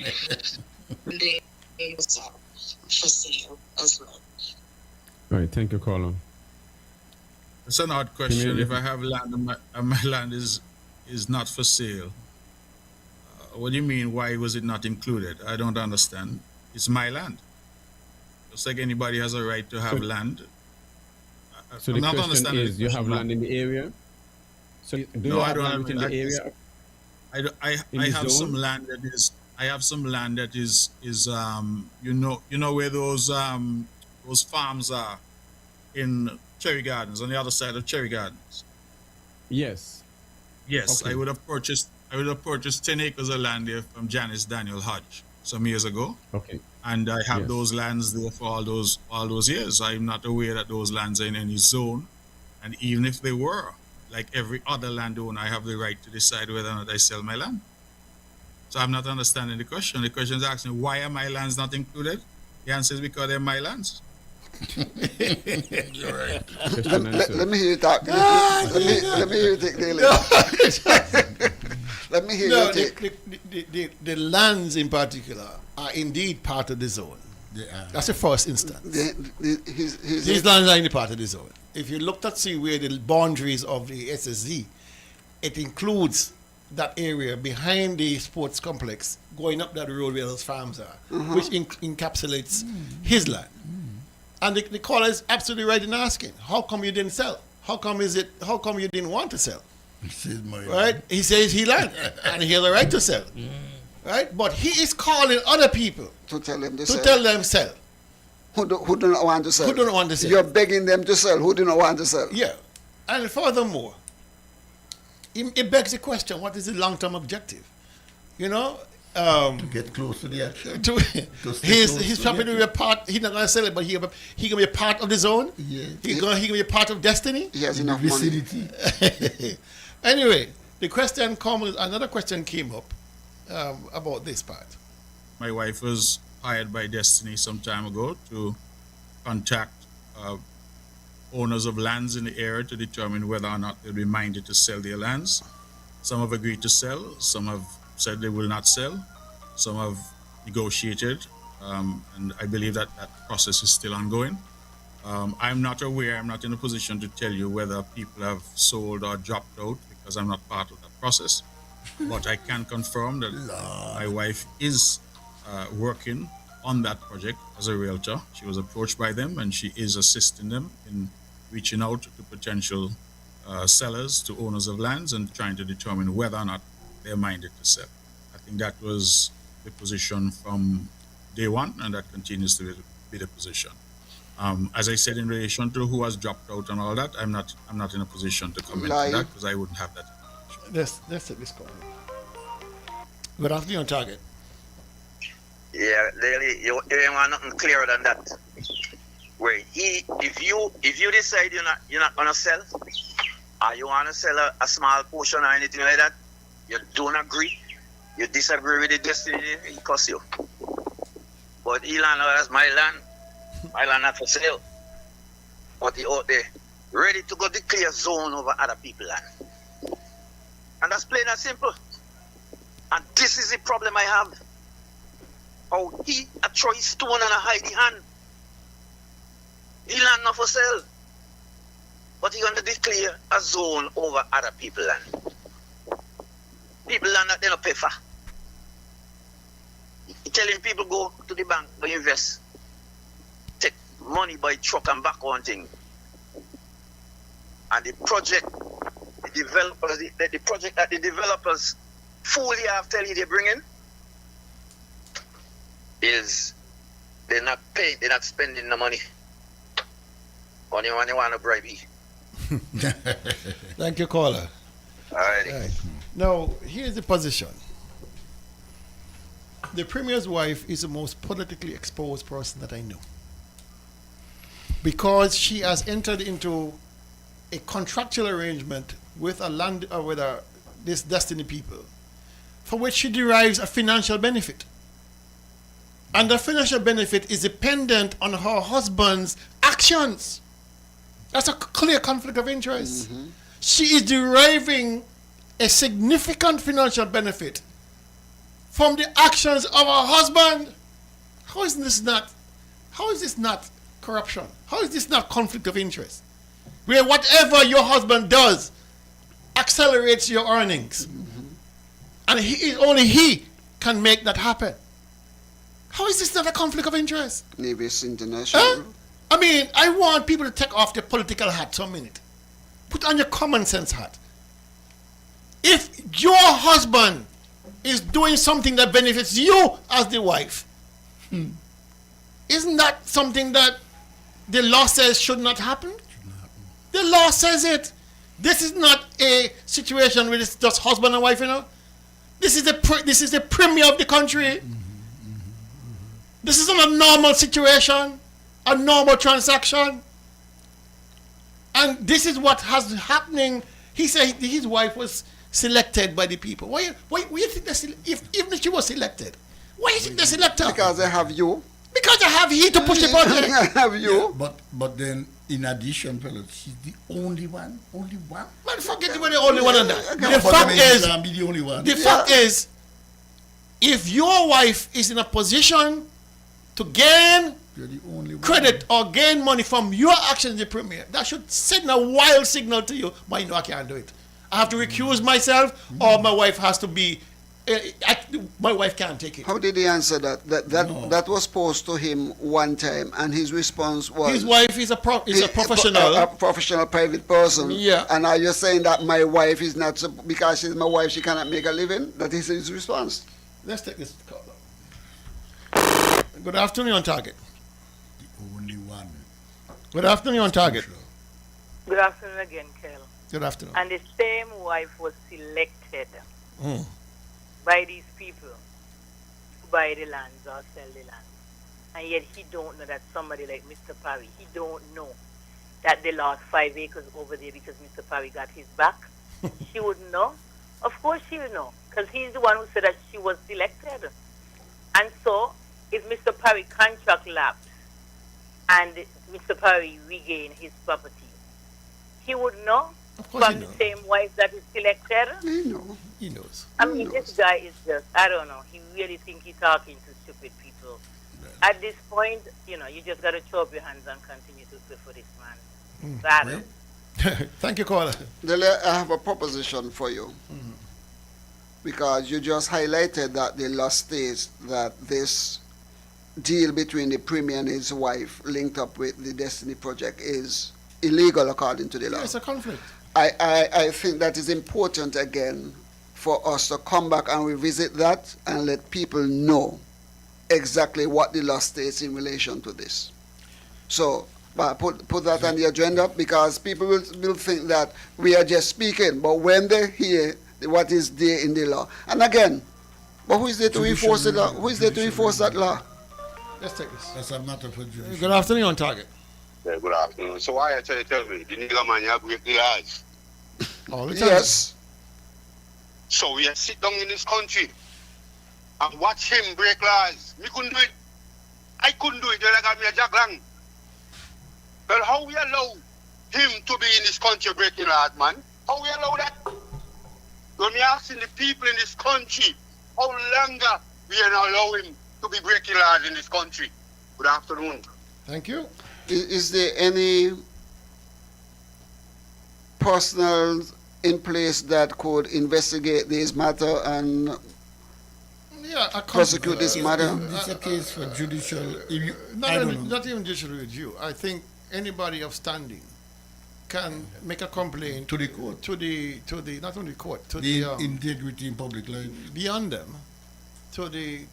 for sale as well? All right, thank you, caller. It's an odd question. If I have land and my land is not for sale, what do you mean? Why was it not included? I don't understand. It's my land. Just like anybody has a right to have land. So the question is, you have land in the area? So do you have land within the area? I have some land that is. I have some land that is you know where those farms are in Cherry Gardens, on the other side of Cherry Gardens. Yes. Yes, Okay. I would have purchased 10 acres of land there from Janice Daniel Hodge some years ago. Okay. And I have Yes. those lands there for all those years. I'm not aware that those lands are in any zone. And even if they were, like every other landowner, I have the right to decide whether or not I sell my land. So I'm not understanding the question. The question is asking, why are my lands not included? The answer is because they're my lands. You're right. Let me hear you talk. Let me hear you take daily. Let me hear you take. The lands in particular are indeed part of the zone. That's the first instance. These lands are in the part of the zone. If you looked at see where the boundaries of the SSZ, it includes that area behind the sports complex, going up that road where those farms are, which encapsulates his land. And the caller is absolutely right in asking, how come you didn't sell? How come you didn't want to sell? Right? He says he land and he has a right to sell. Right? But he is calling other people to tell them to sell. Who do not want to sell? Who do not want to sell? You're begging them to sell. Who do not want to sell? Yeah. And furthermore, it begs the question, what is the long-term objective? You know? To get close to the action. He's probably going to be a part, he's not going to sell it, but he going to be a part of the zone? Yeah. He going to be a part of destiny? He has enough money. Anyway, another question came up about this part. My wife was hired by Destiny some time ago to contact owners of lands in the area to determine whether or not they'll be minded to sell their lands. Some have agreed to sell, some have said they will not sell, some have negotiated, and I believe that process is still ongoing. I'm not in a position to tell you whether people have sold or dropped out because I'm not part of that process. But I can confirm that my wife is working on that project as a realtor. She was approached by them and she is assisting them in reaching out to potential sellers, to owners of lands, and trying to determine whether or not they're minded to sell. I think that was the position from day one, and that continues to be the position. As I said, in relation to who has dropped out and all that, I'm not in a position to comment on that because I wouldn't have that information. Let's take this call. Good afternoon, Target. Yeah, really, you ain't want nothing clearer than that. Where if you decide you're not gonna sell, or you wanna sell a small portion or anything like that, you don't agree, you disagree with the destiny, it costs you. But Elon, that's my land not for sale. But he out there ready to go declare zone over other people's land. And that's plain and simple. And this is the problem I have. How he a throw his stone and a hide the hand. He land not for sale. But he gonna declare a zone over other people's land. People land that they don't pay for. He telling people go to the bank, go invest. Take money by truck and back on thing. And the project, the developers, the project that the developers fully after they bring in is they're not paying, they're not spending the money. Only when they want to bribe you. Thank you, caller. All right. Now, here's the position. The Premier's wife is the most politically exposed person that I know. Because she has entered into a contractual arrangement with this Destiny people for which she derives a financial benefit. And the financial benefit is dependent on her husband's actions. That's a clear conflict of interest. She is deriving a significant financial benefit from the actions of her husband. How is this not corruption? How is this not conflict of interest? Where whatever your husband does accelerates your earnings. And only he can make that happen. How is this not a conflict of interest? Nevis International. I mean, I want people to take off their political hat for a minute. Put on your common sense hat. If your husband is doing something that benefits you as the wife, isn't that something that the law says should not happen? The law says it. This is not a situation where it's just husband and wife, you know. This is the premier of the country. This is not a normal situation, a normal transaction. And this is what has happening. He said his wife was selected by the people. Why you think even if she was selected, why you think they select her? Because they have you. Because they have he to push the button. I have you. Yeah, but then in addition, fellas, she's the only one. Only one. Man, forget about the only one on that. No, The but fact I mean, is, she can't be the only one. the fact is, if your wife is in a position to gain You're the only one. credit or gain money from your actions in the premier, that should send a wild signal to you. But you know I can't do it. I have to recuse myself, or my wife has to be. My wife can't take it. How did he answer that? That was posed to him one time, and his response was, His wife is a professional. a professional private person. Yeah. And are you saying that my wife is not because she's my wife, she cannot make a living? That is his response. Let's take this call. Good afternoon, on target. The only one. Good afternoon, on target. Good afternoon again, Kel. Good afternoon. And the same wife was selected by these people to buy the lands or sell the land. And yet he don't know that somebody like Mr. Parry, he don't know that they lost 5 acres over there because Mr. Parry got his back. She wouldn't know. Of course she'll know, because he's the one who said that she was selected. And so, if Mr. Parry contract lapsed and Mr. Parry regained his property, he would know from the same wife that is selected. He knows. He knows. I mean, this guy is just, I don't know, he really think he's talking to stupid people. At this point, you know, you just got to throw up your hands and continue to pray for this man. Rather. Thank you, caller. Dele, I have a proposition for you. Because you just highlighted that the law states that this deal between the premier and his wife linked up with the Destiny Project is illegal according to the law. Yeah, it's a conflict. I think that is important again for us to come back and revisit that and let people know exactly what the law states in relation to this. So put that on the agenda, because people will think that we are just speaking, but when they hear what is there in the law, and again, but who is there to enforce the law? Who is there to enforce that law? Let's take this. That's a matter for judicial. Good afternoon, on target. Yeah, good afternoon. So why you tell me the nigga man you break the laws? All the time. Yes. So we sit down in this country and watch him break laws. Me couldn't do it. I couldn't do it. They got me a jack lang. Well, how we allow him to be in this country breaking laws, man? How we allow that? When we asking the people in this country, how longer we are not allow him to be breaking laws in this country? Good afternoon. Thank you. Is there any personnel in place that could investigate this matter and prosecute this matter? It's a case for judicial. Not even judicial review. I think anybody of standing can make a complaint to the court, to the not only court, to the the integrity in public life. Beyond them, to the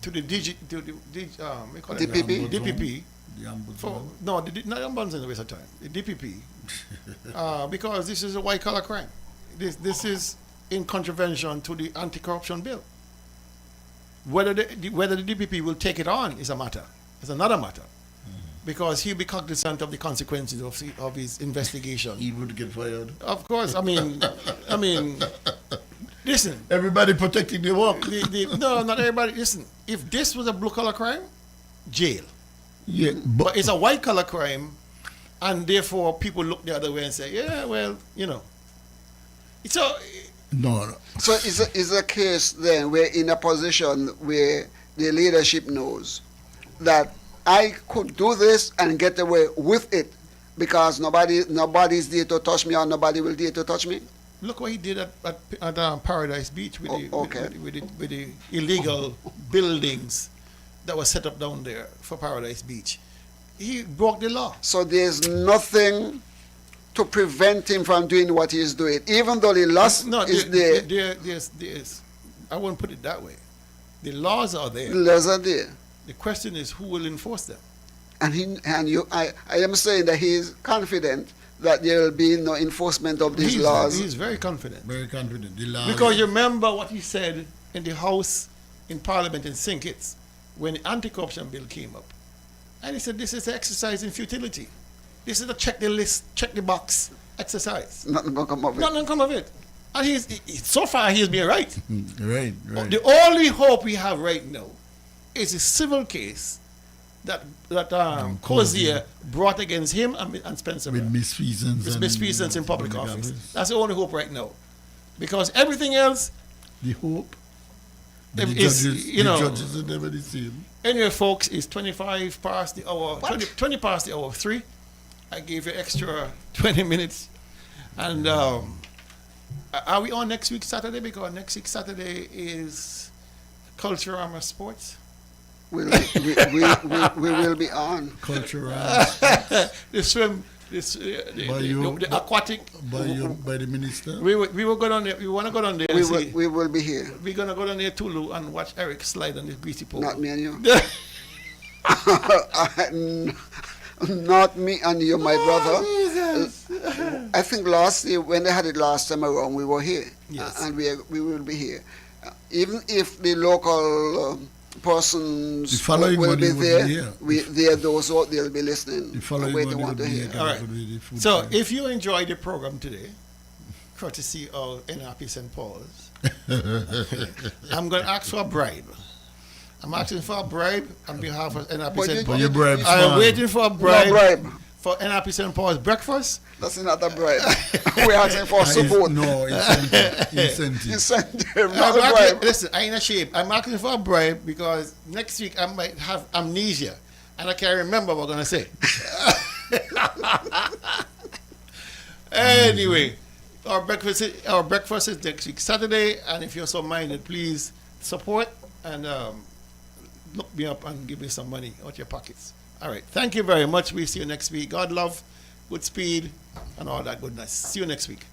DPP? DPP. The For, no, not ombudsman is a waste of time. The DPP, because this is a white collar crime. This is in contravention to the anti-corruption bill. Whether the DPP will take it on is another matter, because he'll be cognizant of the consequences of his investigation. He would get fired. Of course, I mean, Listen. Everybody protecting their work. No, not everybody. Listen, if this was a blue collar crime, jail. Yeah, but it's a white collar crime, and therefore people look the other way and say, yeah, well, you know. It's a no. So is a case then we're in a position where the leadership knows that I could do this and get away with it because nobody's there to touch me or nobody will dare to touch me? Look what he did at Paradise Beach with, okay. with the illegal buildings that were set up down there for Paradise Beach. He broke the law. So there's nothing to prevent him from doing what he's doing, even though the law is there. There's, I won't put it that way. The laws are there. The laws are there. The question is who will enforce them. I am saying that he is confident that there will be no enforcement of these laws. He's very confident. Very confident. The law because you remember what he said in the House, in Parliament in St. Kitts, when the anti-corruption bill came up. And he said, this is an exercise in futility. This is a check the list, check the box exercise. Nothing will come of it. Nothing come of it. And so far he's been right. Right. The only hope we have right now is a civil case that Cozier brought against him and Spencer. With misfeasance in public office. That's the only hope right now. Because everything else... The hope? The judges are never the same. Anyway, folks, it's 25 past the hour. 20 past the hour of 3. I gave you extra 20 minutes. And are we on next week Saturday? Because next week Saturday is Culture Armor Sports. We will be on. Culture the swim, the aquatic. By the minister? We will go down there. We want to go down there. We will be here. We're going to go down there Tulu and watch Eric slide on his greasy pole. Not me and you. Not me and you, my brother. I think last year, when they had it last time around, we were here. Yes. And we will be here. Even if the local persons will be there, those out there will be listening. The following where they want to hear. All right. So if you enjoyed the program today, courtesy of NRP St. Paul's, I'm going to ask for a bribe. I'm asking for a bribe on behalf of NRP St. Paul's. I'm waiting for a bribe for NRP St. Paul's breakfast. That's not a bribe. We're asking for support. No, incentive. Incentive, not a bribe. Listen, I ain't ashamed. I'm asking for a bribe because next week I might have amnesia and I can't remember what I'm going to say. Anyway, our breakfast is next week Saturday, and if you're so minded, please support and look me up and give me some money out your pockets. All right. Thank you very much. We'll see you next week. God love, good speed, and all that goodness. See you next week.